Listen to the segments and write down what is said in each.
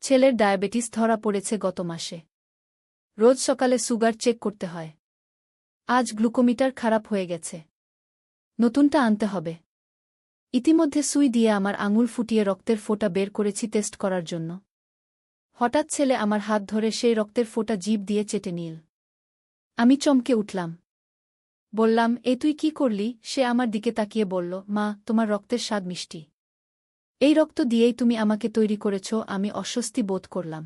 ছেলের ডায়াবেটিস ধরা পড়েছে গত মাসে। রোজ সকালে সুগার চেক করতে হয়। আজ গ্লুকোমিটার খারাপ হয়ে গেছে। নতুনটা আনতে হবে। ইতিমধ্যে সুই দিয়ে আমার আঙুল ফুটিয়ে রক্তের ফোঁটা বের করেছি টেস্ট করার জন্য। হঠাৎ ছেলে আমার হাত ধরে সেই রক্তের ফোঁটা জিভ দিয়ে চেটে নিল। আমি চমকে উঠলাম। বললাম, এ তুই কি করলি? সে আমার দিকে তাকিয়ে বলল, মা, তোমার রক্তের স্বাদ মিষ্টি। এই রক্ত দিয়েই তুমি আমাকে তৈরি করেছ। আমি অস্বস্তি বোধ করলাম।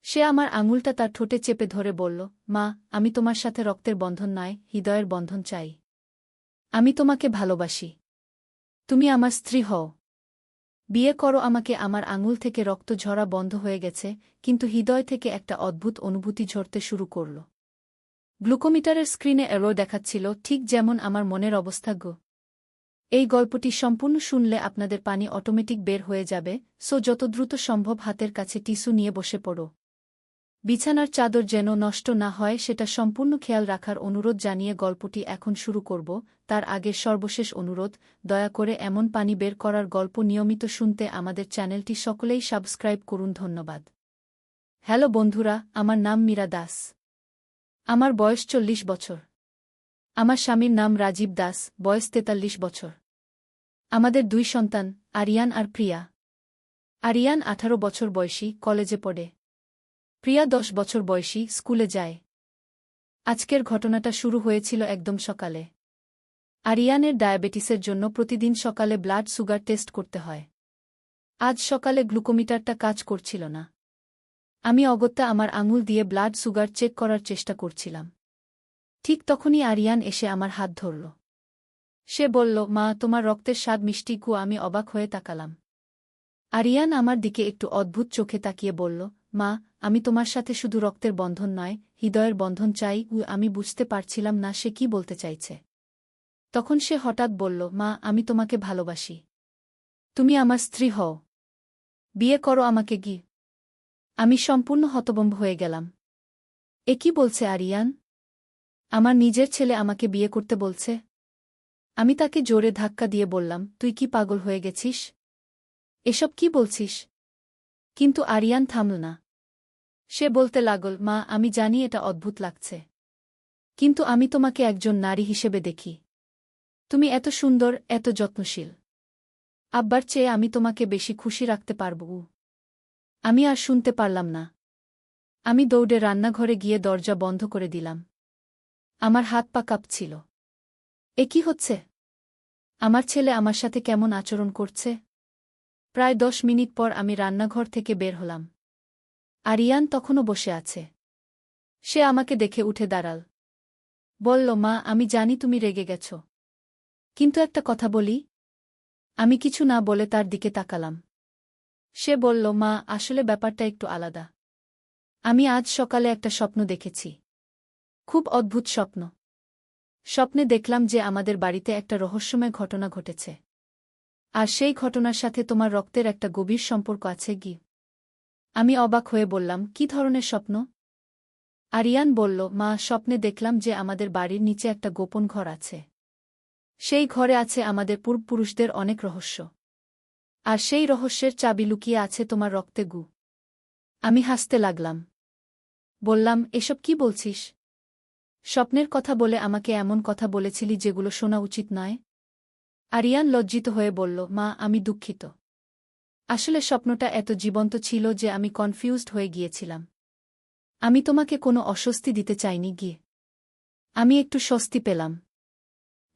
সে আমার আঙুলটা তার ঠোঁটে চেপে ধরে বলল, মা, আমি তোমার সাথে রক্তের বন্ধন নয়, হৃদয়ের বন্ধন চাই। আমি তোমাকে ভালোবাসি। তুমি আমার স্ত্রী হও। বিয়ে করো আমাকে। আমার আঙুল থেকে রক্ত ঝরা বন্ধ হয়ে গেছে, কিন্তু হৃদয় থেকে একটা অদ্ভুত অনুভূতি ঝরতে শুরু করল। গ্লুকোমিটারের স্ক্রিনে এরো দেখাচ্ছিল, ঠিক যেমন আমার মনের অবস্থা গো। এই গল্পটি সম্পূর্ণ শুনলে আপনাদের পানি অটোমেটিক বের হয়ে যাবে, সো যত দ্রুত সম্ভব হাতের কাছে টিস্যু নিয়ে বসে পড়ো। বিছানার চাদর যেন নষ্ট না হয় সেটা সম্পূর্ণ খেয়াল রাখার অনুরোধ জানিয়ে গল্পটি এখন শুরু করব। তার আগে সর্বশেষ অনুরোধ, দয়া করে এমন পানি বের করার গল্প নিয়মিত শুনতে আমাদের চ্যানেলটি সকলেই সাবস্ক্রাইব করুন। ধন্যবাদ। হ্যালো বন্ধুরা, আমার নাম মীরা দাস। আমার বয়স 40 বছর। আমার স্বামীর নাম রাজীব দাস, বয়স 43 বছর। আমাদের 2 সন্তান, আরিয়ান আর প্রিয়া। আরিয়ান 18 বছর বয়সী, কলেজে পড়ে। প্রিয়া 10 বছর বয়সী, স্কুলে যায়। আজকের ঘটনাটা শুরু হয়েছিল একদম সকালে। আরিয়ানের ডায়াবেটিসের জন্য প্রতিদিন সকালে ব্লাড সুগার টেস্ট করতে হয়। আজ সকালে গ্লুকোমিটারটা কাজ করছিল না। আমি অগত্যা আমার আঙুল দিয়ে ব্লাড সুগার চেক করার চেষ্টা করছিলাম। ঠিক তখনই আরিয়ান এসে আমার হাত ধরল। সে বলল, মা, তোমার রক্তের স্বাদ মিষ্টি গো। আমি অবাক হয়ে তাকালাম। আরিয়ান আমার দিকে একটু অদ্ভুত চোখে তাকিয়ে বলল, মা, আমি তোমার সাথে শুধু রক্তের বন্ধন নয়, হৃদয়ের বন্ধন চাই। আমি বুঝতে পারছিলাম না সে কি বলতে চাইছে। তখন সে হঠাৎ বলল, মা, আমি তোমাকে ভালোবাসি। তুমি আমার স্ত্রী হও। বিয়ে করো আমাকে গি। আমি সম্পূর্ণ হতভম্ব হয়ে গেলাম। এ কি বলছে আরিয়ান? আমার নিজের ছেলে আমাকে বিয়ে করতে বলছে? আমি তাকে জোরে ধাক্কা দিয়ে বললাম, তুই কি পাগল হয়ে গেছিস? এসব কি বলছিস? কিন্তু আরিয়ান থামল না। সে বলতে লাগল, মা, আমি জানি এটা অদ্ভুত লাগছে, কিন্তু আমি তোমাকে একজন নারী হিসেবে দেখি। তুমি এত সুন্দর, এত যত্নশীল। আব্বার চেয়ে আমি তোমাকে বেশি খুশি রাখতে পারব। আমি আর শুনতে পারলাম না। আমি দৌড়ে রান্নাঘরে গিয়ে দরজা বন্ধ করে দিলাম। আমার হাত পা কাঁপছিল। এ কি হচ্ছে? আমার ছেলে আমার সাথে কেমন আচরণ করছে? প্রায় 10 মিনিট পর আমি রান্নাঘর থেকে বের হলাম। আরিয়ান তখনও বসে আছে। সে আমাকে দেখে উঠে দাঁড়াল। বলল, মা, আমি জানি তুমি রেগে গেছ, কিন্তু একটা কথা বলি। আমি কিছু না বলে তার দিকে তাকালাম। সে বলল, মা, আসলে ব্যাপারটা একটু আলাদা। আমি আজ সকালে একটা স্বপ্ন দেখেছি। খুব অদ্ভুত স্বপ্ন। স্বপ্নে দেখলাম যে আমাদের বাড়িতে একটা রহস্যময় ঘটনা ঘটেছে। আর সেই ঘটনার সাথে তোমার রক্তের একটা গভীর সম্পর্ক আছে গি। আমি অবাক হয়ে বললাম, কি ধরনের স্বপ্ন? আরিয়ান বলল, মা, স্বপ্নে দেখলাম যে আমাদের বাড়ির নিচে একটা গোপন ঘর আছে। সেই ঘরে আছে আমাদের পূর্বপুরুষদের অনেক রহস্য। আর সেই রহস্যের চাবি লুকিয়ে আছে তোমার রক্তে গু। আমি হাসতে লাগলাম। বললাম, এসব কি বলছিস? স্বপ্নের কথা বলে আমাকে এমন কথা বলেছিলি যেগুলো শোনা উচিত নয়? আরিয়ান লজ্জিত হয়ে বলল, মা, আমি দুঃখিত। আসলে স্বপ্নটা এত জীবন্ত ছিল যে আমি কনফিউজড হয়ে গিয়েছিলাম। আমি তোমাকে কোনো অস্বস্তি দিতে চাইনি গিয়ে। আমি একটু স্বস্তি পেলাম।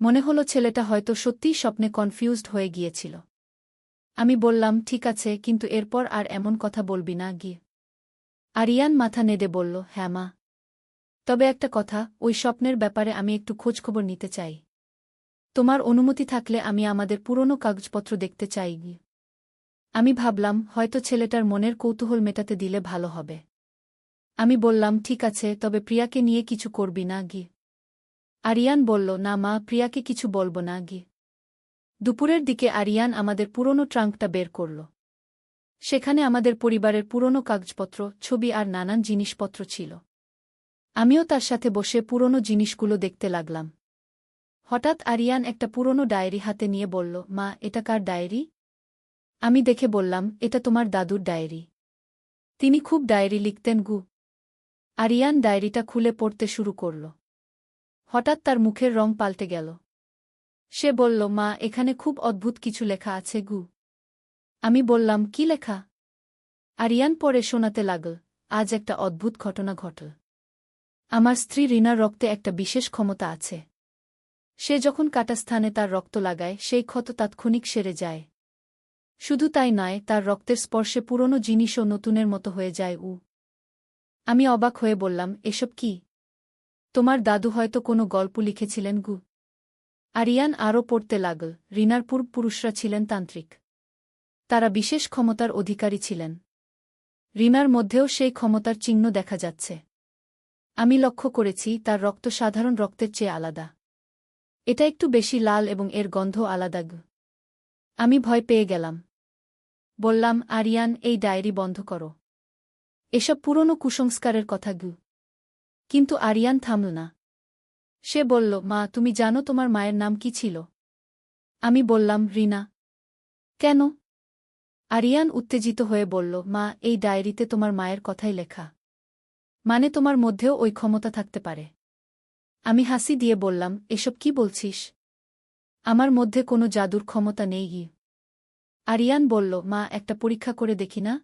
মনে হলো ছেলেটা হয়তো সত্যিই স্বপ্নে কনফিউজড হয়ে গিয়েছিল। আমি বললাম, ঠিক আছে, কিন্তু এরপর আর এমন কথা বলবি না গিয়ে। আরিয়ান মাথা নেড়ে বলল, হ্যাঁ মা। তবে একটা কথা, ওই স্বপ্নের ব্যাপারে আমি একটু খোঁজখবর নিতে চাই। তোমার অনুমতি থাকলে আমি আমাদের পুরনো কাগজপত্র দেখতে চাই গি। আমি ভাবলাম, হয়তো ছেলেটার মনের কৌতূহল মেটাতে দিলে ভালো হবে। আমি বললাম, ঠিক আছে, তবে প্রিয়াকে নিয়ে কিছু করবি না গি। আরিয়ান বলল, না মা, প্রিয়াকে কিছু বলবো না গি। দুপুরের দিকে আরিয়ান আমাদের পুরনো ট্রাঙ্কটা বের করল। সেখানে আমাদের পরিবারের পুরনো কাগজপত্র, ছবি আর নানান জিনিসপত্র ছিল। আমিও তার সাথে বসে পুরনো জিনিসগুলো দেখতে লাগলাম। হঠাৎ আরিয়ান একটা পুরনো ডায়েরি হাতে নিয়ে বলল, মা, এটা কার ডায়েরি? আমি দেখে বললাম, এটা তোমার দাদুর ডায়েরি। তিনি খুব ডায়েরি লিখতেন গু। আরিয়ান ডায়েরিটা খুলে পড়তে শুরু করল। হঠাৎ তার মুখের রং পাল্টে গেল। সে বলল, মা, এখানে খুব অদ্ভুত কিছু লেখা আছে গু। আমি বললাম, কি লেখা? আরিয়ান পড়ে শোনাতে লাগল। আজ একটা অদ্ভুত ঘটনা ঘটল। আমার স্ত্রী রিনার রক্তে একটা বিশেষ ক্ষমতা আছে। সে যখন কাটা স্থানে তার রক্ত লাগায়, সেই ক্ষত তাৎক্ষণিক সেরে যায়। শুধু তাই নয়, তার রক্তের স্পর্শে পুরনো জিনিসও নতুনের মতো হয়ে যায়। আমি অবাক হয়ে বললাম, এসব কি? তোমার দাদু হয়তো কোনো গল্প লিখেছিলেন গু। আরিয়ান আরও পড়তে লাগল। রিনার পূর্বপুরুষরা ছিলেন তান্ত্রিক। তারা বিশেষ ক্ষমতার অধিকারী ছিলেন। রিনার মধ্যেও সেই ক্ষমতার চিহ্ন দেখা যাচ্ছে। আমি লক্ষ্য করেছি তার রক্ত সাধারণ রক্তের চেয়ে আলাদা। এটা একটু বেশি লাল এবং এর গন্ধ আলাদা গু। আমি ভয় পেয়ে গেলাম। বললাম, আরিয়ান, এই ডায়েরি বন্ধ করো। এসব পুরনো কুসংস্কারের কথা গু। কিন্তু আরিয়ান থামল না। সে বলল, মা, তুমি জানো তোমার মায়ের নাম কি ছিল? আমি বললাম, রিনা। কেন? আরিয়ান উত্তেজিত হয়ে বলল, মা, এই ডায়েরিতে তোমার মায়ের কথাই লেখা। মানে তোমার মধ্যেও ওই ক্ষমতা থাকতে পারে। আমি হাসি দিয়ে বললাম, এসব কি বলছিস? আমার মধ্যে কোনো জাদুর ক্ষমতা নেই গি। আরিয়ান বলল, মা, একটা পরীক্ষা করে দেখি না?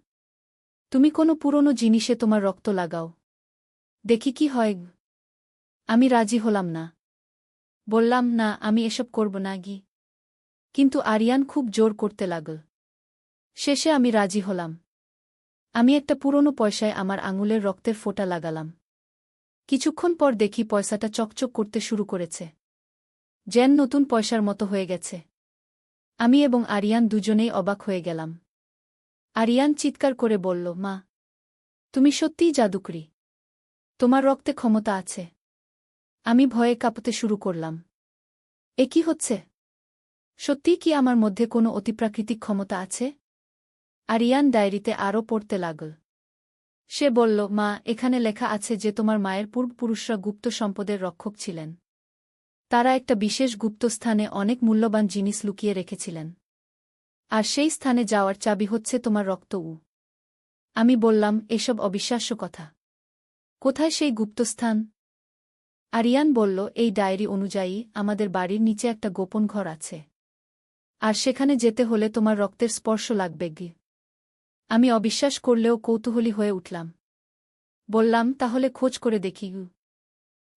তুমি কোনো পুরনো জিনিসে তোমার রক্ত লাগাও। দেখি কি হয়। আমি রাজি হলাম না। বললাম, না, আমি এসব করব না গি। কিন্তু আরিয়ান খুব জোর করতে লাগল। শেষে আমি রাজি হলাম। আমি একটা পুরনো পয়সায় আমার আঙুলের রক্তের ফোঁটা লাগালাম। কিছুক্ষণ পর দেখি পয়সাটা চকচক করতে শুরু করেছে। যেন নতুন পয়সার মতো হয়ে গেছে। আমি এবং আরিয়ান দুজনেই অবাক হয়ে গেলাম। আরিয়ান চিৎকার করে বলল, মা, তুমি সত্যিই জাদুকরি। তোমার রক্তে ক্ষমতা আছে। আমি ভয়ে কাঁপতে শুরু করলাম। এ কি হচ্ছে? সত্যিই কি আমার মধ্যে কোনো অতিপ্রাকৃতিক ক্ষমতা আছে? আরিয়ান ডায়েরিতে আরও পড়তে লাগল। সে বলল, মা, এখানে লেখা আছে যে তোমার মায়ের পূর্বপুরুষরা গুপ্ত সম্পদের রক্ষক ছিলেন। তারা একটা বিশেষ গুপ্ত স্থানে অনেক মূল্যবান জিনিস লুকিয়ে রেখেছিলেন। আর সেই স্থানে যাওয়ার চাবি হচ্ছে তোমার রক্ত। আমি বললাম, এসব অবিশ্বাস্য কথা। কোথায় সেই গুপ্তস্থান? আরিয়ান বলল, এই ডায়েরি অনুযায়ী আমাদের বাড়ির নিচে একটা গোপন ঘর আছে। আর সেখানে যেতে হলে তোমার রক্তের স্পর্শ লাগবে গি। আমি অবিশ্বাস করলেও কৌতূহলী হয়ে উঠলাম। বললাম, তাহলে খোঁজ করে দেখি গু।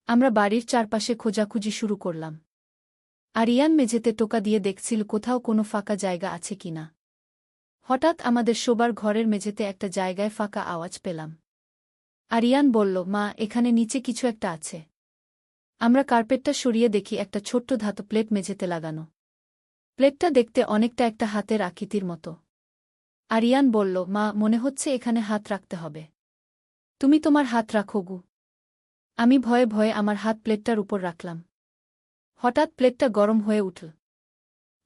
আমরা বাড়ির চারপাশে খোঁজাখুঁজি শুরু করলাম। আরিয়ান মেঝেতে টোকা দিয়ে দেখছিল কোথাও কোনো ফাঁকা জায়গা আছে কিনা। হঠাৎ আমাদের শোবার ঘরের মেঝেতে একটা জায়গায় ফাঁকা আওয়াজ পেলাম। আরিয়ান বলল, মা, এখানে নিচে কিছু একটা আছে। আমরা কার্পেটটা সরিয়ে দেখি একটা ছোট্ট ধাতব প্লেট মেঝেতে লাগানো। প্লেটটা দেখতে অনেকটা একটা হাতের আকৃতির মতো। আরিয়ান বলল, মা, মনে হচ্ছে এখানে হাত রাখতে হবে। তুমি তোমার হাত রাখো গু। আমি ভয়ে ভয়ে আমার হাত প্লেটটার উপর রাখলাম। হঠাৎ প্লেটটা গরম হয়ে উঠল।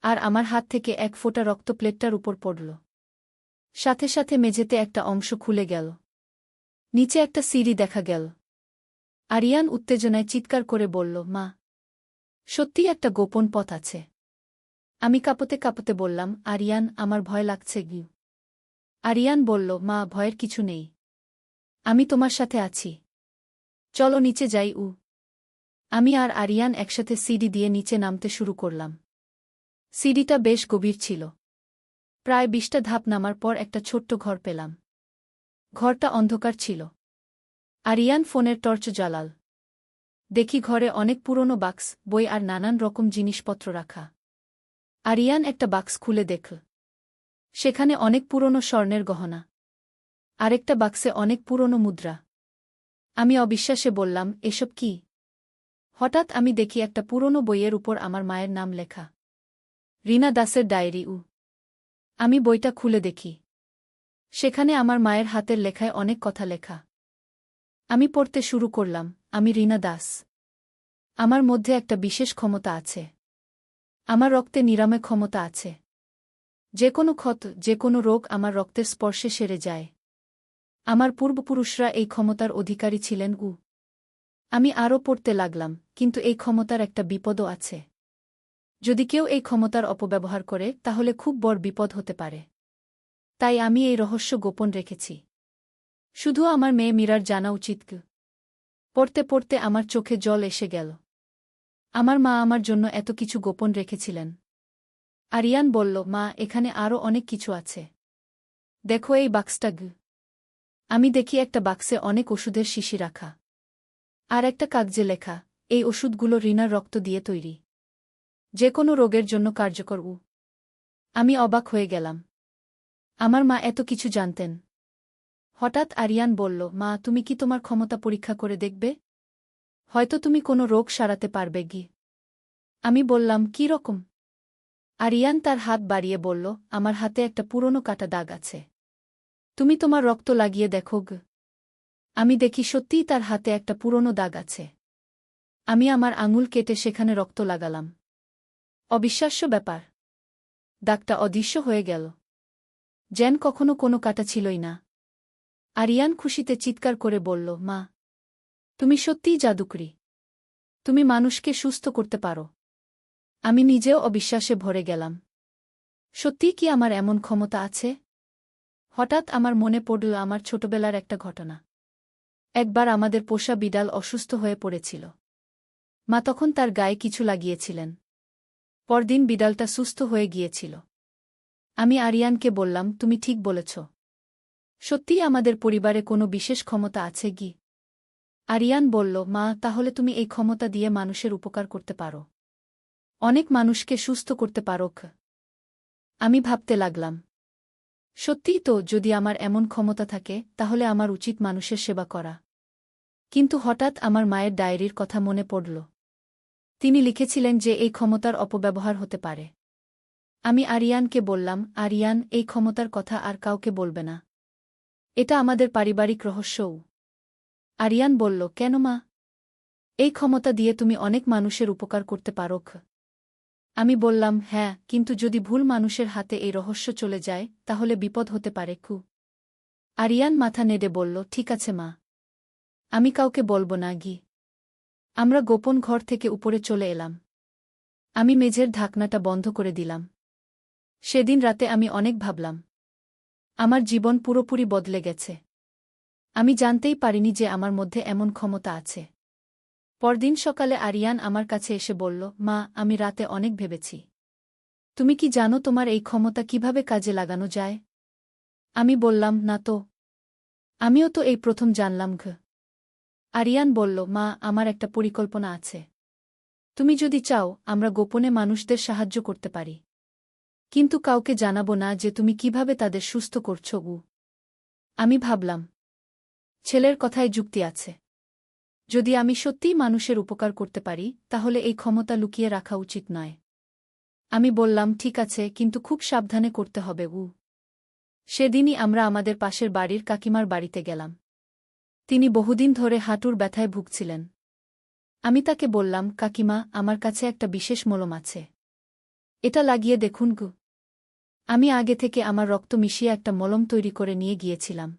আর আমার হাত থেকে এক ফোঁটা রক্ত প্লেটটার উপর পড়ল। সাথে সাথে মেঝেতে একটা অংশ খুলে গেল। নিচে একটা সিঁড়ি দেখা গেল। আরিয়ান উত্তেজনায় চিৎকার করে বলল, মা, সত্যিই একটা গোপন পথ আছে। আমি কাঁপতে কাঁপতে বললাম, আরিয়ান, আমার ভয় লাগছে গি। আরিয়ান বলল, মা, ভয়ের কিছু নেই। আমি তোমার সাথে আছি। চলো নিচে যাই। আমি আর আরিয়ান একসাথে সিঁড়ি দিয়ে নিচে নামতে শুরু করলাম। সিঁড়িটা বেশ গভীর ছিল। প্রায় 20টা ধাপ নামার পর একটা ছোট্ট ঘর পেলাম। ঘরটা অন্ধকার ছিল। আরিয়ান ফোনের টর্চ জ্বালাল। দেখি ঘরে অনেক পুরনো বাক্স, বই আর নানান রকম জিনিসপত্র রাখা। আরিয়ান একটা বাক্স খুলে দেখল। সেখানে অনেক পুরনো স্বর্ণের গহনা। আরেকটা বাক্সে অনেক পুরনো মুদ্রা। আমি অবিশ্বাসে বললাম, এসব কি? হঠাৎ আমি দেখি একটা পুরনো বইয়ের উপর আমার মায়ের নাম লেখা। রিনা দাসের ডায়েরি। আমি বইটা খুলে দেখি। সেখানে আমার মায়ের হাতের লেখায় অনেক কথা লেখা। আমি পড়তে শুরু করলাম, আমি রিনা দাস। আমার মধ্যে একটা বিশেষ ক্ষমতা আছে। আমার রক্তে নিরাময় ক্ষমতা আছে। যে কোনো ক্ষত, যে কোনো রোগ আমার রক্তের স্পর্শে সেরে যায়। আমার পূর্বপুরুষরা এই ক্ষমতার অধিকারী ছিলেন। আমি আরও পড়তে লাগলাম, কিন্তু এই ক্ষমতার একটা বিপদও আছে। যদি কেউ এই ক্ষমতার অপব্যবহার করে, তাহলে খুব বড় বিপদ হতে পারে। তাই আমি এই রহস্য গোপন রেখেছি। শুধু আমার মেয়ে মীরার জানা উচিত। পড়তে পড়তে আমার চোখে জল এসে গেল। আমার মা আমার জন্য এত কিছু গোপন রেখেছিলেন। আরিয়ান বলল, মা, এখানে আরও অনেক কিছু আছে। দেখো এই বাক্সটা। আমি দেখি একটা বাক্সে অনেক ওষুধের শিশি রাখা। আর একটা কাগজে লেখা, এই ওষুধগুলো রিনার রক্ত দিয়ে তৈরি। যে কোনো রোগের জন্য কার্যকর। আমি অবাক হয়ে গেলাম। আমার মা এত কিছু জানতেন। হঠাৎ আরিয়ান বলল, মা, তুমি কি তোমার ক্ষমতা পরীক্ষা করে দেখবে? হয়তো তুমি কোনো রোগ সারাতে পারবে। আমি বললাম, কি রকম? আরিয়ান তার হাত বাড়িয়ে বলল, আমার হাতে একটা পুরনো কাটা দাগ আছে। তুমি তোমার রক্ত লাগিয়ে দেখো। আমি দেখি সত্যিই তার হাতে একটা পুরনো দাগ আছে। আমি আমার আঙুল কেটে সেখানে রক্ত লাগালাম। অবিশ্বাস্য ব্যাপার। দাগটা অদৃশ্য হয়ে গেল। যেন কখনো কোনো কাটা ছিলই না। আরিয়ান খুশিতে চিৎকার করে বলল, মা, তুমি সত্যিই জাদুকরী। তুমি মানুষকে সুস্থ করতে পারো। আমি নিজেও অবিশ্বাসে ভরে গেলাম। সত্যিই কি আমার এমন ক্ষমতা আছে? হঠাৎ আমার মনে পড়ল আমার ছোটবেলার একটা ঘটনা। একবার আমাদের পোষা বিড়াল অসুস্থ হয়ে পড়েছিল। মা তখন তার গায়ে কিছু লাগিয়েছিলেন। পরদিন বিড়ালটা সুস্থ হয়ে গিয়েছিল। আমি আরিয়ানকে বললাম, তুমি ঠিক বলেছ। সত্যিই আমাদের পরিবারে কোনো বিশেষ ক্ষমতা আছে। আরিয়ান বলল, মা, তাহলে তুমি এই ক্ষমতা দিয়ে মানুষের উপকার করতে পারো। অনেক মানুষকে সুস্থ করতে পারো। আমি ভাবতে লাগলাম, সত্যিই তো, যদি আমার এমন ক্ষমতা থাকে তাহলে আমার উচিত মানুষের সেবা করা। কিন্তু হঠাৎ আমার মায়ের ডায়েরির কথা মনে পড়ল। তিনি লিখেছিলেন যে এই ক্ষমতার অপব্যবহার হতে পারে। আমি আরিয়ানকে বললাম, আরিয়ান, এই ক্ষমতার কথা আর কাউকে বলবে না। এটা আমাদের পারিবারিক রহস্যও। আরিয়ান বলল, কেন মা? এই ক্ষমতা দিয়ে তুমি অনেক মানুষের উপকার করতে পারো। আমি বললাম, হ্যাঁ, কিন্তু যদি ভুল মানুষের হাতে এই রহস্য চলে যায় তাহলে বিপদ হতে পারে। আরিয়ান মাথা নেড়ে বলল, ঠিক আছে মা, আমি কাউকে বলবো না। আমরা গোপন ঘর থেকে উপরে চলে এলাম। আমি মেঝের ঢাকনাটা বন্ধ করে দিলাম। সেদিন রাতে আমি অনেক ভাবলাম। আমার জীবন পুরোপুরি বদলে গেছে। আমি জানতেই পারিনি যে আমার মধ্যে এমন ক্ষমতা আছে। পরদিন সকালে আরিয়ান আমার কাছে এসে বলল, মা, আমি রাতে অনেক ভেবেছি। তুমি কি জানো তোমার এই ক্ষমতা কিভাবে কাজে লাগানো যায়? আমি বললাম, না তো। আমিও তো এই প্রথম জানলাম। আরিয়ান বলল, মা, আমার একটা পরিকল্পনা আছে। তুমি যদি চাও আমরা গোপনে মানুষদের সাহায্য করতে পারি। কিন্তু কাউকে জানাবো না যে তুমি কিভাবে তাদের সুস্থ করছো। আমি ভাবলাম, ছেলের কথায় যুক্তি আছে। যদি আমি সত্যিই মানুষের উপকার করতে পারি তাহলে এই ক্ষমতা লুকিয়ে রাখা উচিত নয়। আমি বললাম, ঠিক আছে, কিন্তু খুব সাবধানে করতে হবে। সেদিনই আমরা আমাদের পাশের বাড়ির কাকিমার বাড়িতে গেলাম। তিনি বহুদিন ধরে হাঁটুর ব্যথায় ভুগছিলেন। আমি তাকে বললাম, কাকিমা, আমার কাছে একটা বিশেষ মলম আছে। এটা লাগিয়ে দেখুন। আমি আগে থেকে আমার রক্ত মিশিয়ে একটা মলম তৈরি করে নিয়ে গিয়েছিলাম।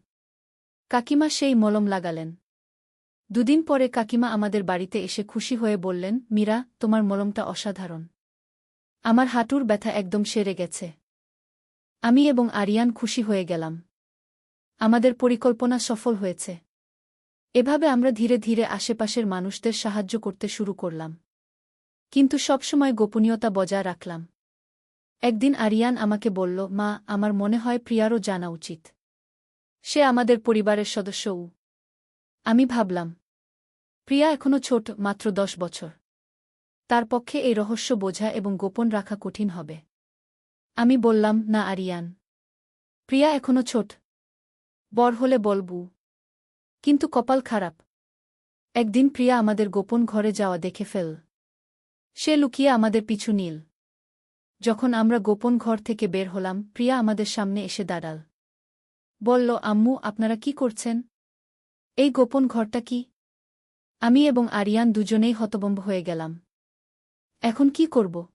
কাকিমা সেই মলম লাগালেন। দুদিন পরে কাকিমা আমাদের বাড়িতে এসে খুশি হয়ে বললেন, মীরা, তোমার মলমটা অসাধারণ। আমার হাঁটুর ব্যথা একদম সেরে গেছে। আমি এবং আরিয়ান খুশি হয়ে গেলাম। আমাদের পরিকল্পনা সফল হয়েছে। এভাবে আমরা ধীরে ধীরে আশেপাশের মানুষদের সাহায্য করতে শুরু করলাম। কিন্তু সবসময় গোপনীয়তা বজায় রাখলাম। একদিন আরিয়ান আমাকে বলল, মা, আমার মনে হয় প্রিয়ারও জানা উচিত। সে আমাদের পরিবারের সদস্যও। আমি ভাবলাম, প্রিয়া এখনো ছোট, মাত্র 10 বছর। তার পক্ষে এই রহস্য বোঝা এবং গোপন রাখা কঠিন হবে। আমি বললাম, না আরিয়ান, প্রিয়া এখনো ছোট। বড় হলে বলবু। কিন্তু কপাল খারাপ। একদিন প্রিয়া আমাদের গোপন ঘরে যাওয়া দেখে ফেল। সে লুকিয়ে আমাদের পিছু নিল। যখন আমরা গোপন ঘর থেকে বের হলাম প্রিয়া আমাদের সামনে এসে দাঁড়াল। বলল, আম্মু, আপনারা কি করছেন? এই গোপন ঘরটা কি? আমি এবং আরিয়ান দুজনেই হতভম্ব হয়ে গেলাম। এখন কি করব?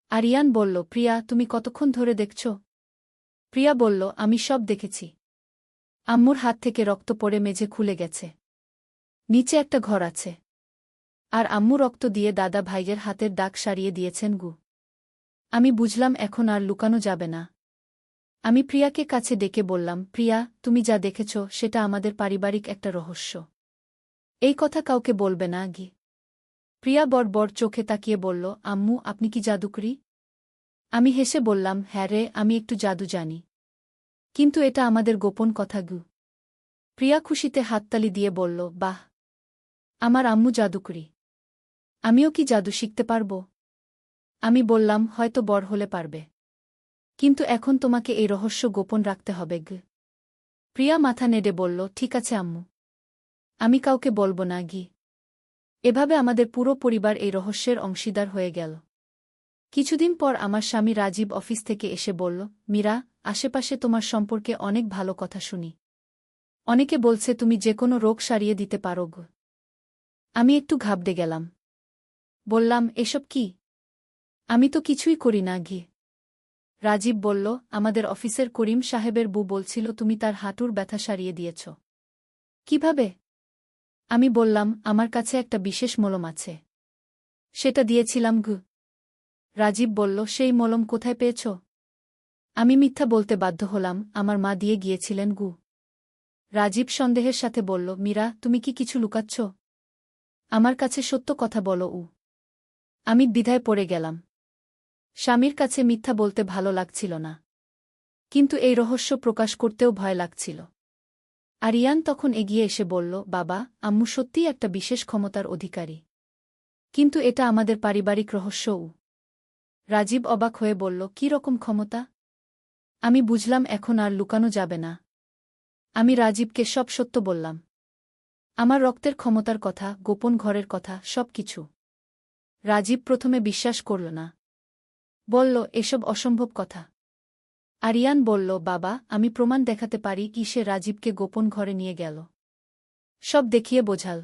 আরিয়ান বলল, প্রিয়া, তুমি কতক্ষণ ধরে দেখছ? প্রিয়া বলল, আমি সব দেখেছি। আম্মুর হাত থেকে রক্ত পড়ে মেঝে খুলে গেছে। নিচে একটা ঘর আছে। আর আম্মু রক্ত দিয়ে দাদা ভাইয়ের হাতের দাগ সারিয়ে দিয়েছেন। আমি বুঝলাম এখন আর লুকানো যাবে না। আমি প্রিয়াকে কাছে ডেকে বললাম, প্রিয়া, তুমি যা দেখেছ সেটা আমাদের পারিবারিক একটা রহস্য। এই কথা কাউকে বলবে না গি। প্রিয়া বড় চোখে তাকিয়ে বলল, আম্মু, আপনি কি জাদুকরি? আমি হেসে বললাম, হ্যাঁ রে, আমি একটু জাদু জানি। কিন্তু এটা আমাদের গোপন কথা গু। প্রিয়া খুশিতে হাততালি দিয়ে বলল, বাহ, আমার আম্মু জাদুকরি। আমিও কি জাদু শিখতে পারব? আমি বললাম, হয়তো বড় হলে পারবে। কিন্তু এখন তোমাকে এই রহস্য গোপন রাখতে হবে গ। প্রিয়া মাথা নেড়ে বলল, ঠিক আছে আম্মু। আমি কাউকে বলবো না গি। এভাবে আমাদের পুরো পরিবার এই রহস্যের অংশীদার হয়ে গেল। কিছুদিন পর আমার স্বামী রাজীব অফিস থেকে এসে বলল, মীরা, আশেপাশে তোমার সম্পর্কে অনেক ভালো কথা শুনি। অনেকে বলছে তুমি যে কোনো রোগ সারিয়ে দিতে পারো গো। আমি একটু ঘাবড়ে গেলাম। বললাম, এসব কি? আমি তো কিছুই করি না গি। রাজীব বলল, আমাদের অফিসের করিম সাহেবের বউ বলছিল তুমি তার হাঁটুর ব্যথা সারিয়ে দিয়েছ। কিভাবে? আমি বললাম, আমার কাছে একটা বিশেষ মলম আছে। সেটা দিয়েছিলাম গু। রাজীব বলল, সেই মলম কোথায় পেয়েছ? আমি মিথ্যা বলতে বাধ্য হলাম, আমার মা দিয়ে গিয়েছিলেন গু। রাজীব সন্দেহের সাথে বলল, মীরা, তুমি কি কিছু লুকাচ্ছ? আমার কাছে সত্য কথা বলো উ। আমি দ্বিধায় পড়ে গেলাম। স্বামীর কাছে মিথ্যা বলতে ভালো লাগছিল না। কিন্তু এই রহস্য প্রকাশ করতেও ভয় লাগছিল। আরিয়ান তখন এগিয়ে এসে বলল, বাবা, আম্মু সত্যিই একটা বিশেষ ক্ষমতার অধিকারী। কিন্তু এটা আমাদের পারিবারিক রহস্যও। রাজীব অবাক হয়ে বলল, কী রকম ক্ষমতা? আমি বুঝলাম এখন আর লুকানো যাবে না। আমি রাজীবকে সব সত্য বললাম। আমার রক্তের ক্ষমতার কথা, গোপন ঘরের কথা, সব কিছু। রাজীব প্রথমে বিশ্বাস করল না। বলল, এসব অসম্ভব কথা। আরিয়ান বলল, বাবা, আমি প্রমাণ দেখাতে পারি কি সে রাজীবকে গোপন ঘরে নিয়ে গেল। সব দেখিয়ে বোঝাল।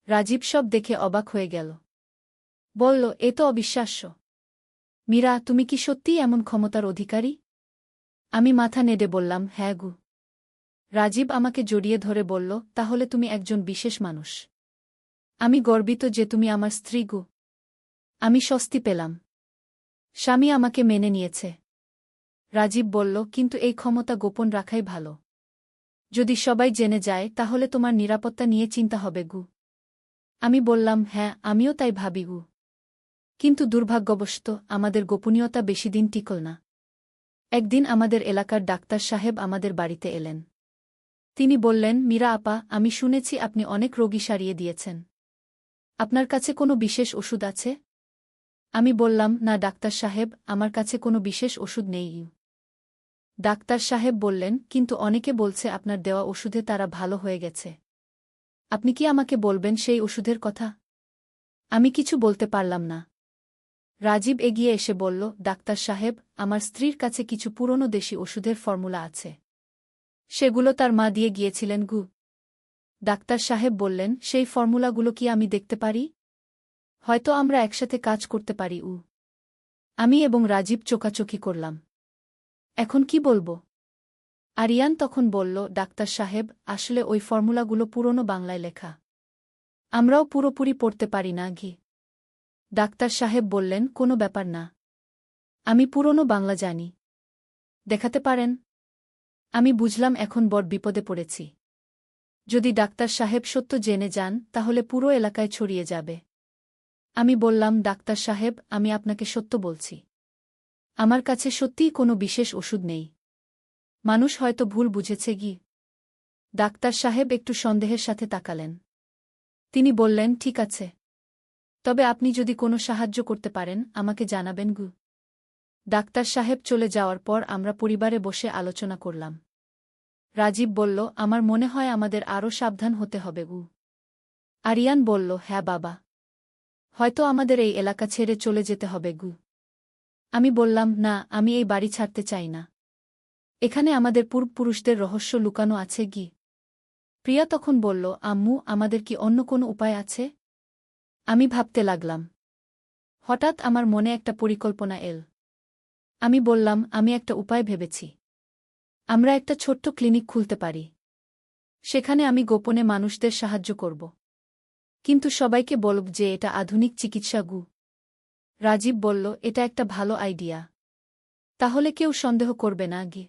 রাজীব সব দেখে অবাক হয়ে গেল। বলল, এ তো অবিশ্বাস্য। মীরা, তুমি কি সত্যিই এমন ক্ষমতার অধিকারী? আমি মাথা নেড়ে বললাম, হ্যাঁ গু। রাজীব আমাকে জড়িয়ে ধরে বলল, তাহলে তুমি একজন বিশেষ মানুষ। আমি গর্বিত যে তুমি আমার স্ত্রী গু। আমি স্বস্তি পেলাম। স্বামী আমাকে মেনে নিয়েছে। রাজীব বলল, কিন্তু এই ক্ষমতা গোপন রাখাই ভালো। যদি সবাই জেনে যায় তাহলে তোমার নিরাপত্তা নিয়ে চিন্তা হবে গু। আমি বললাম, হ্যাঁ, আমিও তাই ভাবি গু। কিন্তু দুর্ভাগ্যবশত আমাদের গোপনীয়তা বেশিদিন টিকল না। একদিন আমাদের এলাকার ডাক্তার সাহেব আমাদের বাড়িতে এলেন। তিনি বললেন, মীরা আপা, আমি শুনেছি আপনি অনেক রোগী সারিয়ে দিয়েছেন। আপনার কাছে কোনো বিশেষ ওষুধ আছে? আমি বললাম, না ডাক্তার সাহেব, আমার কাছে কোনো বিশেষ ওষুধ নেই। ডাক্তার সাহেব বললেন, কিন্তু অনেকে বলছে আপনার দেওয়া ওষুধে তারা ভালো হয়ে গেছে। আপনি কি আমাকে বলবেন সেই ওষুধের কথা? আমি কিছু বলতে পারলাম না। রাজীব এগিয়ে এসে বলল, ডাক্তার সাহেব, আমার স্ত্রীর কাছে কিছু পুরনো দেশি ওষুধের ফর্মুলা আছে। সেগুলো তার মা দিয়ে গিয়েছিলেন গু। ডাক্তার সাহেব বললেন, সেই ফর্মুলাগুলো কি আমি দেখতে পারি? হয়তো আমরা একসাথে কাজ করতে পারি উ। আমি এবং রাজীব চোকাচোকি করলাম। এখন কি বলবো? আরিয়ান তখন বলল, ডাক্তার সাহেব, আসলে ওই ফর্মুলাগুলো পুরনো বাংলায় লেখা। আমরাও পুরোপুরি পড়তে পারি না ঘি। ডাক্তার সাহেব বললেন, কোনো ব্যাপার না। আমি পুরনো বাংলা জানি। দেখাতে পারেন? আমি বুঝলাম এখন বড় বিপদে পড়েছি। যদি ডাক্তার সাহেব সত্য জেনে যান তাহলে পুরো এলাকায় ছড়িয়ে যাবে। আমি বললাম, ডাক্তার সাহেব, আমি আপনাকে সত্য বলছি। আমার কাছে সত্যিই কোনো বিশেষ ওষুধ নেই। মানুষ হয়তো ভুল বুঝেছে গি। ডাক্তার সাহেব একটু সন্দেহের সাথে তাকালেন। তিনি বললেন, ঠিক আছে। তবে আপনি যদি কোনো সাহায্য করতে পারেন আমাকে জানাবেন গু। ডাক্তার সাহেব চলে যাওয়ার পর আমরা পরিবারে বসে আলোচনা করলাম। রাজীব বলল, আমার মনে হয় আমাদের আরও সাবধান হতে হবে গু। আরিয়ান বলল, হ্যাঁ বাবা। হয়তো আমাদের এই এলাকা ছেড়ে চলে যেতে হবে গু। আমি বললাম, না, আমি এই বাড়ি ছাড়তে চাই না। এখানে আমাদের পূর্বপুরুষদের রহস্য লুকানো আছে গি। প্রিয়া তখন বলল, আম্মু, আমাদের কি অন্য কোনো উপায় আছে? আমি ভাবতে লাগলাম। হঠাৎ আমার মনে একটা পরিকল্পনা এল। আমি বললাম, আমি একটা উপায় ভেবেছি। আমরা একটা ছোট্ট ক্লিনিক খুলতে পারি। সেখানে আমি গোপনে মানুষদের সাহায্য করব। কিন্তু সবাইকে বলব যে এটা আধুনিক চিকিৎসা গু। রাজীব বলল, এটা একটা ভালো আইডিয়া। তাহলে কেউ সন্দেহ করবে না গি।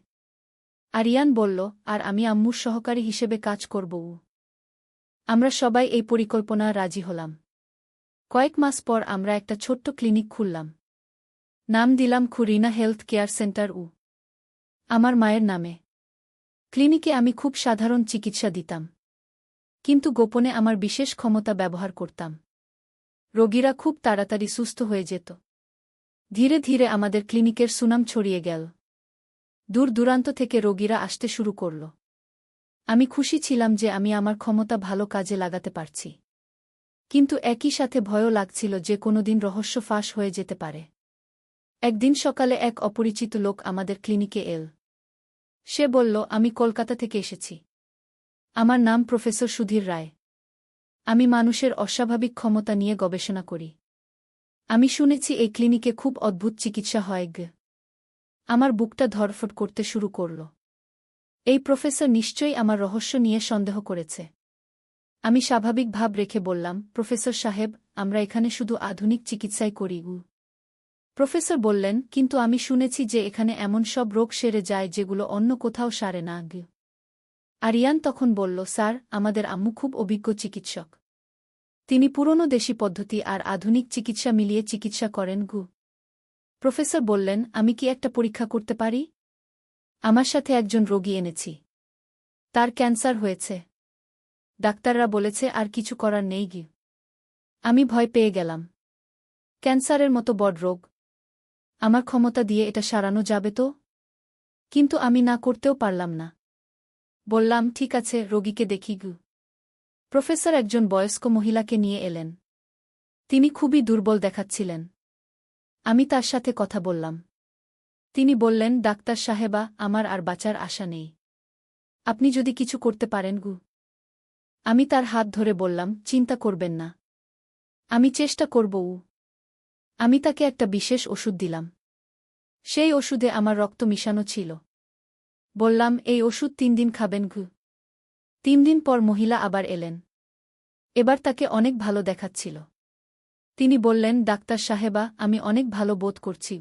আরিয়ান বলল, আর আমি আম্মুর সহকারী হিসেবে কাজ করব। আমরা সবাই এই পরিকল্পনা রাজি হলাম। কয়েক মাস পর আমরা একটা ছোট্ট ক্লিনিক খুললাম। নাম দিলাম খুরিনা হেলথ কেয়ার সেন্টার। আমার মায়ের নামে। ক্লিনিকে আমি খুব সাধারণ চিকিৎসা দিতাম, কিন্তু গোপনে আমার বিশেষ ক্ষমতা ব্যবহার করতাম। রোগীরা খুব তাড়াতাড়ি সুস্থ হয়ে যেত। ধীরে ধীরে আমাদের ক্লিনিকের সুনাম ছড়িয়ে গেল। দূর দূরান্ত থেকে রোগীরা আসতে শুরু করল। আমি খুশি ছিলাম যে আমি আমার ক্ষমতা ভালো কাজে লাগাতে পারছি, কিন্তু একই সাথে ভয়ও লাগছিল যে কোনোদিন রহস্য ফাঁস হয়ে যেতে পারে। একদিন সকালে এক অপরিচিত লোক আমাদের ক্লিনিকে এল। সে বলল, আমি কলকাতা থেকে এসেছি। আমার নাম প্রফেসর সুধীর রায়। আমি মানুষের অস্বাভাবিক ক্ষমতা নিয়ে গবেষণা করি। আমি শুনেছি এই ক্লিনিকে খুব অদ্ভুত চিকিৎসা হয়। আমার বুকটা ধড়ফড় করতে শুরু করল। এই প্রফেসর নিশ্চয়ই আমার রহস্য নিয়ে সন্দেহ করেছে। আমি স্বাভাবিক ভাব রেখে বললাম, প্রফেসর সাহেব, আমরা এখানে শুধু আধুনিক চিকিৎসাই করি। প্রফেসর বললেন, কিন্তু আমি শুনেছি যে এখানে এমন সব রোগ সেরে যায় যেগুলো অন্য কোথাও সারে না। আরিয়ান তখন বলল, স্যার, আমাদের আম্মু খুব অভিজ্ঞ চিকিৎসক। তিনি পুরনো দেশি পদ্ধতি আর আধুনিক চিকিৎসা মিলিয়ে চিকিৎসা করেন। প্রফেসর বললেন, আমি কি একটা পরীক্ষা করতে পারি? আমার সাথে একজন রোগী এনেছি। তার ক্যান্সার হয়েছে। ডাক্তাররা বলেছে আর কিছু করার নেই। আমি ভয় পেয়ে গেলাম। ক্যান্সারের মতো বড় রোগ। আমার ক্ষমতা দিয়ে এটা সারানো যাবে তো? কিন্তু আমি না করতেও পারলাম না। বললাম, ঠিক আছে, রোগীকে দেখি। প্রফেসর একজন বয়স্ক মহিলাকে নিয়ে এলেন। তিনি খুবই দুর্বল দেখাচ্ছিলেন। আমি তার সাথে কথা বললাম। তিনি বললেন, ডাক্তার সাহেবা, আমার আর বাঁচার আশা নেই। আপনি যদি কিছু করতে পারেন। আমি তার হাত ধরে বললাম, চিন্তা করবেন না, আমি চেষ্টা করব। আমি তাকে একটা বিশেষ ওষুধ দিলাম। সেই ওষুধে আমার রক্ত মিশানো ছিল। বললাম, এই ওষুধ 3 দিন খাবেন। 3 দিন পর মহিলা আবার এলেন। এবার তাকে অনেক ভালো দেখাচ্ছিল। তিনি বললেন, ডাক্তার সাহেবা, আমি অনেক ভালো বোধ করছি।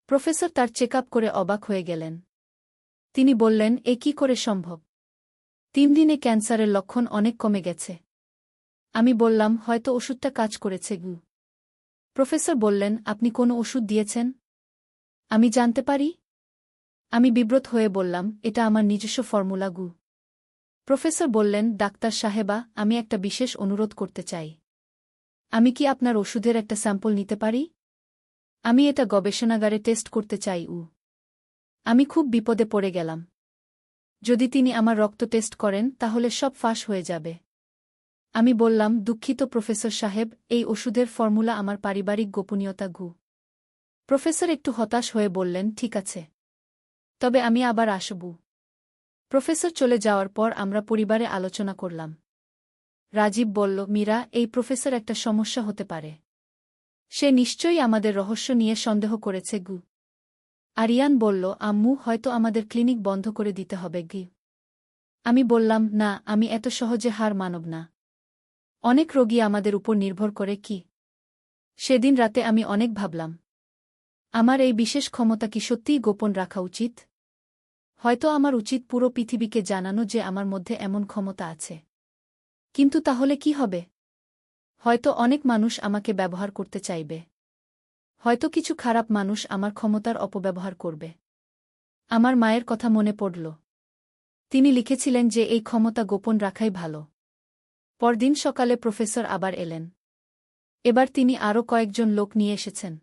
প্রফেসর তার চেক আপ করে অবাক হয়ে গেলেন। তিনি বললেন, এ কি করে সম্ভব? 3 দিনে ক্যান্সারের লক্ষণ অনেক কমে গেছে। আমি বললাম, হয়তো ওষুধটা কাজ করেছে। প্রফেসর বললেন, আপনি কোনো ওষুধ দিয়েছেন? আমি জানতে পারি? আমি বিব্রত হয়ে বললাম, এটা আমার নিজস্ব ফর্মুলা। প্রফেসর বললেন, ডাক্তার সাহেবা, আমি একটা বিশেষ অনুরোধ করতে চাই। আমি কি আপনার ওষুধের একটা স্যাম্পল নিতে পারি? আমি এটা গবেষণাগারে টেস্ট করতে চাই। আমি খুব বিপদে পড়ে গেলাম। যদি তিনি আমার রক্ত টেস্ট করেন তাহলে সব ফাঁস হয়ে যাবে। আমি বললাম, দুঃখিত প্রফেসর সাহেব, এই ওষুধের ফর্মুলা আমার পারিবারিক গোপনীয়তা। প্রফেসর একটু হতাশ হয়ে বললেন, ঠিক আছে, তবে আমি আবার আসব। প্রফেসর চলে যাওয়ার পর আমরা পরিবারে আলোচনা করলাম। রাজীব বলল, মীরা, এই প্রফেসর একটা সমস্যা হতে পারে। সে নিশ্চয়ই আমাদের রহস্য নিয়ে সন্দেহ করেছে। আরিয়ান বলল, আম্মু, হয়তো আমাদের ক্লিনিক বন্ধ করে দিতে হবে। আমি বললাম, না, আমি এত সহজে হার মানব না। অনেক রোগী আমাদের উপর নির্ভর করে। সেদিন রাতে আমি অনেক ভাবলাম, আমার এই বিশেষ ক্ষমতা কি সত্যিই গোপন রাখা উচিত? হয়তো আমার উচিত পুরো পৃথিবীকে জানানো যে আমার মধ্যে এমন ক্ষমতা আছে। কিন্তু তাহলে কি হবে? হয়তো অনেক মানুষ আমাকে ব্যবহার করতে চাইবে। হয়তো কিছু খারাপ মানুষ আমার ক্ষমতার অপব্যবহার করবে। আমার মায়ের কথা মনে পড়ল। তিনি লিখেছিলেন যে এই ক্ষমতা গোপন রাখাই ভালো। পরদিন সকালে প্রফেসর আবার এলেন। এবার তিনি আরও কয়েকজন লোক নিয়ে এসেছেন।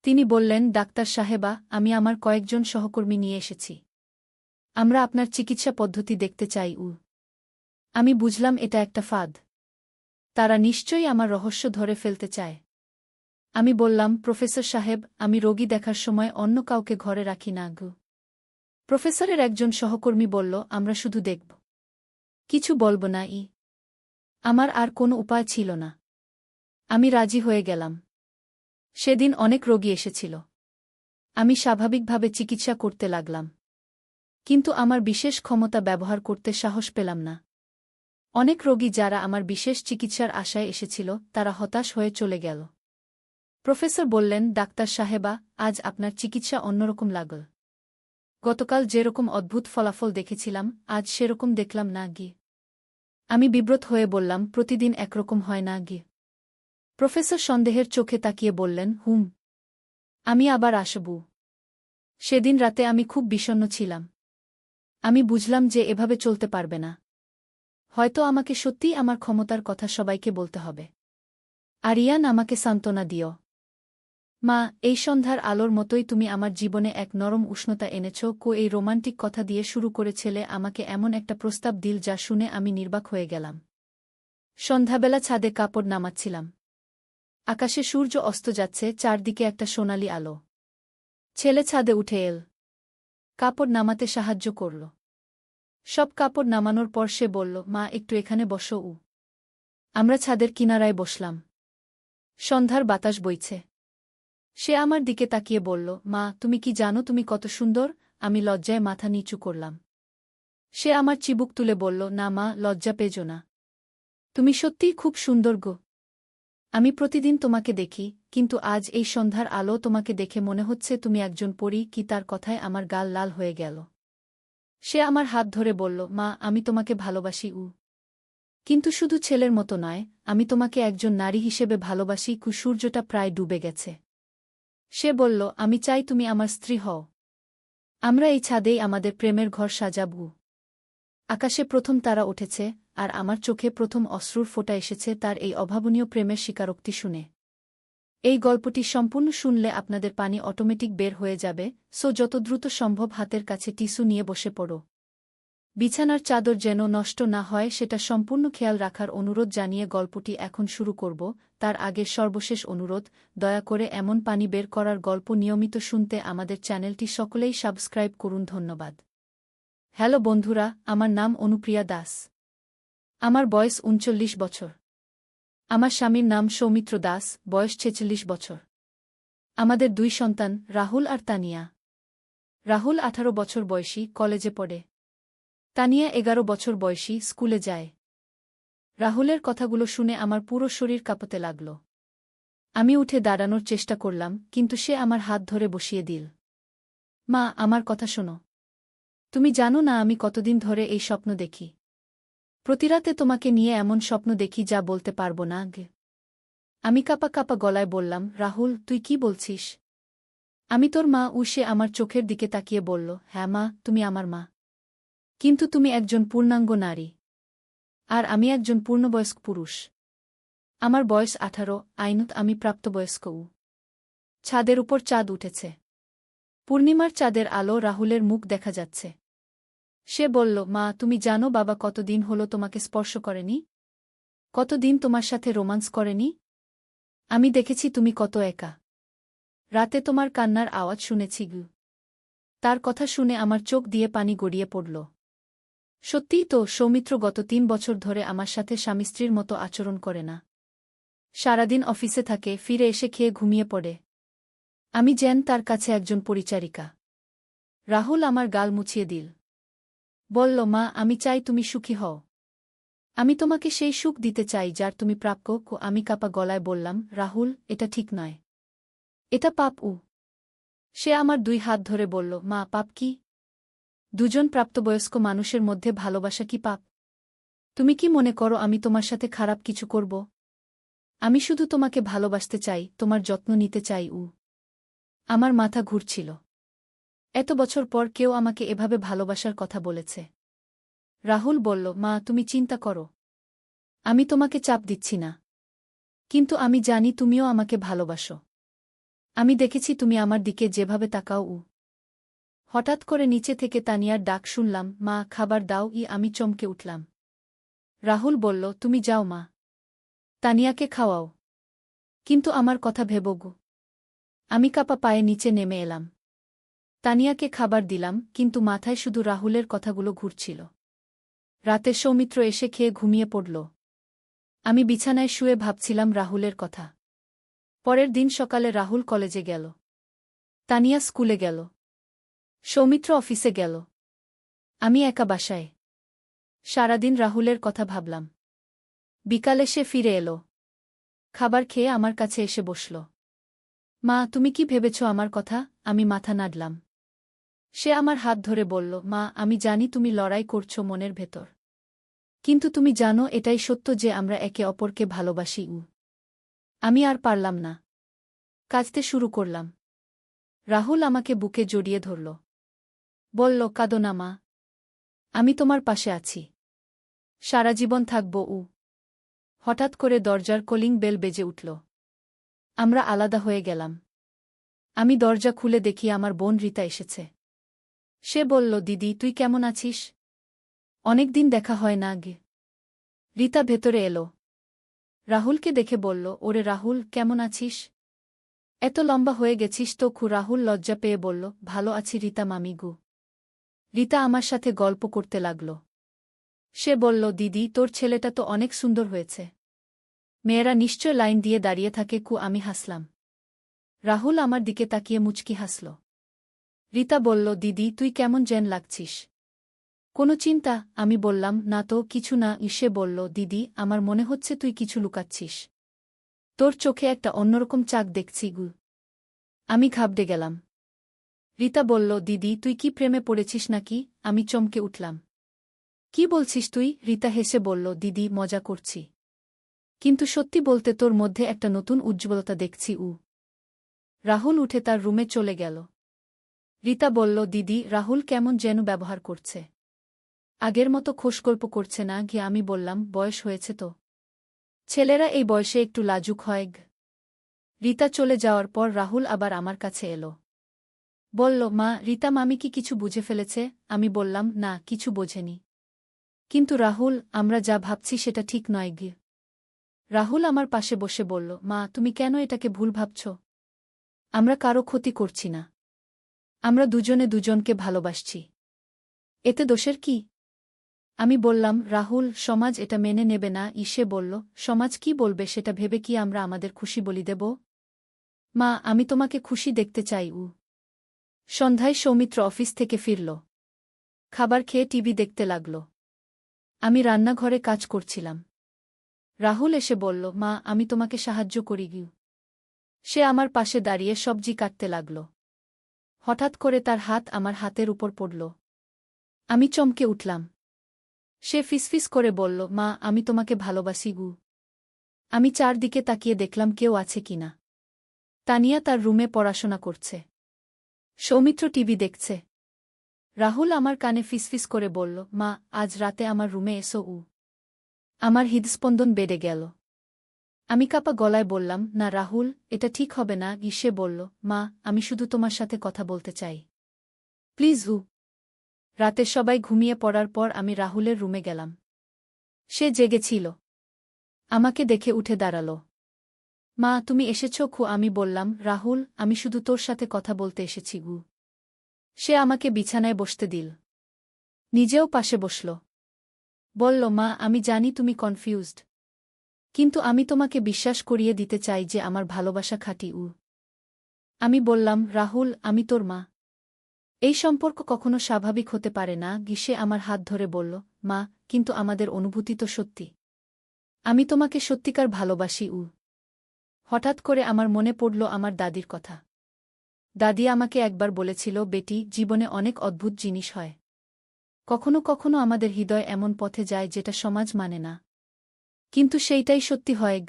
তিনি বললেন, ডাক্তার সাহেবা, আমি আমার কয়েকজন সহকর্মী নিয়ে এসেছি। আমরা আপনার চিকিৎসা পদ্ধতি দেখতে চাই। আমি বুঝলাম এটা একটা ফাঁদ। তারা নিশ্চয়ই আমার রহস্য ধরে ফেলতে চায়। আমি বললাম, প্রফেসর সাহেব, আমি রোগী দেখার সময় অন্য কাউকে ঘরে রাখি না। প্রফেসরের একজন সহকর্মী বলল, আমরা শুধু দেখব, কিছু বলব না। আমার আর কোনো উপায় ছিল না। আমি রাজি হয়ে গেলাম। সেদিন অনেক রোগী এসেছিল। আমি স্বাভাবিকভাবে চিকিৎসা করতে লাগলাম, কিন্তু আমার বিশেষ ক্ষমতা ব্যবহার করতে সাহস পেলাম না। অনেক রোগী যারা আমার বিশেষ চিকিৎসার আশায় এসেছিল তারা হতাশ হয়ে চলে গেল। প্রফেসর বললেন, ডাক্তার সাহেবা, আজ আপনার চিকিৎসা অন্যরকম লাগল। গতকাল যেরকম অদ্ভুত ফলাফল দেখেছিলাম, আজ সেরকম দেখলাম না গি। আমি বিব্রত হয়ে বললাম, প্রতিদিন একরকম হয় না গি। প্রফেসর সন্দেহের চোখে তাকিয়ে বললেন, আমি আবার আসব। সেদিন রাতে আমি খুব বিষণ্ণ ছিলাম। আমি বুঝলাম যে এভাবে চলতে পারবে না। হয়তো আমাকে সত্যিই আমার ক্ষমতার কথা সবাইকে বলতে হবে। আরিয়ান, আমাকে সান্ত্বনা দিও। মা, এই সন্ধ্যার আলোর মতোই তুমি আমার জীবনে এক নরম উষ্ণতা এনেছ। এই রোমান্টিক কথা দিয়ে শুরু করে ছেলে আমাকে এমন একটা প্রস্তাব দিল যা শুনে আমি নির্বাক হয়ে গেলাম। সন্ধ্যাবেলা ছাদে কাপড় নামাচ্ছিলাম। আকাশে সূর্য অস্ত যাচ্ছে, চারদিকে একটা সোনালি আলো। ছেলে ছাদে উঠে এল, কাপড় নামাতে সাহায্য করল। সব কাপড় নামানোর পর সে বলল, মা, একটু এখানে বসো। আমরা ছাদের কিনারায় বসলাম। সন্ধ্যার বাতাস বইছে। সে আমার দিকে তাকিয়ে বলল, মা, তুমি কি জানো তুমি কত সুন্দর? আমি লজ্জায় মাথা নিচু করলাম। সে আমার চিবুক তুলে বলল, না মা, লজ্জা পেজো না। তুমি সত্যিই খুব সুন্দর গো। আমি প্রতিদিন তোমাকে দেখি, কিন্তু আজ এই সন্ধ্যার আলো তোমাকে দেখে মনে হচ্ছে তুমি একজন পরী। কি তার কথায় আমার গাল লাল হয়ে গেল। সে আমার হাত ধরে বলল, মা, আমি তোমাকে ভালোবাসি। কিন্তু শুধু ছেলের মতো নয়, আমি তোমাকে একজন নারী হিসেবে ভালোবাসি। সূর্যটা প্রায় ডুবে গেছে। সে বলল, আমি চাই তুমি আমার স্ত্রী হও। আমরা এই ছাদেই আমাদের প্রেমের ঘর সাজাব। আকাশে প্রথম তারা উঠেছে, আর আমার চোখে প্রথম অশ্রুর ফোঁটা এসেছে তার এই অভাবনীয় প্রেমের স্বীকারোক্তি শুনে। এই গল্পটি সম্পূর্ণ শুনলে আপনাদের পানি অটোমেটিক বের হয়ে যাবে, যত দ্রুত সম্ভব হাতের কাছে টিস্যু নিয়ে বসে পড়ো। বিছানার চাদর যেন নষ্ট না হয় সেটা সম্পূর্ণ খেয়াল রাখার অনুরোধ জানিয়ে গল্পটি এখন শুরু করব। তার আগের সর্বশেষ অনুরোধ, দয়া করে এমন পানি বের করার গল্প নিয়মিত শুনতে আমাদের চ্যানেলটি সকলেই সাবস্ক্রাইব করুন। ধন্যবাদ। হ্যালো বন্ধুরা, আমার নাম অনুপ্রিয়া দাস। আমার বয়স ৩৯ বছর। আমার স্বামীর নাম সৌমিত্র দাস, বয়স ৪৬ বছর। আমাদের ২ সন্তান, রাহুল আর তানিয়া। রাহুল ১৮ বছর বয়সী, কলেজে পড়ে। তানিয়া ১১ বছর বয়সী, স্কুলে যায়। রাহুলের কথাগুলো শুনে আমার পুরো শরীর কাঁপতে লাগল। আমি উঠে দাঁড়ানোর চেষ্টা করলাম, কিন্তু সে আমার হাত ধরে বসিয়ে দিল। মা, আমার কথা শোনো। তুমি জানো না আমি কতদিন ধরে এই স্বপ্ন দেখি। প্রতিরাতে তোমাকে নিয়ে এমন স্বপ্ন দেখি যা বলতে পারবো না। আমি কাঁপা কাঁপা গলায় বললাম, রাহুল, তুই কি বলছিস? আমি তোর মা। সে আমার চোখের দিকে তাকিয়ে বলল, হ্যাঁ মা, তুমি আমার মা। কিন্তু তুমি একজন পূর্ণাঙ্গ নারী। আর আমি একজন পূর্ণবয়স্ক পুরুষ। আমার বয়স ১৮, আইনত আমি প্রাপ্তবয়স্ক। ছাদের উপর চাঁদ উঠেছে। পূর্ণিমার চাঁদের আলো রাহুলের মুখ দেখা যাচ্ছে। সে বলল, মা, তুমি জানো বাবা কতদিন হলো তোমাকে স্পর্শ করেনি? কতদিন তোমার সাথে রোমান্স করেনি? আমি দেখেছি তুমি কত একা। রাতে তোমার কান্নার আওয়াজ শুনেছি। তার কথা শুনে আমার চোখ দিয়ে পানি গড়িয়ে পড়ল। সত্যিই তো, সৌমিত্র গত ৩ বছর ধরে আমার সাথে স্বামী স্ত্রীর মতো আচরণ করে না। সারাদিন অফিসে থাকে, ফিরে এসে খেয়ে ঘুমিয়ে পড়ে। আমি যেন তার কাছে একজন পরিচারিকা। রাহুল আমার গাল মুছিয়ে দিল। বলল, মা, আমি চাই তুমি সুখী হও। আমি তোমাকে সেই সুখ দিতে চাই যার তুমি প্রাপ্য। আমি কাঁপা গলায় বললাম, রাহুল, এটা ঠিক নয়। এটা পাপ। সে আমার ২ হাত ধরে বলল, মা, পাপ কি? দুজন প্রাপ্তবয়স্ক মানুষের মধ্যে ভালোবাসা কি পাপ? তুমি কি মনে করো আমি তোমার সাথে খারাপ কিছু করব? আমি শুধু তোমাকে ভালোবাসতে চাই, তোমার যত্ন নিতে চাই। আমার মাথা ঘুরছিল। এত বছর পর কেউ আমাকে এভাবে ভালোবাসার কথা বলেছে। রাহুল বলল, মা, তুমি চিন্তা করো। আমি তোমাকে চাপ দিচ্ছি না। কিন্তু আমি জানি তুমিও আমাকে ভালোবাসো। আমি দেখেছি তুমি আমার দিকে যেভাবে তাকাও। হঠাৎ করে নিচে থেকে তানিয়ার ডাক শুনলাম, মা, খাবার দাও। আমি চমকে উঠলাম। রাহুল বলল, তুমি যাও মা। তানিয়াকে খাওয়াও। কিন্তু আমার কথা ভেবো। আমি কাঁপা পায়ে নিচে নেমে এলাম। তানিয়াকে খাবার দিলাম, কিন্তু মাথায় শুধু রাহুলের কথাগুলো ঘুরছিল। রাতে সৌমিত্র এসে খেয়ে ঘুমিয়ে পড়ল। আমি বিছানায় শুয়ে ভাবছিলাম রাহুলের কথা। পরের দিন সকালে রাহুল কলেজে গেল। তানিয়া স্কুলে গেল। সৌমিত্র অফিসে গেল। আমি একা বাসায়। সারাদিন রাহুলের কথা ভাবলাম। বিকালে সে ফিরে এলো। খাবার খেয়ে আমার কাছে এসে বসল। মা, তুমি কি ভেবেছ আমার কথা? আমি মাথা নাড়লাম। সে আমার হাত ধরে বলল, মা, আমি জানি তুমি লড়াই করছ মনের ভেতর। কিন্তু তুমি জানো এটাই সত্য যে আমরা একে অপরকে ভালোবাসি। আমি আর পারলাম না। কাঁদতে শুরু করলাম। রাহুল আমাকে বুকে জড়িয়ে ধরল। বলল, কাঁদো না মা। আমি তোমার পাশে আছি। সারা জীবন থাকব। হঠাৎ করে দরজার কলিং বেল বেজে উঠল। আমরা আলাদা হয়ে গেলাম। আমি দরজা খুলে দেখি আমার বোন রীতা এসেছে। সে বলল, দিদি, তুই কেমন আছিস? অনেকদিন দেখা হয় না গে। রীতা ভেতরে এলো। রাহুলকে দেখে বলল, ওরে রাহুল, কেমন আছিস? এত লম্বা হয়ে গেছিস তো। রাহুল লজ্জা পেয়ে বলল, ভালো আছি রীতা মামিগু। রীতা আমার সাথে গল্প করতে লাগল। সে বলল, দিদি, তোর ছেলেটা তো অনেক সুন্দর হয়েছে। মেয়েরা নিশ্চয় লাইন দিয়ে দাঁড়িয়ে থাকে। আমি হাসলাম। রাহুল আমার দিকে তাকিয়ে মুচকি হাসল। রীতা বলল, দিদি, তুই কেমন যেন লাগছিস। কোনো চিন্তা? আমি বললাম, না তো, কিছু না। সে বলল, দিদি, আমার মনে হচ্ছে তুই কিছু লুকাচ্ছিস। তোর চোখে একটা অন্যরকম চাক দেখছি গু। আমি ঘাবড়ে গেলাম। রীতা বলল, দিদি, তুই কি প্রেমে পড়েছিস নাকি? আমি চমকে উঠলাম। কি বলছিস তুই? রীতা হেসে বলল, দিদি, মজা করছি। কিন্তু সত্যি বলতে তোর মধ্যে একটা নতুন উজ্জ্বলতা দেখছি। রাহুল উঠে তার রুমে চলে গেল। রীতা বলল, দিদি, রাহুল কেমন যেন ব্যবহার করছে। আগের মতো খোশগল্প করছে না। আমি বললাম, বয়স হয়েছে তো। ছেলেরা এই বয়সে একটু লাজুক হয়। রীতা চলে যাওয়ার পর রাহুল আবার আমার কাছে এলো। বলল, মা, রীতা মামি কি কিছু বুঝে ফেলেছে? আমি বললাম, না, কিছু বোঝেনি। কিন্তু রাহুল, আমরা যা ভাবছি সেটা ঠিক নয়। রাহুল আমার পাশে বসে বলল, মা, তুমি কেন এটাকে ভুল ভাবছ? আমরা কারো ক্ষতি করছি না। আমরা দুজনে দুজনকে ভালোবাসছি। এতে দোষের কি? আমি বললাম, রাহুল, সমাজ এটা মেনে নেবে না। সে বলল, সমাজ কি বলবে সেটা ভেবে কি আমরা আমাদের খুশি বলি দেব? মা, আমি তোমাকে খুশি দেখতে চাই। সন্ধ্যায় সৌমিত্র অফিস থেকে ফিরল। খাবার খেয়ে টিভি দেখতে লাগল। আমি রান্নাঘরে কাজ করছিলাম। রাহুল এসে বলল, মা, আমি তোমাকে সাহায্য করি। সে আমার পাশে দাঁড়িয়ে সবজি কাটতে লাগল। হঠাৎ করে তার হাত আমার হাতের উপর পড়ল। আমি চমকে উঠলাম। সে ফিসফিস করে বলল, মা, আমি তোমাকে ভালোবাসি। আমি চারদিকে তাকিয়ে দেখলাম কেউ আছে কিনা। তানিয়া তার রুমে পড়াশোনা করছে। সৌমিত্র টিভি দেখছে। রাহুল আমার কানে ফিসফিস করে বলল, মা, আজ রাতে আমার রুমে এসো। আমার হৃদস্পন্দন বেড়ে গেল। আমি কাঁপা গলায় বললাম, না রাহুল, এটা ঠিক হবে না। সে বলল, মা, আমি শুধু তোমার সাথে কথা বলতে চাই। প্লিজ। রাতে সবাই ঘুমিয়ে পড়ার পর আমি রাহুলের রুমে গেলাম। সে জেগেছিল। আমাকে দেখে উঠে দাঁড়াল। মা, তুমি এসেছ? আমি বললাম, রাহুল, আমি শুধু তোর সাথে কথা বলতে এসেছি। সে আমাকে বিছানায় বসতে দিল। নিজেও পাশে বসল। বলল, মা, আমি জানি তুমি কনফিউজড। কিন্তু আমি তোমাকে বিশ্বাস করিয়ে দিতে চাই যে আমার ভালোবাসা খাঁটি। আমি বললাম, রাহুল, আমি তোর মা। এই সম্পর্ক কখনো স্বাভাবিক হতে পারে না। সে আমার হাত ধরে বলল, মা, কিন্তু আমাদের অনুভূতি তো সত্যি। আমি তোমাকে সত্যিকার ভালোবাসি। হঠাৎ করে আমার মনে পড়ল আমার দাদির কথা। দাদি আমাকে একবার বলেছিল, বেটি, জীবনে অনেক অদ্ভুত জিনিস হয়। কখনো কখনো আমাদের হৃদয় এমন পথে যায় যেটা সমাজ মানে না। কিন্তু সেইটাই সত্যি হয়।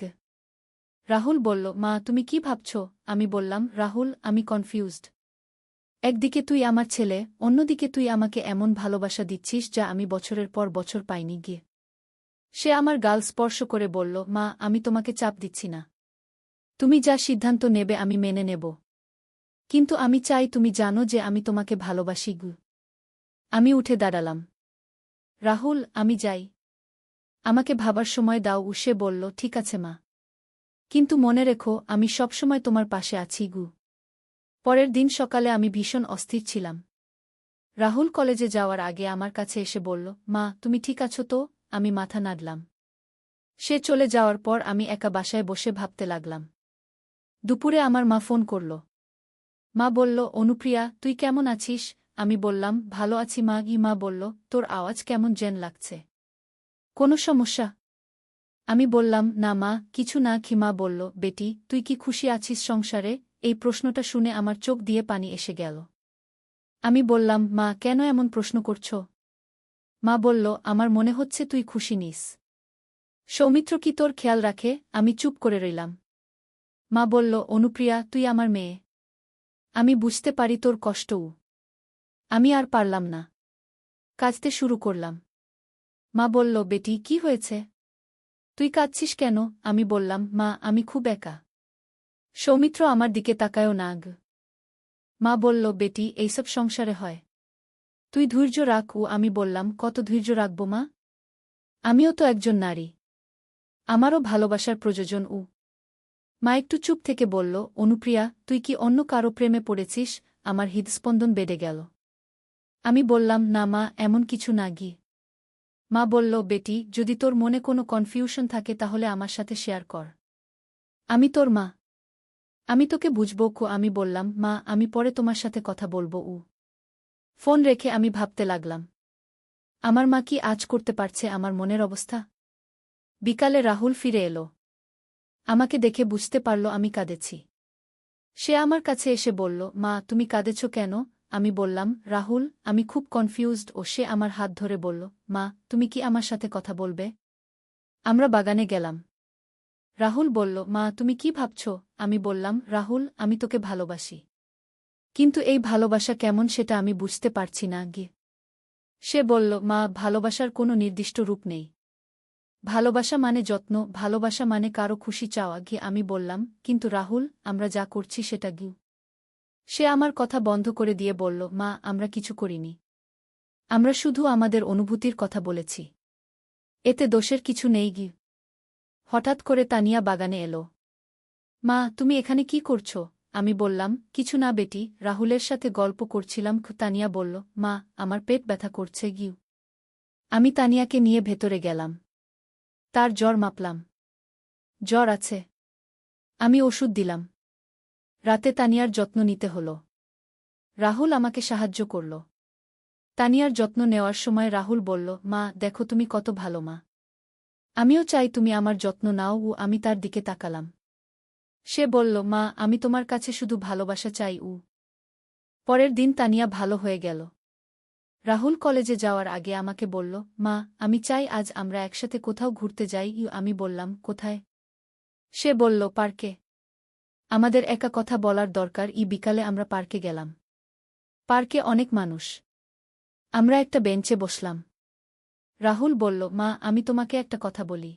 রাহুল বলল, মা, তুমি কি ভাবছ? আমি বললাম, রাহুল, আমি কনফিউজড। একদিকে তুই আমার ছেলে, অন্যদিকে তুই আমাকে এমন ভালোবাসা দিচ্ছিস যা আমি বছরের পর বছর পাইনি। সে আমার গাল স্পর্শ করে বলল, মা, আমি তোমাকে চাপ দিচ্ছি না। তুমি যা সিদ্ধান্ত নেবে আমি মেনে নেব। কিন্তু আমি চাই তুমি জানো যে আমি তোমাকে ভালোবাসি। আমি উঠে দাঁড়ালাম। রাহুল, আমি যাই। আমাকে ভাবার সময় দাও। সে বলল, ঠিক আছে মা। কিন্তু মনে রেখো, আমি সবসময় তোমার পাশে আছি। পরের দিন সকালে আমি ভীষণ অস্থির ছিলাম। রাহুল কলেজে যাওয়ার আগে আমার কাছে এসে বলল, মা, তুমি ঠিক আছো তো? আমি মাথা নাড়লাম। সে চলে যাওয়ার পর আমি একা বাসায় বসে ভাবতে লাগলাম। দুপুরে আমার মা ফোন করল। মা বলল, অনুপ্রিয়া, তুই কেমন আছিস? আমি বললাম, ভালো আছি মা। মা বলল, তোর আওয়াজ কেমন যেন লাগছে। কোনো সমস্যা? আমি বললাম, না মা, কিছু না। মা বলল, বেটি, তুই কি খুশি আছিস সংসারে? এই প্রশ্নটা শুনে আমার চোখ দিয়ে পানি এসে গেল। আমি বললাম, মা, কেন এমন প্রশ্ন করছ? মা বলল, আমার মনে হচ্ছে তুই খুশি নিস। সৌমিত্র কি তোর খেয়াল রাখে? আমি চুপ করে রইলাম। মা বলল, অনুপ্রিয়া, তুই আমার মেয়ে। আমি বুঝতে পারি তোর কষ্টও। আমি আর পারলাম না, কাঁদতে শুরু করলাম। মা বলল, বেটি, কি হয়েছে? তুই কাঁদছিস কেন? আমি বললাম, মা, আমি খুব একা। সৌমিত্র আমার দিকে তাকায়ও না। মা বলল, বেটি, এইসব সংসারে হয়। তুই ধৈর্য রাখ। আমি বললাম, কত ধৈর্য রাখব মা? আমিও তো একজন নারী, আমারও ভালোবাসার প্রয়োজন। মা একটু চুপ থেকে বলল, অনুপ্রিয়া, তুই কি অন্য কারো প্রেমে পড়েছিস? আমার হৃদস্পন্দন বেড়ে গেল। আমি বললাম, না মা, এমন কিছু না। মা বলল, বেটি, যদি তোর মনে কোনো কনফিউশন থাকে তাহলে আমার সাথে শেয়ার কর। আমি তোর মা, আমি তোকে বুঝবো। আমি বললাম, মা, আমি পরে তোমার সাথে কথা বলবো। ফোন রেখে আমি ভাবতে লাগলাম, আমার মা কি আজ করতে পারছে আমার মনের অবস্থা? বিকালে রাহুল ফিরে এলো। আমাকে দেখে বুঝতে পারল আমি কাঁদেছি। সে আমার কাছে এসে বলল, মা, তুমি কাঁদেছ কেন? আমি বললাম, রাহুল, আমি খুব কনফিউজড। সে আমার হাত ধরে বলল, মা, তুমি কি আমার সাথে কথা বলবে? আমরা বাগানে গেলাম। রাহুল বলল, মা, তুমি কি ভাবছ? আমি বললাম, রাহুল, আমি তোকে ভালোবাসি। কিন্তু এই ভালোবাসা কেমন সেটা আমি বুঝতে পারছি না। সে বলল, মা, ভালোবাসার কোনো নির্দিষ্ট রূপ নেই। ভালোবাসা মানে যত্ন, ভালোবাসা মানে কারো খুশি চাওয়া। আমি বললাম, কিন্তু রাহুল, আমরা যা করছি সেটা সে আমার কথা বন্ধ করে দিয়ে বলল, মা, আমরা কিছু করিনি। আমরা শুধু আমাদের অনুভূতির কথা বলেছি। এতে দোষের কিছু নেই। হঠাৎ করে তানিয়া বাগানে এলো। মা, তুমি এখানে কি করছ? আমি বললাম, কিছু না বেটি, রাহুলের সাথে গল্প করছিলাম। তানিয়া বলল, মা, আমার পেট ব্যথা করছে। আমি তানিয়াকে নিয়ে ভেতরে গেলাম। তার জ্বর মাপলাম। জ্বর আছে। আমি ওষুধ দিলাম। রাতে তানিয়ার যত্ন নিতে হল। রাহুল আমাকে সাহায্য করল। তানিয়ার যত্ন নেওয়ার সময় রাহুল বলল, মা, দেখো তুমি কত ভালো মা। আমিও চাই তুমি আমার যত্ন নাও। আমি তার দিকে তাকালাম। সে বলল, মা, আমি তোমার কাছে শুধু ভালোবাসা চাই। পরের দিন তানিয়া ভালো হয়ে গেল। রাহুল কলেজে যাওয়ার আগে আমাকে বলল, মা, আমি চাই আজ আমরা একসাথে কোথাও ঘুরতে যাই। আমি বললাম, কোথায়? সে বলল, পার্কে। আমাদের একা কথা বলার দরকার। বিকালে আমরা পার্কে গেলাম। পার্কে অনেক মানুষ। আমরা একটা বেঞ্চে বসলাম। রাহুল বলল, মা, আমি তোমাকে একটা কথা বলি।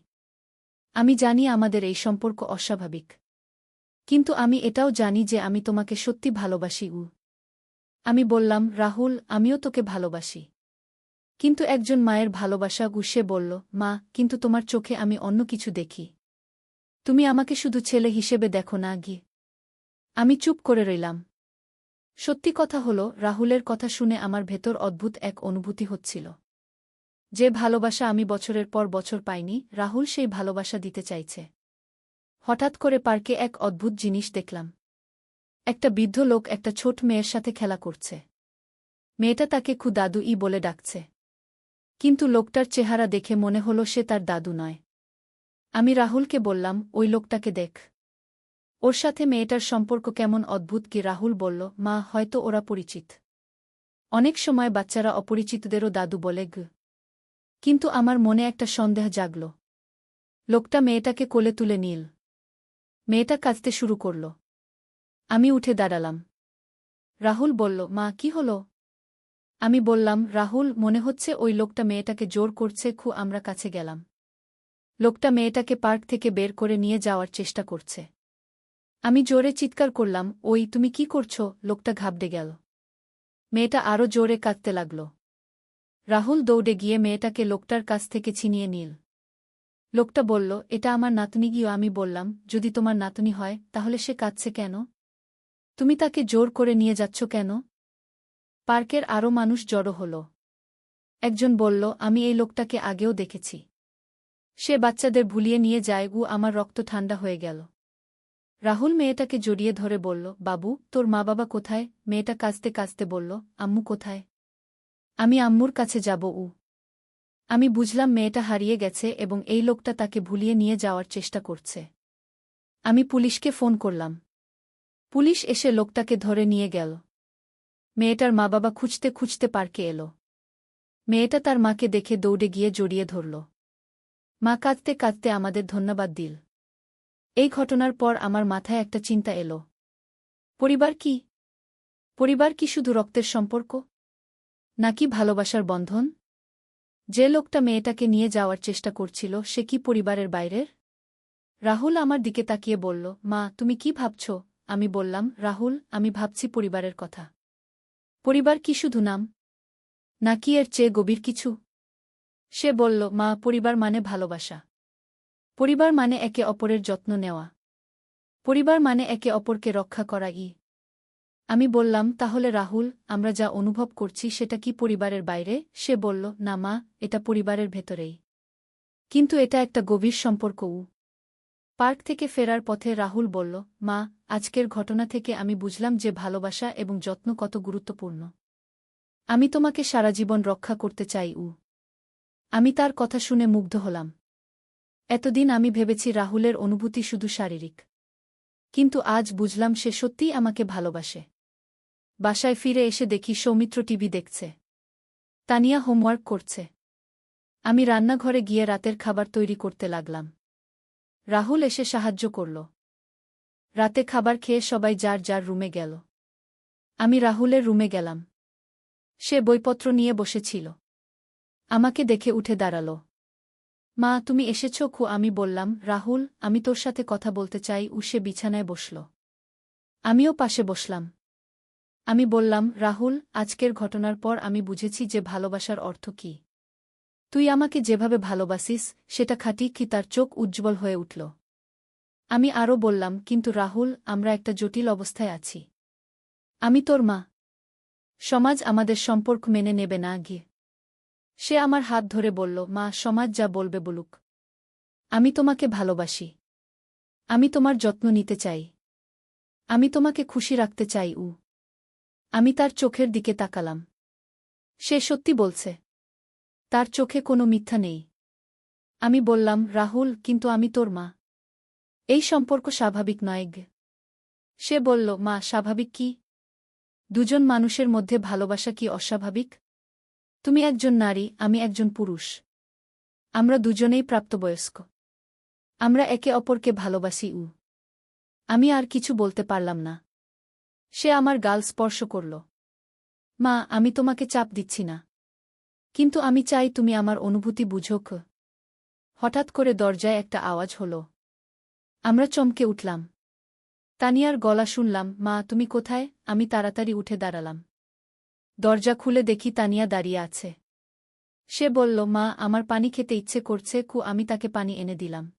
আমি জানি আমাদের এই সম্পর্ক অস্বাভাবিক, কিন্তু আমি এটাও জানি যে আমি তোমাকে সত্যি ভালোবাসি। আমি বললাম, রাহুল, আমিও তোকে ভালোবাসি, কিন্তু একজন মায়ের ভালোবাসা। সে বলল, মা, কিন্তু তোমার চোখে আমি অন্য কিছু দেখি। তুমি আমাকে শুধু ছেলে হিসেবে দেখো না। আমি চুপ করে রইলাম। সত্যি কথা হলো, রাহুলের কথা শুনে আমার ভেতর অদ্ভুত এক অনুভূতি হচ্ছিল। যে ভালোবাসা আমি বছরের পর বছর পাইনি, রাহুল সেই ভালোবাসা দিতে চাইছে। হঠাৎ করে পার্কে এক অদ্ভুত জিনিস দেখলাম। একটা বৃদ্ধ লোক একটা ছোট মেয়ের সাথে খেলা করছে। মেয়েটা তাকে দাদু বলে ডাকছে। কিন্তু লোকটার চেহারা দেখে মনে হলো সে তার দাদু নয়। আমি রাহুলকে বললাম, ওই লোকটাকে দেখ। ওর সাথে মেয়েটার সম্পর্ক কেমন অদ্ভুত। রাহুল বলল, মা, হয়তো ওরা পরিচিত। অনেক সময় বাচ্চারা অপরিচিতদেরও দাদু বলে। কিন্তু আমার মনে একটা সন্দেহ জাগল। লোকটা মেয়েটাকে কোলে তুলে নিল। মেয়েটা কাঁদতে শুরু করল। আমি উঠে দাঁড়ালাম। রাহুল বলল, মা, কি হলো? আমি বললাম, রাহুল, মনে হচ্ছে ওই লোকটা মেয়েটাকে জোর করছে। আমরা কাছে গেলাম। লোকটা মেয়েটাকে পার্ক থেকে বের করে নিয়ে যাওয়ার চেষ্টা করছে। আমি জোরে চিৎকার করলাম, ওই, তুমি কি করছো? লোকটা ঘাবড়ে গেল। মেয়েটা আরও জোরে কাঁদতে লাগল। রাহুল দৌড়ে গিয়ে মেয়েটাকে লোকটার কাছ থেকে ছিনিয়ে নিল। লোকটা বলল, এটা আমার নাতনি। আমি বললাম, যদি তোমার নাতনি হয় তাহলে সে কাঁদছে কেন? তুমি তাকে জোর করে নিয়ে যাচ্ছ কেন? পার্কের আরও মানুষ জড়ো হল। একজন বলল, আমি এই লোকটাকে আগেও দেখেছি। সে বাচ্চাদের ভুলিয়ে নিয়ে যায়। আমার রক্ত ঠান্ডা হয়ে গেল। রাহুল মেয়েটাকে জড়িয়ে ধরে বলল, বাবু, তোর মা বাবা কোথায়? মেয়েটা কাঁদতে কাঁদতে বলল, আম্মু কোথায়? আমি আম্মুর কাছে যাব। আমি বুঝলাম মেয়েটা হারিয়ে গেছে এবং এই লোকটা তাকে ভুলিয়ে নিয়ে যাওয়ার চেষ্টা করছে। আমি পুলিশকে ফোন করলাম। পুলিশ এসে লোকটাকে ধরে নিয়ে গেল। মেয়েটার মা বাবা খুঁজতে খুঁজতে পার্কে এলো। মেয়েটা তার মাকে দেখে দৌড়ে গিয়ে জড়িয়ে ধরল। মা কাঁদতে কাঁদতে আমাদের ধন্যবাদ দিল। এই ঘটনার পর আমার মাথায় একটা চিন্তা এলো। পরিবার কি? পরিবার কি শুধু রক্তের সম্পর্ক, নাকি ভালোবাসার বন্ধন? যে লোকটা মেয়েটাকে নিয়ে যাওয়ার চেষ্টা করছিল সে কি পরিবারের বাইরের? রাহুল আমার দিকে তাকিয়ে বলল, মা তুমি কি ভাবছ? আমি বললাম, রাহুল আমি ভাবছি পরিবারের কথা। পরিবার কি শুধু নাম, নাকি এর চেয়ে গভীর কিছু? সে বলল, মা পরিবার মানে ভালোবাসা। পরিবার মানে একে অপরের যত্ন নেওয়া। পরিবার মানে একে অপরকে রক্ষা করা। আমি বললাম, তাহলে রাহুল আমরা যা অনুভব করছি সেটা কি পরিবারের বাইরে? সে বলল, না মা, এটা পরিবারের ভেতরেই। কিন্তু এটা একটা গভীর সম্পর্ক। পার্ক থেকে ফেরার পথে রাহুল বলল, মা আজকের ঘটনা থেকে আমি বুঝলাম যে ভালোবাসা এবং যত্ন কত গুরুত্বপূর্ণ। আমি তোমাকে সারা জীবন রক্ষা করতে চাই। আমি তার কথা শুনে মুগ্ধ হলাম। এতদিন আমি ভেবেছি রাহুলের অনুভূতি শুধু শারীরিক, কিন্তু আজ বুঝলাম সে সত্যিই আমাকে ভালোবাসে। বাসায় ফিরে এসে দেখি সৌমিত্র টিভি দেখছে, তানিয়া হোমওয়ার্ক করছে। আমি রান্নাঘরে গিয়ে রাতের খাবার তৈরি করতে লাগলাম। রাহুল এসে সাহায্য করল। রাতে খাবার খেয়ে সবাই যার যার রুমে গেল। আমি রাহুলের রুমে গেলাম। সে বইপত্র নিয়ে বসেছিল। আমাকে দেখে উঠে দাঁড়াল। মা তুমি এসেছ? আমি বললাম, রাহুল আমি তোর সাথে কথা বলতে চাই। সে বিছানায় বসল। আমিও পাশে বসলাম। আমি বললাম, রাহুল আজকের ঘটনার পর আমি বুঝেছি যে ভালোবাসার অর্থ কী। তুই আমাকে যেভাবে ভালোবাসিস সেটা খাঁটি কি? তার চোখ উজ্জ্বল হয়ে উঠল। আমি আরও বললাম, কিন্তু রাহুল আমরা একটা জটিল অবস্থায় আছি। আমি তোর মা। সমাজ আমাদের সম্পর্ক মেনে নেবে না গিয়ে। সে আমার হাত ধরে বলল, মা সমাজ যা বলবে বলুক। আমি তোমাকে ভালোবাসি। আমি তোমার যত্ন নিতে চাই। আমি তোমাকে খুশি রাখতে চাই। আমি তার চোখের দিকে তাকালাম। সে সত্যি বলছে। তার চোখে কোনো মিথ্যা নেই। আমি বললাম, রাহুল কিন্তু আমি তোর মা। এই সম্পর্ক স্বাভাবিক নয়। সে বলল, মা স্বাভাবিক কি? দুজন মানুষের মধ্যে ভালোবাসা কি অস্বাভাবিক? তুমি একজন নারী, আমি একজন পুরুষ। আমরা দুজনেই প্রাপ্তবয়স্ক। আমরা একে অপরকে ভালোবাসি। আমি আর কিছু বলতে পারলাম না। সে আমার গাল স্পর্শ করল। মা আমি তোমাকে চাপ দিচ্ছি না, কিন্তু আমি চাই তুমি আমার অনুভূতি বুঝো। হঠাৎ করে দরজায় একটা আওয়াজ হল। আমরা চমকে উঠলাম। তানিয়ার গলা শুনলাম। মা তুমি কোথায়? আমি তাড়াতাড়ি উঠে দাঁড়ালাম। দরজা খুলে দেখি তানিয়া দাঁড়িয়ে আছে। সে বলল, মা আমার পানি খেতে ইচ্ছে করছে। আমি তাকে পানি এনে দিলাম।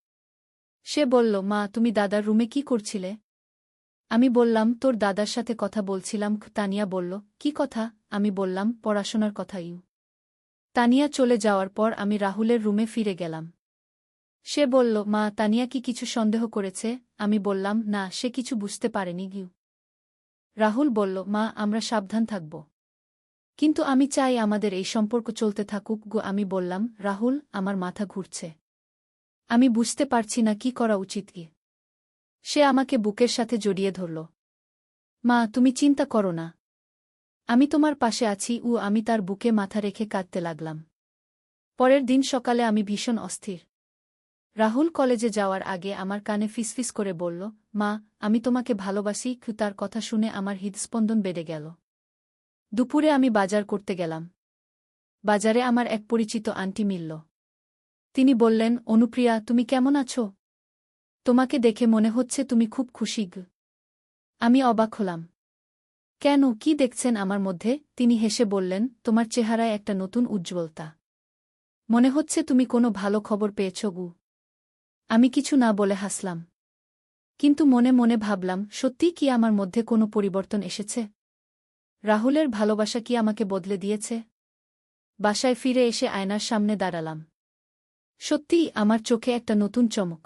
সে বলল, মা তুমি দাদার রুমে কি করছিলে? আমি বললাম, তোর দাদার সাথে কথা বলছিলাম। তানিয়া বলল, কি কথা? আমি বললাম, পড়াশোনার কথা। তানিয়া চলে যাওয়ার পর আমি রাহুলের রুমে ফিরে গেলাম। সে বলল, মা তানিয়া কি কিছু সন্দেহ করেছে? আমি বললাম, না সে কিছু বুঝতে পারেনি। রাহুল বলল, মা আমরা সাবধান থাকব। কিন্তু আমি চাই আমাদের এই সম্পর্ক চলতে থাকুক। আমি বললাম, রাহুল আমার মাথা ঘুরছে। আমি বুঝতে পারছি না কি করা উচিত। সে আমাকে বুকের সাথে জড়িয়ে ধরল। মা তুমি চিন্তা করো না, আমি তোমার পাশে আছি। আমি তার বুকে মাথা রেখে কাঁদতে লাগলাম। পরের দিন সকালে আমি ভীষণ অস্থির। রাহুল কলেজে যাওয়ার আগে আমার কানে ফিসফিস করে বলল, মা আমি তোমাকে ভালোবাসি। তার কথা শুনে আমার হৃদস্পন্দন বেড়ে গেল। দুপুরে আমি বাজার করতে গেলাম। বাজারে আমার এক পরিচিত আন্টি মিলল। তিনি বললেন, অনুপ্রিয়া তুমি কেমন আছো? তোমাকে দেখে মনে হচ্ছে তুমি খুব খুশি। আমি অবাক হলাম। কেন, কি দেখছেন আমার মধ্যে? তিনি হেসে বললেন, তোমার চেহারায় একটা নতুন উজ্জ্বলতা। মনে হচ্ছে তুমি কোনো ভালো খবর পেয়েছ। আমি কিছু না বলে হাসলাম। কিন্তু মনে মনে ভাবলাম, সত্যিই কি আমার মধ্যে কোনো পরিবর্তন এসেছে? রাহুলের ভালোবাসা কি আমাকে বদলে দিয়েছে? বাসায় ফিরে এসে আয়নার সামনে দাঁড়ালাম। সত্যিই আমার চোখে একটা নতুন চমক।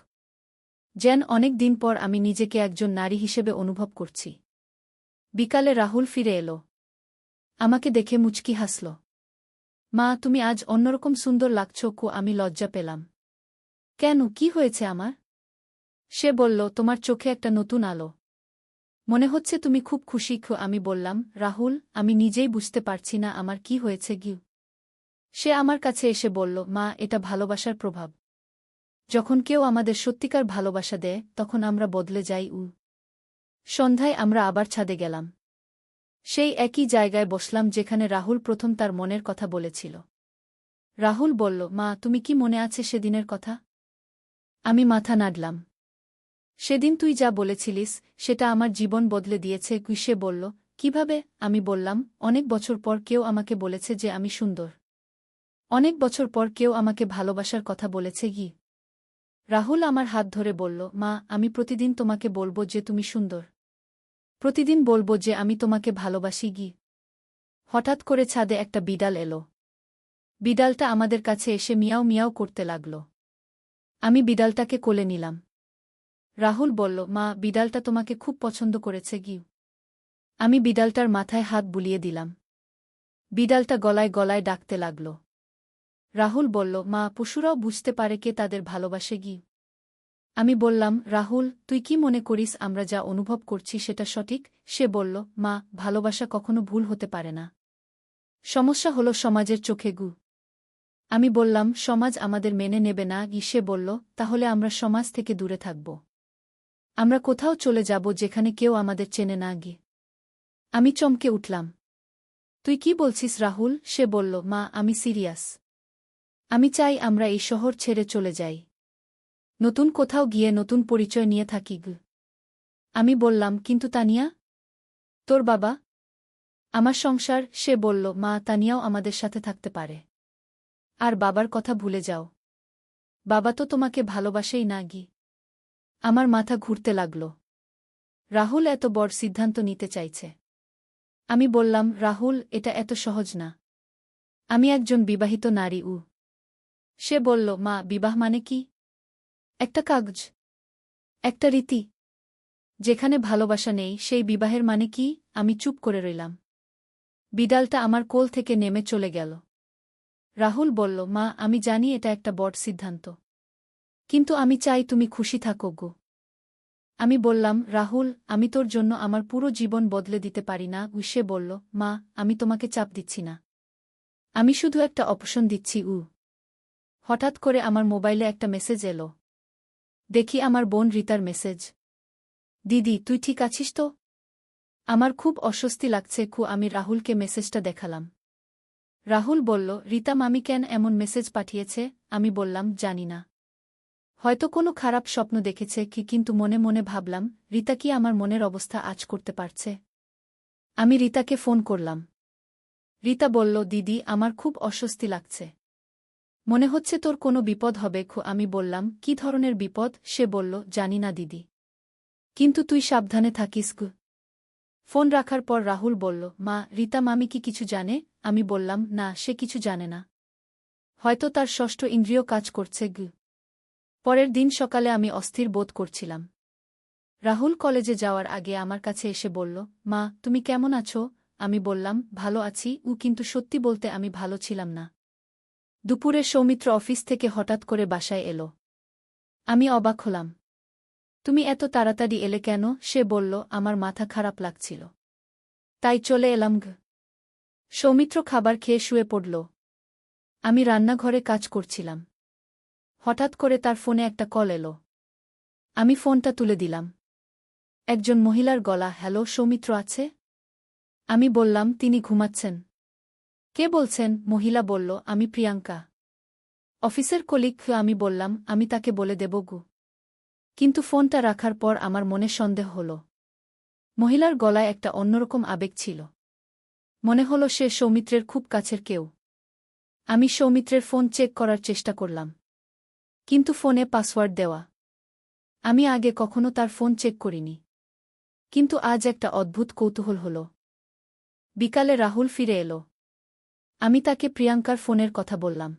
যেন অনেক দিন পর আমি নিজেকে একজন নারী হিসেবে অনুভব করছি। বিকালে রাহুল ফিরে এলো। আমাকে দেখে মুচকি হাসল। মা তুমি আজ অন্যরকম সুন্দর লাগছ। আমি লজ্জা পেলাম। কেন, কি হয়েছে আমার? সে বলল, তোমার চোখে একটা নতুন আলো। মনে হচ্ছে তুমি খুব খুশি। আমি বললাম, রাহুল, আমি নিজেই বুঝতে পারছি না আমার কি হয়েছে গিউ। সে আমার কাছে এসে বলল, মা, এটা ভালোবাসার প্রভাব। যখন কেউ আমাদের সত্যিকার ভালোবাসা দেয় তখন আমরা বদলে যাই। সন্ধ্যায় আমরা আবার ছাদে গেলাম। সেই একই জায়গায় বসলাম যেখানে রাহুল প্রথম তার মনের কথা বলেছিল। রাহুল বলল, মা, তুমি কি মনে আছে সেদিনের কথা? আমি মাথা নাড়লাম। সেদিন তুই যা বলেছিলিস সেটা আমার জীবন বদলে দিয়েছে। সে বলল, কিভাবে? আমি বললাম, অনেক বছর পর কেউ আমাকে বলেছে যে আমি সুন্দর। অনেক বছর পর কেউ আমাকে ভালোবাসার কথা বলেছে। রাহুল আমার হাত ধরে বলল, মা, আমি প্রতিদিন তোমাকে বলবো যে তুমি সুন্দর। প্রতিদিন বলবো যে আমি তোমাকে ভালোবাসি। হঠাৎ করে ছাদে একটা বিড়াল এলো। বিড়ালটা আমাদের কাছে এসে মিয়াও মিয়াও করতে লাগল। আমি বিড়ালটাকে কোলে নিলাম। রাহুল বলল, মা, বিড়ালটা তোমাকে খুব পছন্দ করেছে। আমি বিড়ালটার মাথায় হাত বুলিয়ে দিলাম। বিড়ালটা গলায় গলায় ডাকতে লাগল। রাহুল বলল, মা, পশুরাও বুঝতে পারে কে তাদের ভালোবাসে। আমি বললাম, রাহুল, তুই কি মনে করিস আমরা যা অনুভব করছি সেটা সঠিক? সে বলল, মা, ভালোবাসা কখনো ভুল হতে পারে না। সমস্যা হলো সমাজের চোখে। আমি বললাম, সমাজ আমাদের মেনে নেবে না। সে বলল, তাহলে আমরা সমাজ থেকে দূরে থাকব। আমরা কোথাও চলে যাব যেখানে কেউ আমাদের চেনে না। আমি চমকে উঠলাম। তুই কি বলছিস রাহুল? সে বলল, মা, আমি সিরিয়াস। আমি চাই আমরা এই শহর ছেড়ে চলে যাই। নতুন কোথাও গিয়ে নতুন পরিচয় নিয়ে থাকি। আমি বললাম, কিন্তু তানিয়া? তোর বাবা? আমার সংসার? সে বলল, মা, তানিয়াও আমাদের সাথে থাকতে পারে। আর বাবার কথা ভুলে যাও। বাবা তো তোমাকে ভালোবাসেই না। আমার মাথা ঘুরতে লাগল। রাহুল এত বড় সিদ্ধান্ত নিতে চাইছে। আমি বললাম, রাহুল, এটা এত সহজ না। আমি একজন বিবাহিত নারী। সে বলল, মা, বিবাহ মানে কি? একটা কাগজ, একটা রীতি। যেখানে ভালোবাসা নেই সেই বিবাহের মানে কি? আমি চুপ করে রইলাম। বিড়ালটা আমার কোল থেকে নেমে চলে গেল। রাহুল বলল, মা, আমি জানি এটা একটা বড় সিদ্ধান্ত। কিন্তু আমি চাই তুমি খুশি থাকো। আমি বললাম, রাহুল, আমি তোর জন্য আমার পুরো জীবন বদলে দিতে পারি না। সে বলল, মা, আমি তোমাকে চাপ দিচ্ছি না। আমি শুধু একটা অপশন দিচ্ছি। হঠাৎ করে আমার মোবাইলে একটা মেসেজ এলো। দেখি আমার বোন রিতার মেসেজ। দিদি, তুই ঠিক আছিস তো? আমার খুব অস্বস্তি লাগছে। আমি রাহুলকে মেসেজটা দেখালাম। রাহুল বলল, রিতা মামি কেন এমন মেসেজ পাঠিয়েছে? আমি বললাম, জানি না। হয়তো কোনো খারাপ স্বপ্ন দেখেছে। কিন্তু মনে মনে ভাবলাম, রিতা কি আমার মনের অবস্থা আঁচ করতে পারছে? আমি রিতাকে ফোন করলাম। রিতা বলল, দিদি, আমার খুব অস্বস্তি লাগছে। মনে হচ্ছে তোর কোনো বিপদ হবে। আমি বললাম, কি ধরনের বিপদ? সে বলল, জানি না দিদি। কিন্তু তুই সাবধানে থাকিস। ফোন রাখার পর রাহুল বলল, মা, রিতা মামি কি কিছু জানে? আমি বললাম, না, সে কিছু জানে না। হয়তো তার ষষ্ঠ ইন্দ্রিয় কাজ করছে। পরের দিন সকালে আমি অস্থির বোধ করছিলাম। রাহুল কলেজে যাওয়ার আগে আমার কাছে এসে বলল, মা, তুমি কেমন আছো? আমি বললাম, ভালো আছি। কিন্তু সত্যি বলতে আমি ভালো ছিলাম না। দুপুরে সৌমিত্র অফিস থেকে হঠাৎ করে বাসায় এলো। আমি অবাক হলাম। তুমি এত তাড়াতাড়ি এলে কেন? সে বলল, আমার মাথা খারাপ লাগছিল, তাই চলে এলাম। সৌমিত্র খাবার খেয়ে শুয়ে পড়ল। আমি রান্নাঘরে কাজ করছিলাম। হঠাৎ করে তার ফোনে একটা কল এলো। আমি ফোনটা তুলে দিলাম। একজন মহিলার গলা। হ্যালো, সৌমিত্র আছে? আমি বললাম, তিনি ঘুমাচ্ছেন। কে বলছেন? মহিলা বলল, আমি প্রিয়াঙ্কা, অফিসের কলিগ। আমি বললাম, আমি তাকে বলে দেব। কিন্তু ফোনটা রাখার পর আমার মনে সন্দেহ হল। মহিলার গলায় একটা অন্যরকম আবেগ ছিল। মনে হলো সে সৌমিত্রের খুব কাছের কেউ। আমি সৌমিত্রের ফোন চেক করার চেষ্টা করলাম। কিন্তু ফোনে পাসওয়ার্ড দেওয়া। আমি আগে কখনো তার ফোন চেক করিনি। কিন্তু আজ একটা অদ্ভুত কৌতূহল হল। বিকালে রাহুল ফিরে এলো। আমি তাকে প্রিয়াঙ্কার ফোনের কথা বললাম।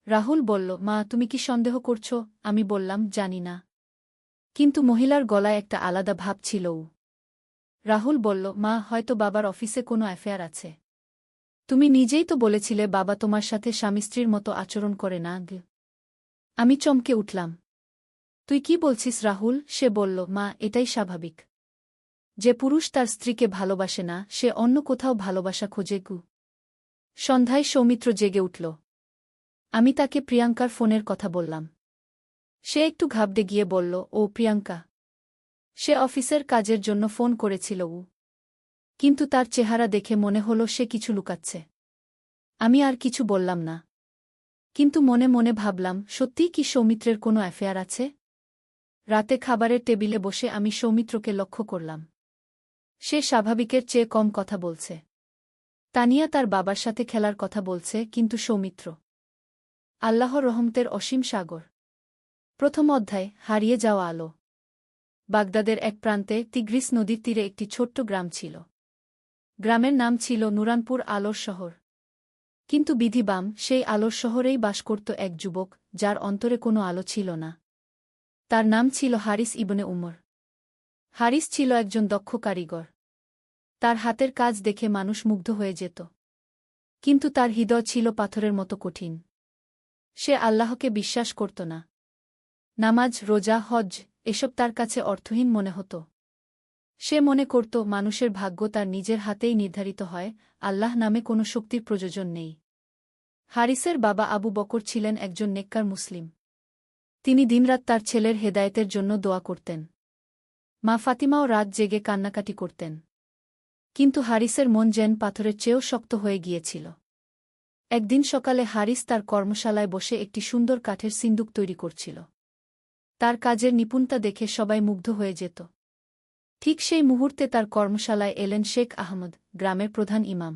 রাহুল বলল, মা, তুমি কি সন্দেহ করছো? আমি বললাম, জানি না। কিন্তু মহিলার গলায় একটা আলাদা ভাব ছিল। রাহুল বলল, মা, হয়তো বাবার অফিসে কোনো অ্যাফেয়ার আছে। তুমি নিজেই তো বলেছিলে বাবা তোমার সাথে স্বামী স্ত্রীর মতো আচরণ করে না। আমি চমকে উঠলাম। তুই কি বলছিস রাহুল? সে বলল, মা, এটাই স্বাভাবিক। যে পুরুষ তার স্ত্রীকে ভালোবাসে না সে অন্য কোথাও ভালোবাসা খোঁজে গু। সন্ধ্যায় সৌমিত্র জেগে উঠল। আমি তাকে প্রিয়াঙ্কার ফোনের কথা বললাম। সে একটু ঘাবড়ে গিয়ে বলল, ও প্রিয়াঙ্কা। সে অফিসের কাজের জন্য ফোন করেছিল কিন্তু তার চেহারা দেখে মনে হল সে কিছু লুকাচ্ছে। আমি আর কিছু বললাম না। কিন্তু মনে মনে ভাবলাম, সত্যিই কি সৌমিত্রের কোনো অ্যাফেয়ার আছে? রাতে খাবারের টেবিলে বসে আমি সৌমিত্রকে লক্ষ্য করলাম। সে স্বাভাবিকের চেয়ে কম কথা বলছে। তানিয়া তার বাবার সাথে খেলার কথা বলছে, কিন্তু সৌমিত্র। আল্লাহর রহমতের অসীম সাগর। প্রথম অধ্যায়, হারিয়ে যাওয়া আলো। বাগদাদের এক প্রান্তে তিগ্রিস নদীর তীরে একটি ছোট্ট গ্রাম ছিল। গ্রামের নাম ছিল নুরানপুর, আলোর শহর। কিন্তু বিধিবাম সেই আলোর শহরেই বাস করত এক যুবক, যার অন্তরে কোনো আলো ছিল না। তার নাম ছিল হারিস ইবনে উমর। হারিস ছিল একজন দক্ষ কারিগর। তার হাতের কাজ দেখে মানুষ মুগ্ধ হয়ে যেত। কিন্তু তার হৃদয় ছিল পাথরের মতো কঠিন। সে আল্লাহকে বিশ্বাস করত না। নামাজ, রোজা, হজ এসব তার কাছে অর্থহীন মনে হতো। সে মনে করত মানুষের ভাগ্য তার নিজের হাতেই নির্ধারিত হয়, আল্লাহ নামে কোনো শক্তির প্রয়োজন নেই। হারিসের বাবা আবু বকর ছিলেন একজন নেককার মুসলিম। তিনি দিনরাত তার ছেলের হেদায়েতের জন্য দোয়া করতেন। মা ফাতিমাও রাত জেগে কান্নাকাটি করতেন। কিন্তু হারিসের মন যেন পাথরের চেয়েও শক্ত হয়ে গিয়েছিল। একদিন সকালে হারিস তার কর্মশালায় বসে একটি সুন্দর কাঠের সিন্দুক তৈরি করছিল। তার কাজের নিপুণতা দেখে সবাই মুগ্ধ হয়ে যেত। ঠিক সেই মুহূর্তে তার কর্মশালায় এলেন শেখ আহমদ, গ্রামের প্রধান ইমাম।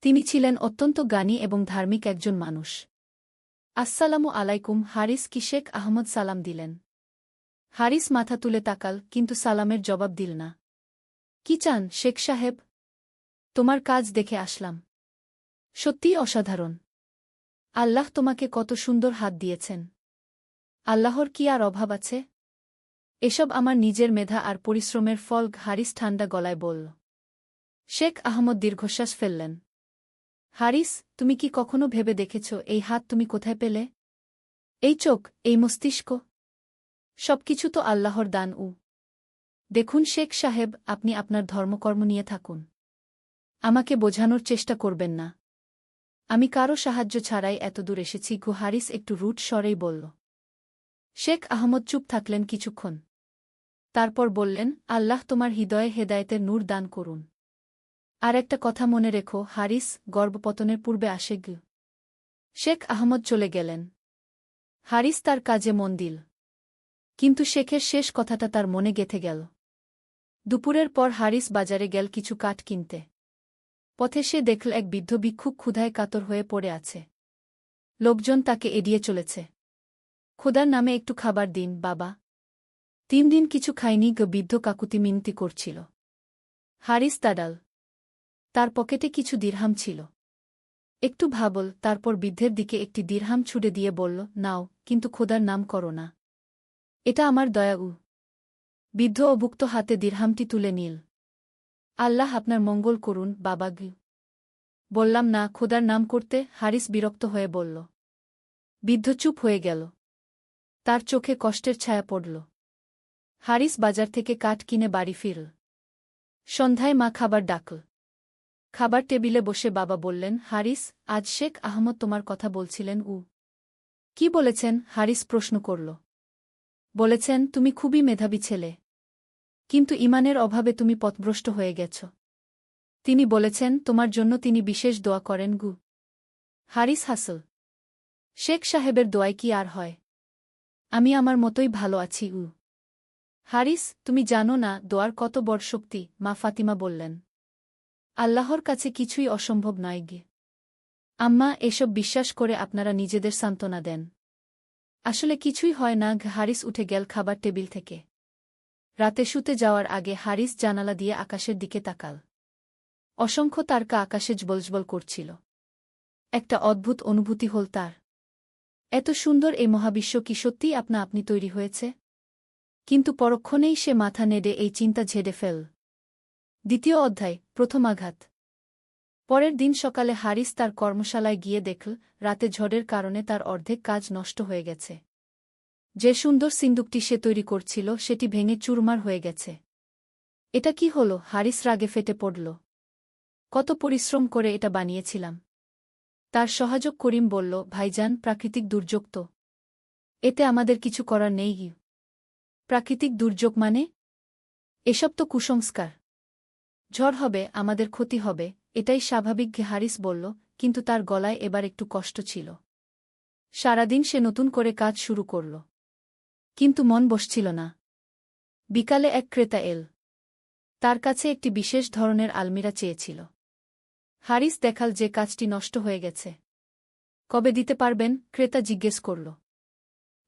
তিনি ছিলেন অত্যন্ত জ্ঞানী এবং ধার্মিক একজন মানুষ। আসসালামু আলাইকুম, হারিস কি? শেখ আহমদ সালাম দিলেন। হারিস মাথা তুলে তাকাল, কিন্তু সালামের জবাব দিল না। কি চান শেখ সাহেব? তোমার কাজ দেখে আসলাম। সত্যিই অসাধারণ। আল্লাহ তোমাকে কত সুন্দর হাত দিয়েছেন। আল্লাহর কি আর অভাব আছে? এসব আমার নিজের মেধা আর পরিশ্রমের ফল, হারিস ঠান্ডা গলায় বলল। শেখ আহমদ দীর্ঘশ্বাস ফেললেন। হারিস, তুমি কি কখনো ভেবে দেখেছ এই হাত তুমি কোথায় পেলে? এই চোখ, এই মস্তিষ্ক? সবকিছু তো আল্লাহর দান। দেখুন শেখ সাহেব, আপনি আপনার ধর্মকর্ম নিয়ে থাকুন। আমাকে বোঝানোর চেষ্টা করবেন না। আমি কারো সাহায্য ছাড়াই এতদূর এসেছি। হারিস একটু রুট স্বরেই বলল। শেখ আহমদ চুপ থাকলেন কিছুক্ষণ। তারপর বললেন, আল্লাহ তোমার হৃদয়ে হেদায়েতের নূর দান করুন। আর একটা কথা মনে রেখো হারিস, গর্ভপতনের পূর্বে আসে। শেখ আহমদ চলে গেলেন। হারিস তার কাজে মন দিল। কিন্তু শেখের শেষ কথাটা তার মনে গেঁথে গেল। দুপুরের পর হারিস বাজারে গেল কিছু কাঠ কিনতে। পথে সে দেখল এক বৃদ্ধ ভিক্ষুক ক্ষুধায় কাতর হয়ে পড়ে আছে। লোকজন তাকে এড়িয়ে চলেছে। খোদার নামে একটু খাবার দিন বাবা। 3 দিন কিছু খায়নি। বৃদ্ধ কাকুতি মিনতি করছিল। হারিস তাডাল। তার পকেটে কিছু দিরহাম ছিল। একটু ভাবল, তারপর বৃদ্ধের দিকে একটি দিরহাম ছুড়ে দিয়ে বলল, নাও, কিন্তু খোদার নাম করো না। এটা আমার দয়া। বৃদ্ধ অভুক্ত হাতে দিরহামটি তুলে নিল। আল্লাহ আপনার মঙ্গল করুন বাবা। বললাম না খোদার নাম করতে, হারিস বিরক্ত হয়ে বলল। বৃদ্ধ চুপ হয়ে গেল। তার চোখে কষ্টের ছায়া পড়ল। হারিস বাজার থেকে কাঠ কিনে বাড়ি ফিরল। সন্ধ্যায় মা খাবার ডাকল। খাবার টেবিলে বসে বাবা বললেন, হারিস, আজ শেখ আহমদ তোমার কথা বলছিলেন। কি বলেছেন? হারিস প্রশ্ন করল। বলেছেন তুমি খুবই মেধাবী ছেলে, কিন্তু ঈমানের অভাবে তুমি পথভ্রষ্ট হয়ে গেছ। তিনি বলেছেন তোমার জন্য তিনি বিশেষ দোয়া করেন। হারিস হাসল। শেখ সাহেবের দোয়ায় কি আর হয়? আমি আমার মতোই ভালো আছি। হারিস, তুমি জানো না দোয়ার কত বড় শক্তি? মা ফাতিমা বললেন। আল্লাহর কাছে কিছুই অসম্ভব নয়। আম্মা, এসব বিশ্বাস করে আপনারা নিজেদের সান্ত্বনা দেন। আসলে কিছুই হয় না। হারিস উঠে গেল খাবার টেবিল থেকে। রাতে শুতে যাওয়ার আগে হারিস জানালা দিয়ে আকাশের দিকে তাকাল। অসংখ্য তারকা আকাশে জ্বলজ্বল করছিল। একটা অদ্ভুত অনুভূতি হল তার। এত সুন্দর এই মহাবিশ্ব কি সত্যিই আপনা আপনি তৈরি হয়েছে? কিন্তু পরক্ষণেই সে মাথা নেড়ে এই চিন্তা ঝেড়ে ফেল। দ্বিতীয় অধ্যায়, প্রথম আঘাত। পরের দিন সকালে হারিস তার কর্মশালায় গিয়ে দেখল রাতে ঝড়ের কারণে তার অর্ধেক কাজ নষ্ট হয়ে গেছে। যে সুন্দর সিন্দুকটি সে তৈরি করছিল সেটি ভেঙে চুরমার হয়ে গেছে। এটা কি হলো? হারিস রাগে ফেটে পড়ল। কত পরিশ্রম করে এটা বানিয়েছিলাম। তার সহায়ক করিম বলল, ভাইজান, প্রাকৃতিক দুর্যোগ তো। এতে আমাদের কিছু করার নেই। প্রাকৃতিক দুর্যোগ মানে? এসব তো কুসংস্কার। ঝড় হবে, আমাদের ক্ষতি হবে, এটাই স্বাভাবিক, হারিস বলল, কিন্তু তার গলায় এবার একটু কষ্ট ছিল। সারাদিন সে নতুন করে কাজ শুরু করল। কিন্তু মন বসছিল না। বিকালে এক ক্রেতা এল। তার কাছে একটি বিশেষ ধরনের আলমিরা চেয়েছিল। হারিস দেখাল যে কাজটি নষ্ট হয়ে গেছে। কবে দিতে পারবেন? ক্রেতা জিজ্ঞেস করল।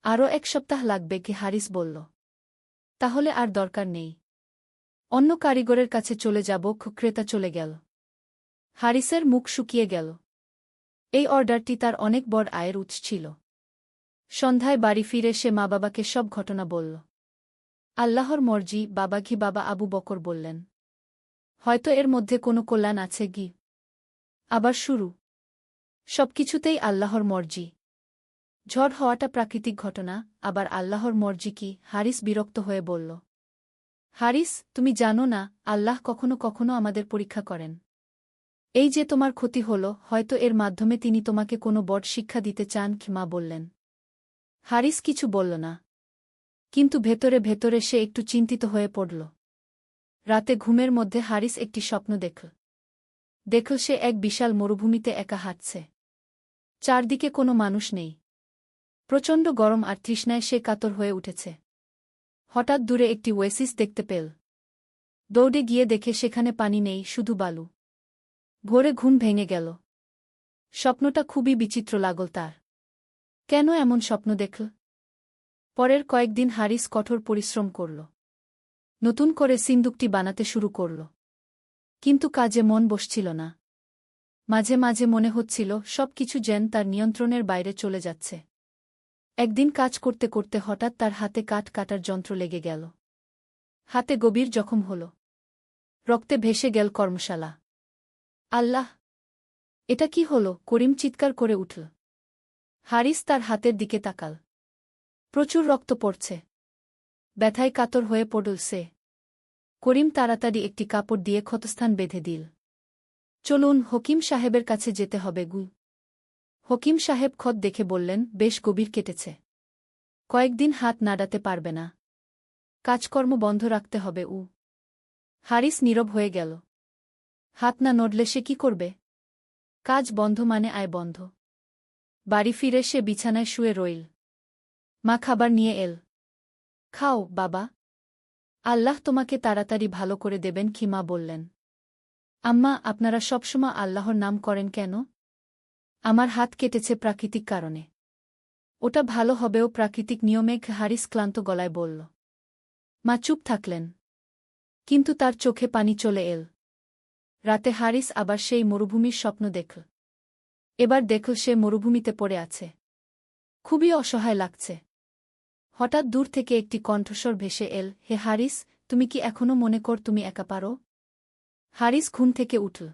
আরও 1 সপ্তাহ লাগবে, হারিস বলল। তাহলে আর দরকার নেই। অন্য কারিগরের কাছে চলে যাব। ক্রেতা চলে গেল। হারিসের মুখ শুকিয়ে গেল। এই অর্ডারটি তার অনেক বড় আয়ের উৎস ছিল। সন্ধ্যায় বাড়ি ফিরে সে মা বাবাকে সব ঘটনা বলল। আল্লাহর মর্জি, বাবা আবু বকর বললেন। হয়তো এর মধ্যে কোনো কল্যাণ আছে। আবার শুরু। সবকিছুতেই আল্লাহর মর্জি। ঝড় হওয়াটা প্রাকৃতিক ঘটনা, আবার আল্লাহর মর্জি কি? হারিস বিরক্ত হয়ে বলল। হারিস, তুমি জানো না, আল্লাহ কখনো কখনো আমাদের পরীক্ষা করেন। এই যে তোমার ক্ষতি হল, হয়তো এর মাধ্যমে তিনি তোমাকে কোনো বড় শিক্ষা দিতে চান। মা বললেন। হারিস কিছু বলল না। কিন্তু ভেতরে ভেতরে সে একটু চিন্তিত হয়ে পড়ল। রাতে ঘুমের মধ্যে হারিস একটি স্বপ্ন দেখল সে এক বিশাল মরুভূমিতে একা হাঁটছে। চারদিকে কোনো মানুষ নেই। প্রচণ্ড গরম আর তৃষ্ণায় সে কাতর হয়ে উঠেছে। হঠাৎ দূরে একটি ওয়েসিস দেখতে পেল। দৌড়ে গিয়ে দেখে সেখানে পানি নেই, শুধু বালু। ভোরে ঘুম ভেঙে গেল। স্বপ্নটা খুবই বিচিত্র লাগল তার। কেন এমন স্বপ্ন দেখল? পরের কয়েকদিন হারিস কঠোর পরিশ্রম করল। নতুন করে সিন্দুকটি বানাতে শুরু করল। কিন্তু কাজে মন বসছিল না। মাঝে মাঝে মনে হচ্ছিল সবকিছু যেন তার নিয়ন্ত্রণের বাইরে চলে যাচ্ছে। একদিন কাজ করতে করতে হঠাৎ তার হাতে কাঠ কাটার যন্ত্র লেগে গেল। হাতে গভীর জখম হল। রক্তে ভেসে গেল কর্মশালা। আল্লাহ! এটা কি হল? করিম চিৎকার করে উঠল। হারিস তার হাতের দিকে তাকাল। প্রচুর রক্ত পড়ছে। ব্যথায় কাতর হয়ে পড়ল সে। করিম তাড়াতাড়ি একটি কাপড় দিয়ে ক্ষতস্থান বেঁধে দিল। চলুন, হকিম সাহেবের কাছে যেতে হবে। হকিম সাহেব ক্ষত দেখে বললেন, বেশ গভীর কেটেছে। কয়েকদিন হাত নাড়াতে পারবে না। কাজকর্ম বন্ধ রাখতে হবে। হারিস নীরব হয়ে গেল। হাত না নড়লে সে কি করবে? কাজ বন্ধ মানে আয় বন্ধ। বাড়ি ফিরে সে বিছানায় শুয়ে রইল। মা খাবার নিয়ে এল। খাও বাবা, আল্লাহ তোমাকে তাড়াতাড়ি ভালো করে দেবেন। মা বললেন। আম্মা, আপনারা সবসময় আল্লাহর নাম করেন কেন? আমার হাত কেটেছে প্রাকৃতিক কারণে। ওটা ভালো হবেও প্রাকৃতিক নিয়মে। হারিস ক্লান্ত গলায় বলল। মা চুপ থাকলেন। কিন্তু তার চোখে পানি চলে এল। রাতে হারিস আবার সেই মরুভূমির স্বপ্ন দেখল। এবার দেখল সে মরুভূমিতে পড়ে আছে। খুবই অসহায় লাগছে। হঠাৎ দূর থেকে একটি কণ্ঠস্বর ভেসে এল, হে হারিস, তুমি কি এখনো মনে কর তুমি একা পারো? হারিস ঘুম থেকে উঠল।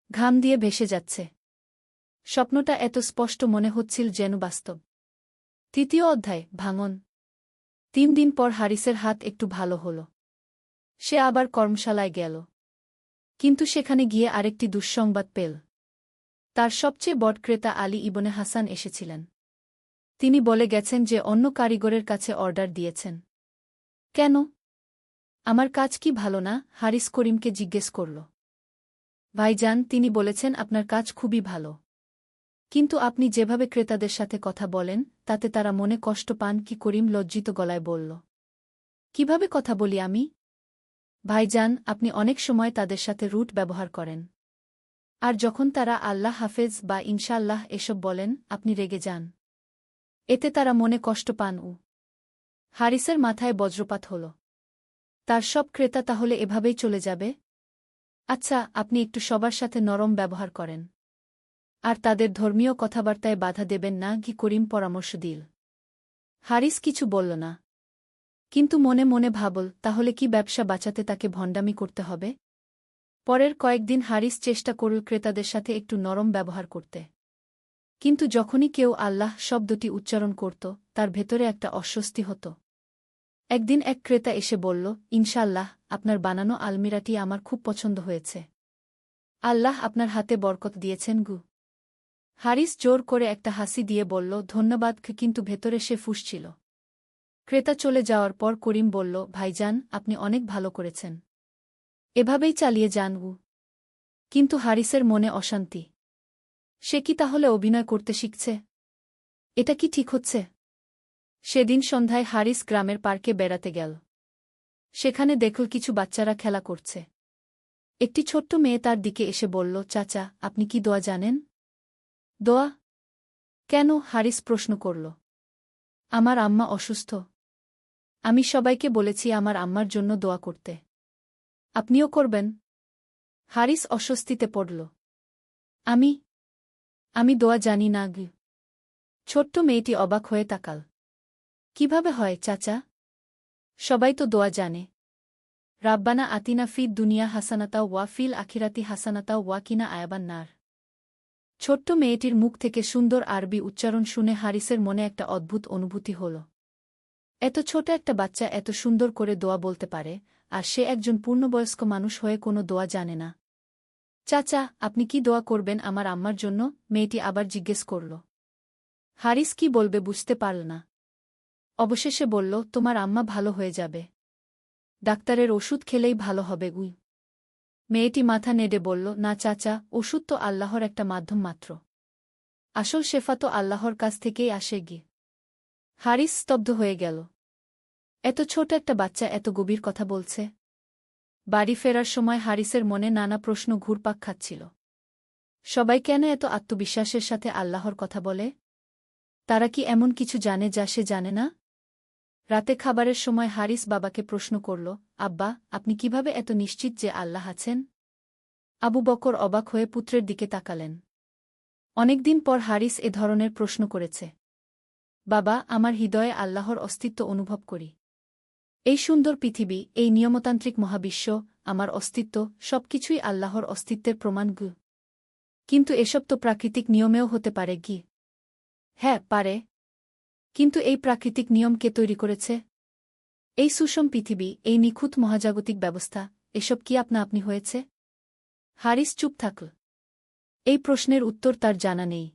ঘাম দিয়ে ভেসে যাচ্ছে। স্বপ্নটা এত স্পষ্ট মনে হচ্ছিল যেন বাস্তব। 3য় অধ্যায়, ভাঙন। 3 দিন পর হারিসের হাত একটু ভালো হল। সে আবার কর্মশালায় গেল। কিন্তু সেখানে গিয়ে আরেকটি দুঃসংবাদ পেল। তার সবচেয়ে বড় ক্রেতা আলী ইবনে হাসান এসেছিলেন। তিনি বলে গেছেন যে অন্য কারিগরের কাছে অর্ডার দিয়েছেন। কেন? আমার কাজ কি ভালো না? হারিস করিমকে জিজ্ঞেস করল। ভাইজান, তিনি বলেছেন আপনার কাজ খুবই ভালো। কিন্তু আপনি যেভাবে ক্রেতাদের সাথে কথা বলেন, তাতে তারা মনে কষ্ট পান। করিম লজ্জিত গলায় বলল। কিভাবে কথা বলি আমি? ভাইজান, আপনি অনেক সময় তাদের সাথে রুট ব্যবহার করেন। আর যখন তারা আল্লাহ হাফেজ বা ইনশাআল্লাহ এসব বলেন, আপনি রেগে যান। এতে তারা মনে কষ্ট পান। হারিসের মাথায় বজ্রপাত হল। তার সব ক্রেতা তাহলে এভাবেই চলে যাবে? আচ্ছা, আপনি একটু সবার সাথে নরম ব্যবহার করেন। আর তাদের ধর্মীয় কথাবার্তায় বাধা দেবেন না। করিম পরামর্শ দিল। হারিস কিছু বলল না। কিন্তু মনে মনে ভাবল, তাহলে কি ব্যবসা বাঁচাতে তাকে ভণ্ডামি করতে হবে? পরের কয়েকদিন হারিস চেষ্টা করল ক্রেতাদের সাথে একটু নরম ব্যবহার করতে। কিন্তু যখনই কেউ আল্লাহ শব্দটি উচ্চারণ করত, তার ভেতরে একটা অস্বস্তি হতো। একদিন এক ক্রেতা এসে বলল, ইনশাআল্লাহ, আপনার বানানো আলমিরাটি আমার খুব পছন্দ হয়েছে। আল্লাহ আপনার হাতে বরকত দিয়েছেন গু। হারিস জোর করে একটা হাসি দিয়ে বলল, ধন্যবাদ, কিন্তু ভেতরে সে ফুঁসছিল। ক্রেতা চলে যাওয়ার পর করিম বলল, ভাইজান, আপনি অনেক ভালো করেছেন। এভাবেই চালিয়ে যান গু। কিন্তু হারিসের মনে অশান্তি। সে কি তাহলে অভিনয় করতে শিখছে? এটা কি ঠিক হচ্ছে? সেদিন সন্ধ্যায় হারিস গ্রামের পার্কে বেড়াতে গেল। সেখানে দেখল কিছু বাচ্চারা খেলা করছে। একটি ছোট্ট মেয়ে তার দিকে এসে বলল, চাচা, আপনি কি দোয়া জানেন? দোয়া? কেন? হারিস প্রশ্ন করল। আমার আম্মা অসুস্থ। আমি সবাইকে বলেছি আমার আম্মার জন্য দোয়া করতে। আপনিও করবেন? হারিস অস্বস্তিতে পড়ল। আমি দোয়া জানি না গি। ছোট্ট মেয়েটি অবাক হয়ে তাকাল। কিভাবে হয় চাচা? সবাই তো দোয়া জানে। রাব্বানা আতিনা ফিদ দুনিয়া হাসানাতা ওয়া ফিল আখিরাতি হাসানাতা ওয়া কিনা আয়াবান নার। ছোট্ট মেয়েটির মুখ থেকে সুন্দর আরবি উচ্চারণ শুনে হারিসের মনে একটা অদ্ভুত অনুভূতি হল। এত ছোট একটা বাচ্চা এত সুন্দর করে দোয়া বলতে পারে, আর সে একজন পূর্ণবয়স্ক মানুষ হয়ে কোনো দোয়া জানে না। চাচা, আপনি কি দোয়া করবেন আমার আম্মার জন্য? মেয়েটি আবার জিজ্ঞেস করল। হারিস কি বলবে বুঝতে পারল না। অবশেষে বলল, তোমার আম্মা ভালো হয়ে যাবে। ডাক্তারের ওষুধ খেলেই ভালো হবে গুই। মেয়েটি মাথা নেড়ে বলল, না চাচা, ওষুধ তো আল্লাহর একটা মাধ্যম মাত্র। আসল শেফা তো আল্লাহর কাছ থেকেই আসে গি। হারিস স্তব্ধ হয়ে গেল। এত ছোট একটা বাচ্চা এত গভীর কথা বলছে। বাড়ি ফেরার সময় হারিসের মনে নানা প্রশ্ন ঘুরপাক খাচ্ছিল। সবাই কেন এত আত্মবিশ্বাসের সাথে আল্লাহর কথা বলে? তারা কি এমন কিছু জানে যা সে জানে না? রাতে খাবারের সময় হারিস বাবাকে প্রশ্ন করল, আব্বা, আপনি কিভাবে এত নিশ্চিত যে আল্লাহ আছেন? আবু বকর অবাক হয়ে পুত্রের দিকে তাকালেন। অনেকদিন পর হারিস এ ধরনের প্রশ্ন করেছে। বাবা, আমার হৃদয়ে আল্লাহর অস্তিত্ব অনুভব করি। এই সুন্দর পৃথিবী, এই নিয়মতান্ত্রিক মহাবিশ্ব, আমার অস্তিত্ব, সবকিছুই আল্লাহর অস্তিত্বের প্রমাণ গু। কিন্তু এসব তো প্রাকৃতিক নিয়মেও হতে পারে গি। হ্যাঁ, পারে। কিন্তু এই প্রাকৃতিক নিয়ম কে তৈরি করেছে? এই সুষম পৃথিবী, এই নিখুঁত মহাজাগতিক ব্যবস্থা, এসব কি আপনা আপনি হয়েছে? হারিস চুপ থাকল। এই প্রশ্নের উত্তর তার জানা নেই।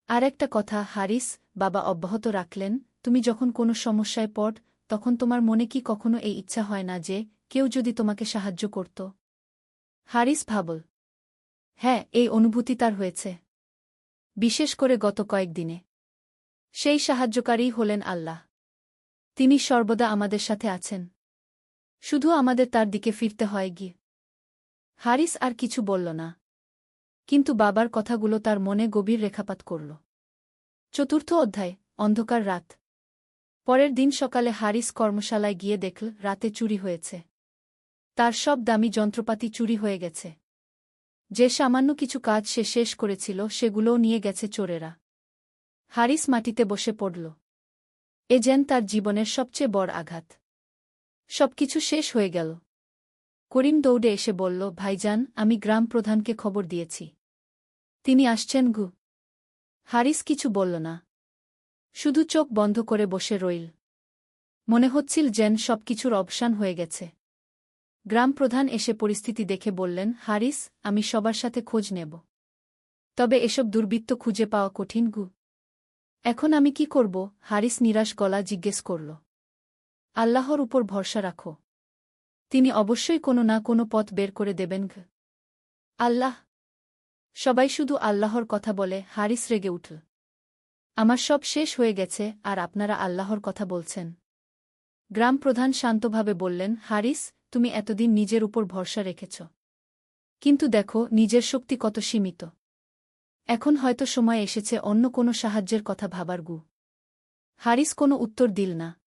আর একটা কথা হারিস, বাবা অব্যাহত রাখলেন, তুমি যখন কোনো সমস্যায় পড়, তখন তোমার মনে কি কখনো এই ইচ্ছা হয় না যে কেউ যদি তোমাকে সাহায্য করত? হারিস ভাবল। হ্যাঁ, এই অনুভূতি তার হয়েছে। বিশেষ করে গত কয়েকদিনে। সেই সাহায্যকারী হলেন আল্লাহ। তিনি সর্বদা আমাদের সাথে আছেন। শুধু আমাদের তার দিকে ফিরতে হয় গিয়ে। হারিস আর কিছু বলল না। কিন্তু বাবার কথাগুলো তার মনে গভীর রেখাপাত করল। চতুর্থ অধ্যায়, অন্ধকার রাত। পরের দিন সকালে হারিস কর্মশালায় গিয়ে দেখল রাতে চুরি হয়েছে। তার সব দামি যন্ত্রপাতি চুরি হয়ে গেছে। যে সামান্য কিছু কাজ সে শেষ করেছিল সেগুলোও নিয়ে গেছে চোরেরা। হারিস মাটিতে বসে পড়ল। এ যেন তার জীবনের সবচেয়ে বড় আঘাত। সবকিছু শেষ হয়ে গেল। করিম দৌড়ে এসে বলল, ভাইজান, আমি গ্রাম প্রধানকে খবর দিয়েছি। তিনি আসছেন গু। হারিস কিছু বলল না। শুধু চোখ বন্ধ করে বসে রইল। মনে হচ্ছিল যেন সবকিছুর অবসান হয়ে গেছে। গ্রাম প্রধান এসে পরিস্থিতি দেখে বললেন, হারিস, আমি সবার সাথে খোঁজ নেব। তবে এসব দুর্বৃত্ত খুঁজে পাওয়া কঠিন গু। এখন আমি কি করব? হারিস নিরাশ গলা জিজ্ঞেস করল। আল্লাহর উপর ভরসা রাখো। তিনি অবশ্যই কোনো না কোনো পথ বের করে দেবেন গু। আল্লাহ? সবাই শুধু আল্লাহর কথা বলে। হারিস রেগে উঠল। আমার সব শেষ হয়ে গেছে, আর আপনারা আল্লাহর কথা বলছেন? গ্রাম প্রধান শান্তভাবে বললেন, হারিস, তুমি এতদিন নিজের উপর ভরসা রেখেছ। কিন্তু দেখো নিজের শক্তি কত সীমিত। এখন হয়তো সময় এসেছে অন্য কোনো সাহায্যের কথা ভাবার গু। হারিস কোনো উত্তর দিল না।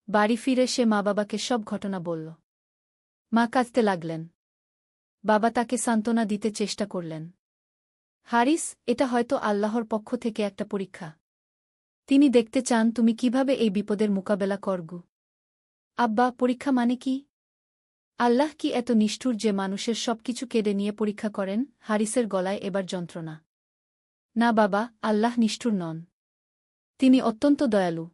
বাড়ি ফিরে সে মা বাবাকে সব ঘটনা বলল। মা কাঁদতে লাগলেন। বাবা তাকে সান্ত্বনা দিতে চেষ্টা করলেন। হারিস, এটা হয়তো আল্লাহর পক্ষ থেকে একটা পরীক্ষা। তিনি দেখতে চান তুমি কিভাবে এই বিপদের মোকাবেলা করগু। আব্বা, পরীক্ষা মানে কি? আল্লাহ কি এত নিষ্ঠুর যে মানুষের সবকিছু কেড়ে নিয়ে পরীক্ষা করেন? হারিসের গলায় এবার যন্ত্রণা। না বাবা, আল্লাহ নিষ্ঠুর নন। তিনি অত্যন্ত দয়ালু।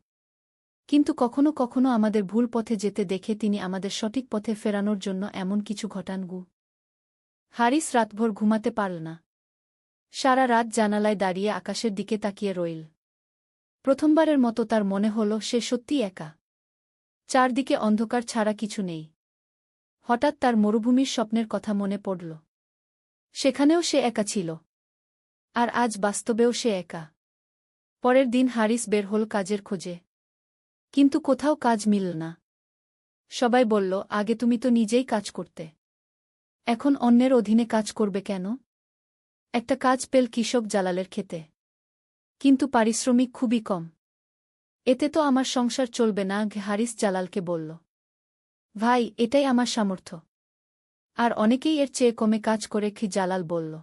কিন্তু কখনো কখনো আমাদের ভুল পথে যেতে দেখে তিনি আমাদের সঠিক পথে ফেরানোর জন্য এমন কিছু ঘটান গু। হারিস রাতভর ঘুমাতে পারল না। সারা রাত জানালায় দাঁড়িয়ে আকাশের দিকে তাকিয়ে রইল। প্রথমবারের মতো তার মনে হল সে সত্যিই একা। চারদিকে অন্ধকার ছাড়া কিছু নেই। হঠাৎ তার মরুভূমির স্বপ্নের কথা মনে পড়ল। সেখানেও সে একা ছিল। আর আজ বাস্তবেও সে একা। পরের দিন হারিস বের হল কাজের খোঁজে। কিন্তু কোথাও কাজ মিলল না। সবাই বলল, আগে তুমি তো নিজেই কাজ করতে, এখন অন্যের অধীনে কাজ করবে কেন? একটা কাজ পেল কৃষক জালালের ক্ষেতে। কিন্তু পারিশ্রমিক খুবই কম। এতে তো আমার সংসার চলবে না। হারিস জালালকে বলল, ভাই, এটাই আমার সামর্থ্য। আর অনেকেই এর চেয়ে কমে কাজ করে। জালাল বলল।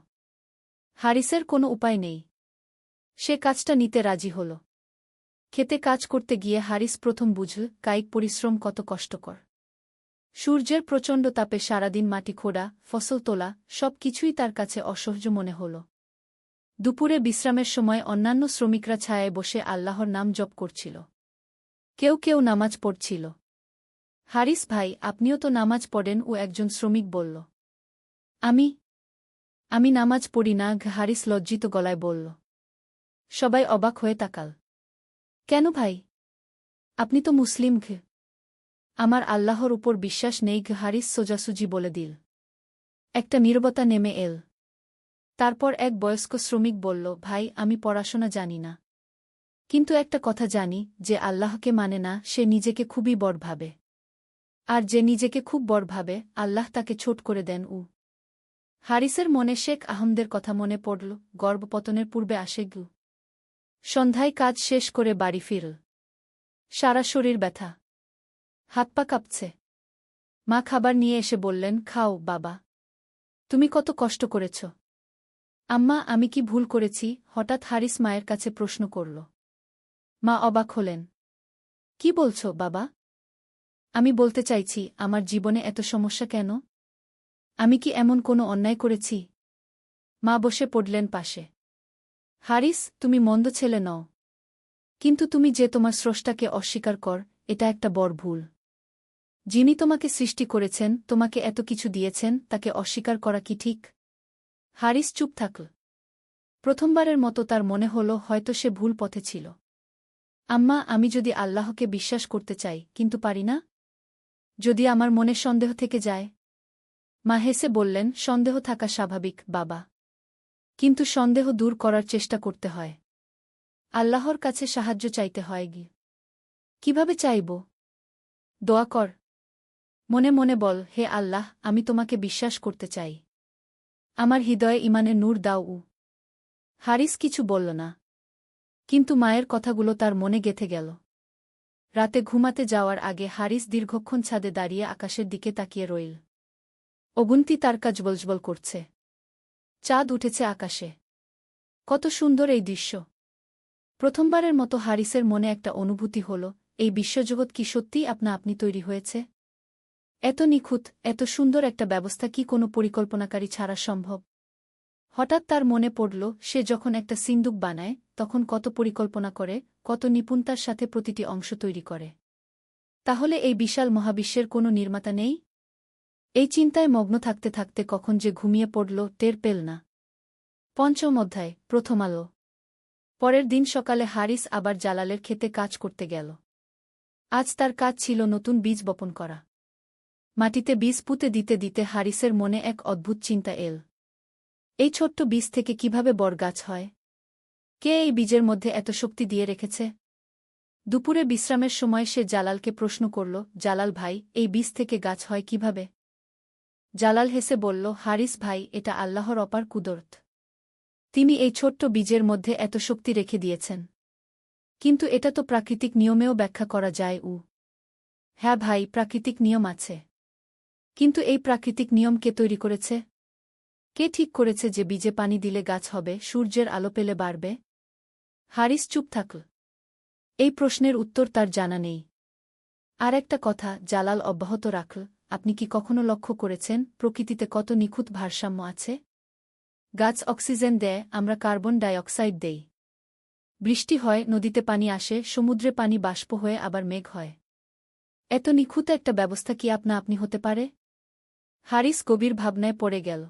হারিসের কোনো উপায় নেই। সে কাজটা নিতে রাজি হল। খেতে কাজ করতে গিয়ে হারিস প্রথম বুঝল কায়িক পরিশ্রম কত কষ্টকর। সূর্যের প্রচণ্ড তাপে সারাদিন মাটি খোঁড়া, ফসল তোলা, সব কিছুই তার কাছে অসহ্য মনে হল। দুপুরে বিশ্রামের সময় অন্যান্য শ্রমিকরা ছায়ায় বসে আল্লাহর নাম জপ করছিল। কেউ কেউ নামাজ পড়ছিল। হারিস ভাই, আপনিও তো নামাজ পড়েন, ও একজন শ্রমিক বলল। আমি নামাজ পড়ি না। হারিস লজ্জিত গলায় বলল। সবাই অবাক হয়ে তাকাল। কেন ভাই? আপনি তো মুসলিম। আমার আল্লাহর উপর বিশ্বাস নেই। হারিস সোজাসুজি বলে দিল। একটা নীরবতা নেমে এল। তারপর এক বয়স্ক শ্রমিক বলল, ভাই, আমি পড়াশোনা জানি না। কিন্তু একটা কথা জানি, যে আল্লাহকে মানে না সে নিজেকে খুবই বড় ভাবে। আর যে নিজেকে খুব বড় ভাবে, আল্লাহ তাকে ছোট করে দেন। হারিসের মনে শেখ আহমদের কথা মনে পড়ল। গর্ভপতনের পূর্বে আসে গু। সন্ধ্যায় কাজ শেষ করে বাড়ি ফিরল। সারা শরীর ব্যথা, হাত পা কাঁপছে। মা খাবার নিয়ে এসে বললেন, খাও বাবা, তুমি কত কষ্ট করেছ। আম্মা, আমি কি ভুল করেছি? হঠাৎ হারিস মায়ের কাছে প্রশ্ন করল। মা অবাক হলেন। কি বলছ বাবা? আমি বলতে চাইছি, আমার জীবনে এত সমস্যা কেন? আমি কি এমন কোনো অন্যায় করেছি? মা বসে পড়লেন পাশে। হারিস, তুমি মন্দ ছেলে নও। কিন্তু তুমি যে তোমার স্রষ্টাকে অস্বীকার কর, এটা একটা বড় ভুল। যিনি তোমাকে সৃষ্টি করেছেন, তোমাকে এত কিছু দিয়েছেন, তাকে অস্বীকার করা কি ঠিক? হারিস চুপ থাকল। প্রথমবারের মতো তার মনে হল হয়তো সে ভুল পথে ছিল। আম্মা, আমি যদি আল্লাহকে বিশ্বাস করতে চাই, কিন্তু পারি না? যদি আমার মনে সন্দেহ থেকে যায়? মা হেসে বললেন, সন্দেহ থাকা স্বাভাবিক বাবা। কিন্তু সন্দেহ দূর করার চেষ্টা করতে হয়। আল্লাহর কাছে সাহায্য চাইতে হয়। কিভাবে চাইব? দোয়া কর। মনে মনে বল, হে আল্লাহ, আমি তোমাকে বিশ্বাস করতে চাই। আমার হৃদয়ে ঈমানের নূর দাও। হারিস কিছু বলল না। কিন্তু মায়ের কথাগুলো তার মনে গেঁথে গেল। রাতে ঘুমাতে যাওয়ার আগে হারিস দীর্ঘক্ষণ ছাদে দাঁড়িয়ে আকাশের দিকে তাকিয়ে রইল। অগুন্তি তারকা জ্বলজ্বল করছে। চাঁদ উঠেছে আকাশে। কত সুন্দর এই দৃশ্য! প্রথমবারের মতো হারিসের মনে একটা অনুভূতি হল, এই বিশ্বজগৎ কি সত্যিই আপনা আপনি তৈরি হয়েছে? এত নিখুঁত, এত সুন্দর একটা ব্যবস্থা কি কোনো পরিকল্পনাকারী ছাড়া সম্ভব? হঠাৎ তার মনে পড়ল, সে যখন একটা সিন্দুক বানায়, তখন কত পরিকল্পনা করে, কত নিপুণতার সাথে প্রতিটি অংশ তৈরি করে। তাহলে এই বিশাল মহাবিশ্বের কোনো নির্মাতা নেই? এই চিন্তায় মগ্ন থাকতে থাকতে কখন যে ঘুমিয়ে পড়ল, টের পেল না। পঞ্চম অধ্যায়, প্রথম আলো। পরের দিন সকালে হারিস আবার জালালের ক্ষেতে কাজ করতে গেল। আজ তার কাজ ছিল নতুন বীজ বপন করা। মাটিতে বীজ পুঁতে দিতে দিতে হারিসের মনে এক অদ্ভুত চিন্তা এল। এই ছোট্ট বীজ থেকে কিভাবে বড় গাছ হয়? কে এই বীজের মধ্যে এত শক্তি দিয়ে রেখেছে? দুপুরে বিশ্রামের সময় সে জালালকে প্রশ্ন করল, জালাল ভাই, এই বীজ থেকে গাছ হয় কিভাবে? জালাল হেসে বলল, হারিস ভাই, এটা আল্লাহর অপার কুদরত। তিনি এই ছোট্ট বীজের মধ্যে এত শক্তি রেখে দিয়েছেন। কিন্তু এটা তো প্রাকৃতিক নিয়মেও ব্যাখ্যা করা যায়। হ্যাঁ ভাই, প্রাকৃতিক নিয়ম আছে। কিন্তু এই প্রাকৃতিক নিয়ম কে তৈরি করেছে? কে ঠিক করেছে যে বীজে পানি দিলে গাছ হবে, সূর্যের আলো পেলে বাড়বে? হারিস চুপ থাকল। এই প্রশ্নের উত্তর তার জানা নেই। আর একটা কথা, জালাল অব্যাহত রাখল, আপনি কি কখনো লক্ষ্য করেছেন প্রকৃতিতে কত নিখুঁত ভারসাম্য আছে? গাছ অক্সিজেন দেয়, আমরা কার্বন ডাই অক্সাইড দেই। বৃষ্টি হয়, নদীতে পানি আসে, সমুদ্রে পানি বাষ্প হয়ে আবার মেঘ হয়। এত নিখুঁত একটা ব্যবস্থা কি আপনি হতে পারে? হারিস গভীর ভাবনায় পড়ে গেল।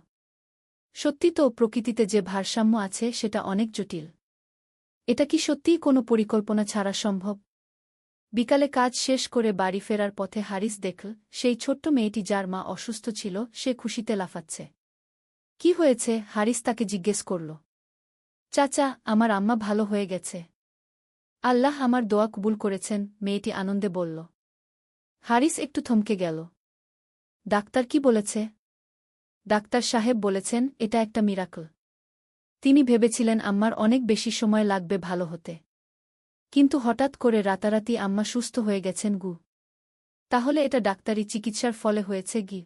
সত্যি তো, প্রকৃতিতে যে ভারসাম্য আছে সেটা অনেক জটিল। এটা কি সত্যিই কোনো পরিকল্পনা ছাড়া সম্ভব? বিকালে কাজ শেষ করে বাড়ি ফেরার পথে হারিস দেখল সেই ছোট্ট মেয়েটি যার মা অসুস্থ ছিল সে খুশিতে লাফাচ্ছে। কি হয়েছে? হারিস তাকে জিজ্ঞেস করল। চাচা, আমার আম্মা ভালো হয়ে গেছে। আল্লাহ আমার দোয়া কবুল করেছেন, মেয়েটি আনন্দে বলল। হারিস একটু থমকে গেল। ডাক্তার কি বলেছে? ডাক্তার সাহেব বলেছেন এটা একটা মিরাকল। তিনি ভেবেছিলেন আম্মার অনেক বেশি সময় লাগবে ভালো হতে। কিন্তু হঠাৎ করে রাতারাতি আম্মা সুস্থ হয়ে গেছেন গু। তাহলে এটা ডাক্তারি চিকিৎসার ফলে হয়েছে গি?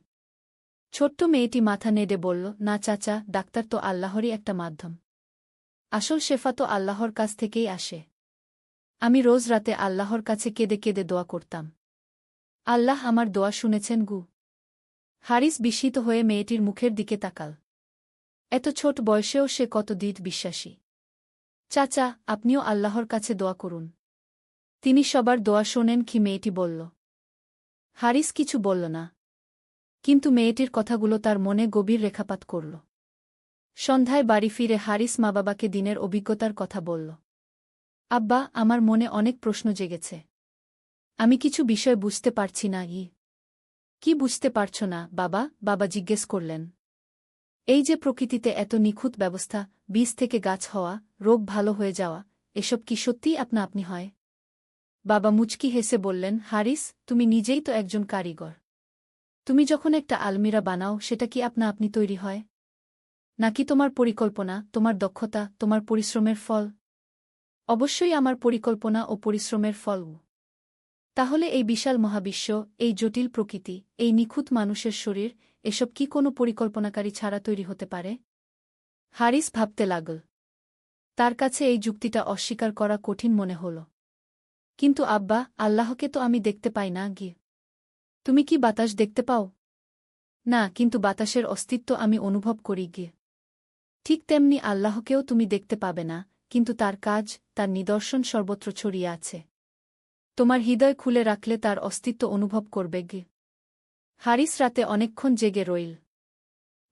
ছোট্ট মেয়েটি মাথা নেড়ে বলল, না চাচা, ডাক্তার তো আল্লাহরই একটা মাধ্যম। আসল শেফা তো আল্লাহর কাছ থেকেই আসে। আমি রোজ রাতে আল্লাহর কাছে কেঁদে কেঁদে দোয়া করতাম। আল্লাহ আমার দোয়া শুনেছেন গু। হারিস বিস্মিত হয়ে মেয়েটির মুখের দিকে তাকাল। এত ছোট বয়সেও সে কত দৃঢ় বিশ্বাসী। চাচা, আপনিও আল্লাহর কাছে দোয়া করুন। তিনি সবার দোয়া শোনেন কি? মেয়েটি বলল। হারিস কিছু বলল না। কিন্তু মেয়েটির কথাগুলো তার মনে গভীর রেখাপাত করল। সন্ধ্যায় বাড়ি ফিরে হারিস মা বাবাকে দিনের অভিজ্ঞতার কথা বলল। আব্বা, আমার মনে অনেক প্রশ্ন জেগেছে। আমি কিছু বিষয় বুঝতে পারছি না। কি বুঝতে পারছ না বাবা? বাবা জিজ্ঞেস করলেন। এই যে প্রকৃতিতে এত নিখুঁত ব্যবস্থা, বীজ থেকে গাছ হওয়া, রোগ ভালো হয়ে যাওয়া, এসব কি সত্যিই আপনি হয়? বাবা মুচকি হেসে বললেন, হারিস, তুমি নিজেই তো একজন কারিগর। তুমি যখন একটা আলমিরা বানাও সেটা কি আপনি তৈরি হয়? নাকি তোমার পরিকল্পনা, তোমার দক্ষতা, তোমার পরিশ্রমের ফল? অবশ্যই আমার পরিকল্পনা ও পরিশ্রমের ফল। তাহলে এই বিশাল মহাবিশ্ব, এই জটিল প্রকৃতি, এই নিখুঁত মানুষের শরীর, এসব কি কোনো পরিকল্পনাকারী ছাড়া তৈরি হতে পারে? হারিস ভাবতে লাগল। তার কাছে এই যুক্তিটা অস্বীকার করা কঠিন মনে হল। কিন্তু আব্বা, আল্লাহকে তো আমি দেখতে পাই না গিয়ে। তুমি কি বাতাস দেখতে পাও? না, কিন্তু বাতাসের অস্তিত্ব আমি অনুভব করি গিয়ে। ঠিক তেমনি আল্লাহকেও তুমি দেখতে পাবে না, কিন্তু তার কাজ, তার নিদর্শন সর্বত্র ছড়িয়ে আছে। তোমার হৃদয় খুলে রাখলে তার অস্তিত্ব অনুভব করবে গিয়ে। হারিস রাতে অনেকক্ষণ জেগে রইল।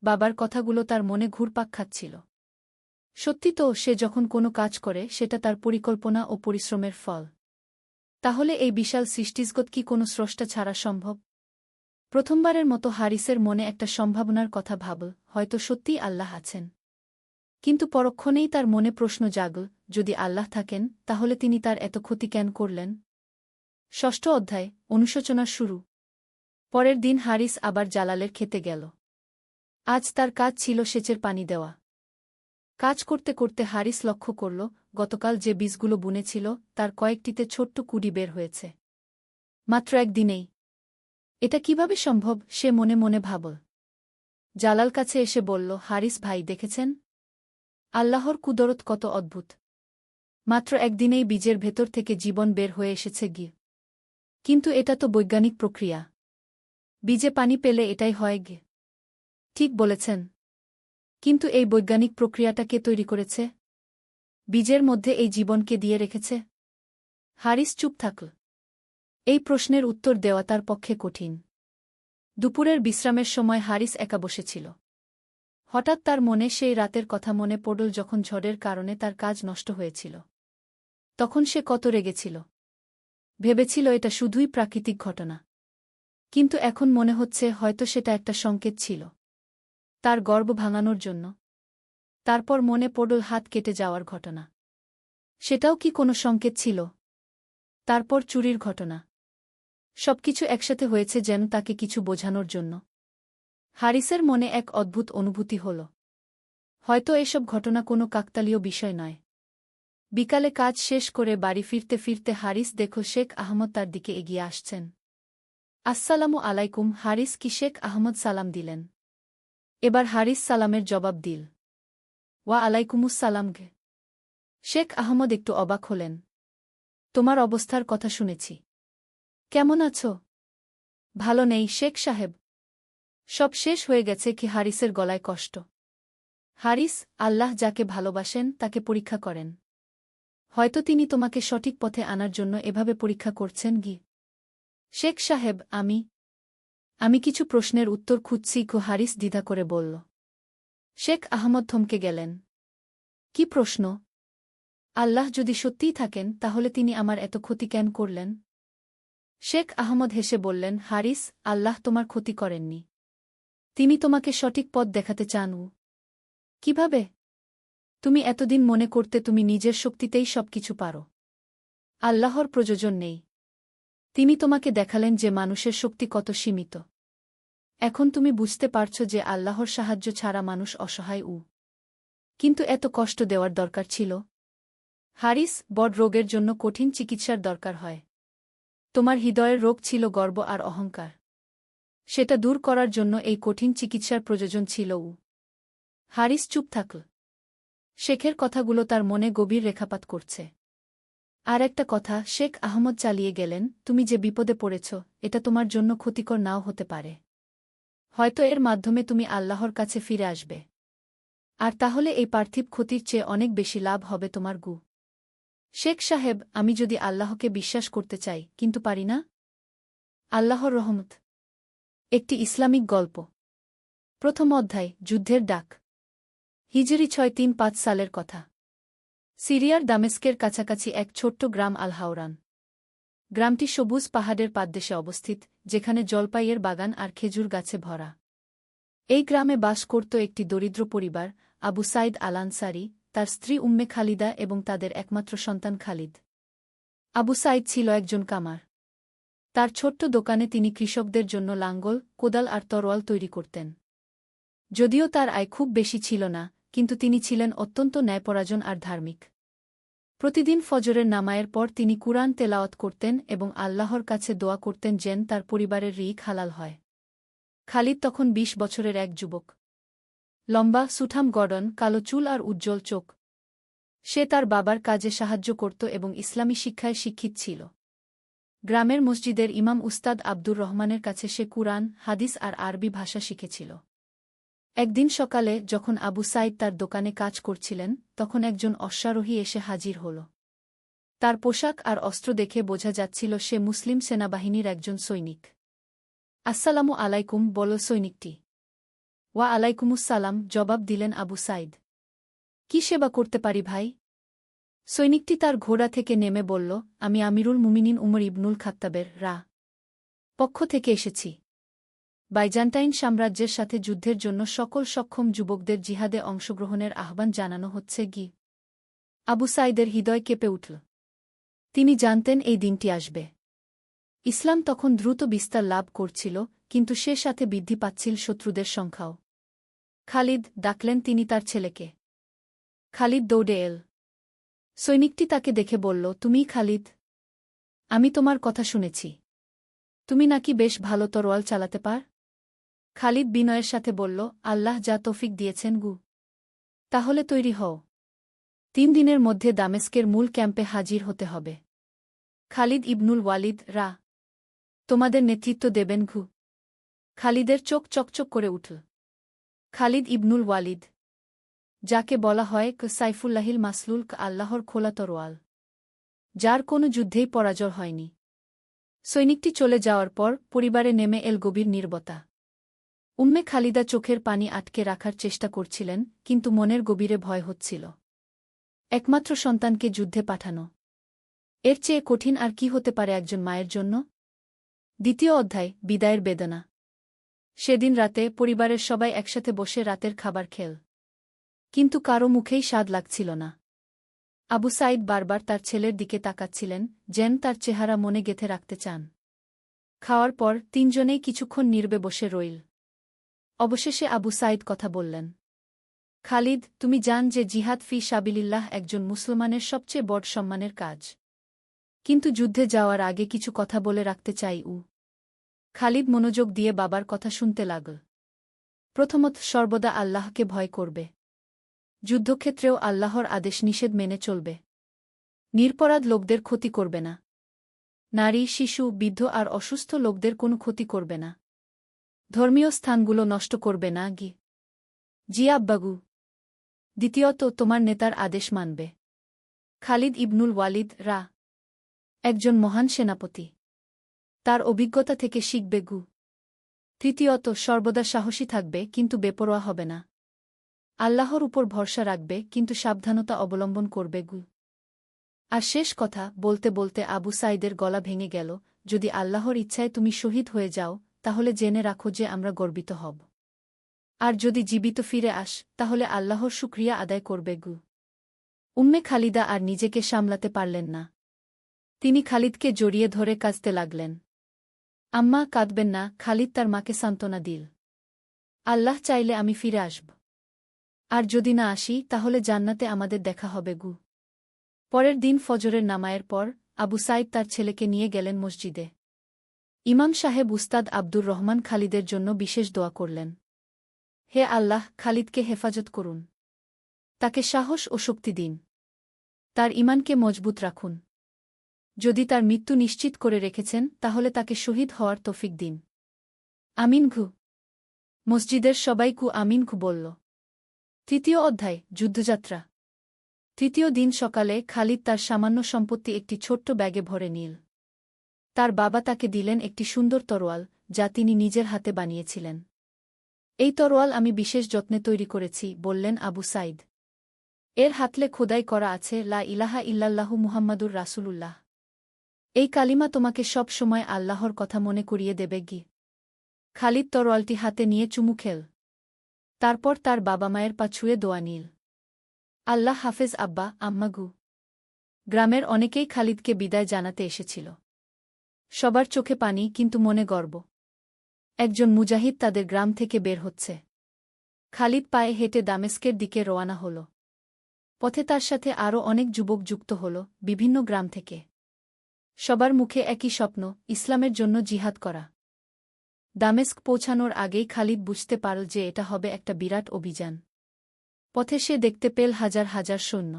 বাবার কথাগুলো তার মনে ঘুরপাক খাচ্ছিল। সত্যি তো, সে যখন কোনো কাজ করে সেটা তার পরিকল্পনা ও পরিশ্রমের ফল। তাহলে এই বিশাল সৃষ্টিজগৎ কি কোনো স্রষ্টা ছাড়া সম্ভব? প্রথমবারের মতো হারিসের মনে একটা সম্ভাবনার কথা ভাবল, হয়তো সত্যিই আল্লাহ আছেন। কিন্তু পরক্ষণেই তার মনে প্রশ্ন জাগল, যদি আল্লাহ থাকেন, তাহলে তিনি তার এত ক্ষতি কেন করলেন? ষষ্ঠ অধ্যায়, অনুশোচনা শুরু। পরের দিন হারিস আবার জালালের খেতে গেল। আজ তার কাজ ছিল সেচের পানি দেওয়া। কাজ করতে করতে হারিস লক্ষ্য করল, গতকাল যে বীজগুলো বুনেছিল তার কয়েকটিতে ছোট্ট কুঁড়ি বের হয়েছে। মাত্র একদিনেই! এটা কিভাবে সম্ভব? সে মনে মনে ভাবল। জালাল কাছে এসে বলল, হারিস ভাই, দেখেছেন? আল্লাহর কুদরত কত অদ্ভুত! মাত্র একদিনেই বীজের ভেতর থেকে জীবন বের হয়ে এসেছে গিয়ে। কিন্তু এটা তো বৈজ্ঞানিক প্রক্রিয়া। বীজে পানি পেলে এটাই হয় গিয়ে। ঠিক বলেছেন। কিন্তু এই বৈজ্ঞানিক প্রক্রিয়াটা কে তৈরি করেছে? বীজের মধ্যে এই জীবনকে দিয়ে রেখেছে? হারিস চুপ থাকল। এই প্রশ্নের উত্তর দেওয়া তার পক্ষে কঠিন। দুপুরের বিশ্রামের সময় হারিস একা বসেছিল। হঠাৎ তার মনে সেই রাতের কথা মনে পড়ল যখন ঝড়ের কারণে তার কাজ নষ্ট হয়েছিল। তখন সে কত রেগেছিল। ভেবেছিল এটা শুধুই প্রাকৃতিক ঘটনা। কিন্তু এখন মনে হচ্ছে হয়তো সেটা একটা সংকেত ছিল তার গর্ব ভাঙানোর জন্য। তারপর মনে পড়ল হাত কেটে যাওয়ার ঘটনা। সেটাও কি কোনো সংকেত ছিল? তারপর চুরির ঘটনা। সবকিছু একসাথে হয়েছে যেন তাকে কিছু বোঝানোর জন্য। হারিসের মনে এক অদ্ভুত অনুভূতি হল। হয়তো এসব ঘটনা কোনো কাকতালীয় বিষয় নয়। বিকালে কাজ শেষ করে বাড়ি ফিরতে ফিরতে হারিস দেখল শেখ আহমদ তার দিকে এগিয়ে আসছেন। আসসালামু আলাইকুম। হারিস কি শেখ আহমদ সালাম দিলেন। এবার হারিস সালামের জবাব দিল। ওয়া আলাইকুমুসসালাম গে। শেখ আহমদ একটু অবাক হলেন। তোমার অবস্থার কথা শুনেছি। কেমন আছো? ভালো নেই শেখ সাহেব। সব শেষ হয়ে গেছে কি? হারিসের গলায় কষ্ট। হারিস, আল্লাহ যাকে ভালোবাসেন তাকে পরীক্ষা করেন। হয়তো তিনি তোমাকে সঠিক পথে আনার জন্য এভাবে পরীক্ষা করছেন শেখ সাহেব, আমি কিছু প্রশ্নের উত্তর খুঁজছি। হারিস দ্বিধা করে বলল। শেখ আহমদ থমকে গেলেন। কি প্রশ্ন? আল্লাহ যদি সত্যিই থাকেন তাহলে তিনি আমার এত ক্ষতি কেন করলেন? শেখ আহমদ হেসে বললেন, হারিস, আল্লাহ তোমার ক্ষতি করেননি। তিনি তোমাকে সঠিক পথ দেখাতে চান। কিভাবে? তুমি এতদিন মনে করতে তুমি নিজের শক্তিতেই সবকিছু পারো। আল্লাহর প্রয়োজন নেই। তিনি তোমাকে দেখালেন যে মানুষের শক্তি কত সীমিত। এখন তুমি বুঝতে পারছ যে আল্লাহর সাহায্য ছাড়া মানুষ অসহায়। কিন্তু এত কষ্ট দেওয়ার দরকার ছিল? হারিস, বড় রোগের জন্য কঠিন চিকিৎসার দরকার হয়। তোমার হৃদয়ের রোগ ছিল গর্ব আর অহংকার। সেটা দূর করার জন্য এই কঠিন চিকিৎসার প্রয়োজন ছিল। হারিস চুপ থাকল। শেখের কথাগুলো তার মনে গভীর রেখাপাত করছে। আর একটা কথা, শেখ আহমদ চালিয়ে গেলেন, তুমি যে বিপদে পড়েছ এটা তোমার জন্য ক্ষতিকর নাও হতে পারে। হয়তো এর মাধ্যমে তুমি আল্লাহর কাছে ফিরে আসবে। আর তাহলে এই পার্থিব ক্ষতির চেয়ে অনেক বেশি লাভ হবে তোমার। শেখ সাহেব, আমি যদি আল্লাহকে বিশ্বাস করতে চাই কিন্তু পারি না? আল্লাহর রহমত। একটি ইসলামিক গল্প। প্রথম অধ্যায়, যুদ্ধের ডাক। হিজরি 635 সালের কথা। সিরিয়ার দামেস্কের কাছাকাছি এক ছোট্ট গ্রাম আল হাওরান। গ্রামটি সবুজ পাহাড়ের পাদদেশে অবস্থিত, যেখানে জলপাইয়ের বাগান আর খেজুর গাছে ভরা। এই গ্রামে বাস করত একটি দরিদ্র পরিবার, আবু সাইদ আল আনসারি, তার স্ত্রী উম্মে খালিদা এবং তাদের একমাত্র সন্তান খালিদ। আবু সাইদ ছিল একজন কামার। তার ছোট্ট দোকানে তিনি কৃষকদের জন্য লাঙ্গল, কোদাল আর তরোয়াল তৈরি করতেন। যদিও তার আয় খুব বেশি ছিল না, কিন্তু তিনি ছিলেন অত্যন্ত ন্যায়পরায়ণ আর ধার্মিক। প্রতিদিন ফজরের নামায়ের পর তিনি কুরআন তেলাওয়াত করতেন এবং আল্লাহর কাছে দোয়া করতেন যেন তার পরিবারের রিক হালাল হয়। খালিদ তখন ২০ বছরের এক যুবক। লম্বা, সুঠাম গড়ন, কালো চুল আর উজ্জ্বল চোখ। সে তার বাবার কাজে সাহায্য করত এবং ইসলামী শিক্ষায় শিক্ষিত ছিল। গ্রামের মসজিদের ইমাম উস্তাদ আব্দুর রহমানের কাছে সে কুরআন, হাদিস আর আরবি ভাষা শিখেছিল। একদিন সকালে যখন আবু সাইদ তার দোকানে কাজ করছিলেন, তখন একজন অশ্বারোহী এসে হাজির হল। তার পোশাক আর অস্ত্র দেখে বোঝা যাচ্ছিল সে মুসলিম সেনাবাহিনীর একজন সৈনিক। আসসালামু আলাইকুম, বল সৈনিকটি। ওয়া আলাইকুমুসসালাম, জবাব দিলেন আবু সাইদ। কি সেবা করতে পারি ভাই? সৈনিকটি তার ঘোড়া থেকে নেমে বলল, আমি আমিরুল মুমিনিন উমর ইবনুল খাত্তাবের পক্ষ থেকে এসেছি। বাইজান্টাইন সাম্রাজ্যের সাথে যুদ্ধের জন্য সকল সক্ষম যুবকদের জিহাদে অংশগ্রহণের আহ্বান জানানো হচ্ছে। আবু সাইদের হৃদয় কেঁপে উঠল। তিনি জানতেন এই দিনটি আসবে। ইসলাম তখন দ্রুত বিস্তার লাভ করছিল, কিন্তু সে সাথে বৃদ্ধি পাচ্ছিল শত্রুদের সংখ্যাও। খালিদ, ডাকলেন তিনি তার ছেলেকে। খালিদ দৌড়ে এল। সৈনিকটি তাকে দেখে বলল, তুমিই খালিদ? আমি তোমার কথা শুনেছি। তুমি নাকি বেশ ভালো তরোয়াল চালাতে পার? খালিদ বিনয়ের সাথে বলল, আল্লাহ যা তৌফিক দিয়েছেন। তাহলে তৈরি হও। ৩ দিনের মধ্যে দামেস্কের মূল ক্যাম্পে হাজির হতে হবে। খালিদ ইবনুল ওয়ালিদ তোমাদের নেতৃত্ব দেবেন। খালিদের চোখ চকচক করে উঠল। খালিদ ইবনুল ওয়ালিদ, যাকে বলা হয় সাইফুল্লাহিল মাসলুল, আল্লাহর খোলা তরোয়াল, যার কোনো যুদ্ধেই পরাজয় হয়নি। সৈনিকটি চলে যাওয়ার পর পরিবারে নেমে এল গভীর নীরবতা। উম্মে খালিদা চোখের পানি আটকে রাখার চেষ্টা করছিলেন, কিন্তু মনের গভীরে ভয় হচ্ছিল। একমাত্র সন্তানকে যুদ্ধে পাঠানো, এর চেয়ে কঠিন আর কি হতে পারে একজন মায়ের জন্য? দ্বিতীয় অধ্যায়, বিদায়ের বেদনা। সেদিন রাতে পরিবারের সবাই একসাথে বসে রাতের খাবার খেল। কিন্তু কারও মুখেই স্বাদ লাগছিল না। আবু সাইদ বারবার তার ছেলের দিকে তাকাচ্ছিলেন, যেন তার চেহারা মনে গেঁথে রাখতে চান। খাওয়ার পর ৩ জনেই কিছুক্ষণ নীরবে বসে রইল। অবশেষে আবু সাইদ কথা বললেন। খালিদ, তুমি জান যে জিহাদ ফি সাবিলিল্লাহ একজন মুসলমানের সবচেয়ে বড় সম্মানের কাজ। কিন্তু যুদ্ধে যাওয়ার আগে কিছু কথা বলে রাখতে চাই। খালিদ মনোযোগ দিয়ে বাবার কথা শুনতে লাগল। প্রথমত, সর্বদা আল্লাহকে ভয় করবে। যুদ্ধক্ষেত্রেও আল্লাহর আদেশ নিষেধ মেনে চলবে। নিরপরাধ লোকদের ক্ষতি করবে না। নারী, শিশু, বৃদ্ধ আর অসুস্থ লোকদের কোনো ক্ষতি করবে না। ধর্মীয় স্থানগুলো নষ্ট করবে না। জি আব্বাগু। দ্বিতীয়ত, তোমার নেতার আদেশ মানবে। খালিদ ইবনুল ওয়ালিদ একজন মহান সেনাপতি। তার অভিজ্ঞতা থেকে শিখবে গু। তৃতীয়ত, সর্বদা সাহসী থাকবে কিন্তু বেপরোয়া হবে না। আল্লাহর উপর ভরসা রাখবে কিন্তু সাবধানতা অবলম্বন করবে গু। আর শেষ কথা বলতে বলতে আবু সাঈদের গলা ভেঙে গেল, যদি আল্লাহর ইচ্ছায় তুমি শহীদ হয়ে যাও তাহলে জেনে রাখো যে আমরা গর্বিত হব। আর যদি জীবিত ফিরে আস তাহলে আল্লাহর শুকরিয়া আদায় করবে গু। উম্মে খালিদা আর নিজেকে সামলাতে পারলেন না। তিনি খালিদকে জড়িয়ে ধরে কাঁদতে লাগলেন। আম্মা, কাঁদবেন না। খালিদ তার মাকে সান্ত্বনা দিল। আল্লাহ চাইলে আমি ফিরে আসব। আর যদি না আসি তাহলে জান্নাতে আমাদের দেখা হবে গু। পরের দিন ফজরের নামায়ের পর আবু সাঈদ তার ছেলেকে নিয়ে গেলেন মসজিদে। ইমাম সাহেব উস্তাদ আব্দুর রহমান খালিদের জন্য বিশেষ দোয়া করলেন। হে আল্লাহ, খালিদকে হেফাজত করুন। তাকে সাহস ও শক্তি দিন। তার ঈমানকে মজবুত রাখুন। যদি তার মৃত্যু নিশ্চিত করে রেখেছেন তাহলে তাকে শহীদ হওয়ার তৌফিক দিন। আমিন ঘু। মসজিদের সবাই কু আমিন ঘু বলল। তৃতীয় অধ্যায়, যুদ্ধযাত্রা। তৃতীয় দিন সকালে খালিদ তার সামান্য সম্পত্তি একটি ছোট্ট ব্যাগে ভরে নিল। তার বাবা তাকে দিলেন একটি সুন্দর তরোয়াল, যা তিনি নিজের হাতে বানিয়েছিলেন। এই তরোয়াল আমি বিশেষ যত্নে তৈরি করেছি, বললেন আবু সাঈদ। এর হাতলে খোদাই করা আছে লা ইলাহা ইল্লাল্লাহু মুহাম্মাদুর রাসূলুল্লাহ। এই কালিমা তোমাকে সব সময় আল্লাহর কথা মনে করিয়ে দেবে গি। খালিদ তরোয়ালটি হাতে নিয়ে চুমু খেল। তারপর তার বাবা মায়ের পা ছুঁয়ে দোয়া নিল। আল্লাহ হাফেজ আব্বা, আম্মা গু। গ্রামের অনেকেই খালিদকে বিদায় জানাতে এসেছিল। সবার চোখে পানি কিন্তু মনে গর্ব। একজন মুজাহিদ তাদের গ্রাম থেকে বের হচ্ছে। খালিদ পায়ে হেঁটে দামেস্কের দিকে রওয়ানা হল। পথে তার সাথে আরও অনেক যুবক যুক্ত হল, বিভিন্ন গ্রাম থেকে। সবার মুখে একই স্বপ্ন, ইসলামের জন্য জিহাদ করা। দামেস্ক পৌঁছানোর আগেই খালিদ বুঝতে পারল যে এটা হবে একটা বিরাট অভিযান। পথে সে দেখতে পেল হাজার হাজার সৈন্য।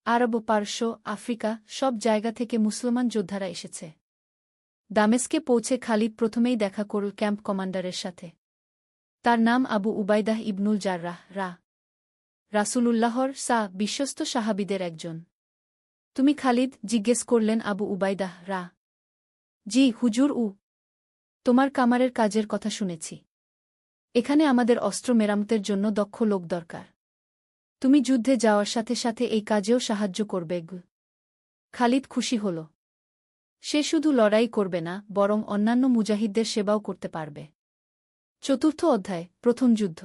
আরব, পারস্য, আফ্রিকা সব জায়গা থেকে মুসলমান যোদ্ধারা এসেছে। দামেস্কে পৌঁছে খালিদ প্রথমেই দেখা করল ক্যাম্প কমান্ডারের সাথে। তার নাম আবু উবাইদাহ ইবনুল জাররাহ রাসূলুল্লাহর বিশ্বস্ত সাহাবীদের একজন। তুমি খালিদ? জিজ্ঞেস করলেন আবু উবাইদাহ। জি হুজুর। তোমার কামারের কাজের কথা শুনেছি। এখানে আমাদের অস্ত্র মেরামতের জন্য দক্ষ লোক দরকার। তুমি যুদ্ধে যাওয়ার সাথে সাথে এই কাজেও সাহায্য করবে গু। খালিদ খুশি হল। সে শুধু লড়াই করবে না, বরং অন্যান্য মুজাহিদদের সেবাও করতে পারবে। চতুর্থ অধ্যায়, প্রথম যুদ্ধ।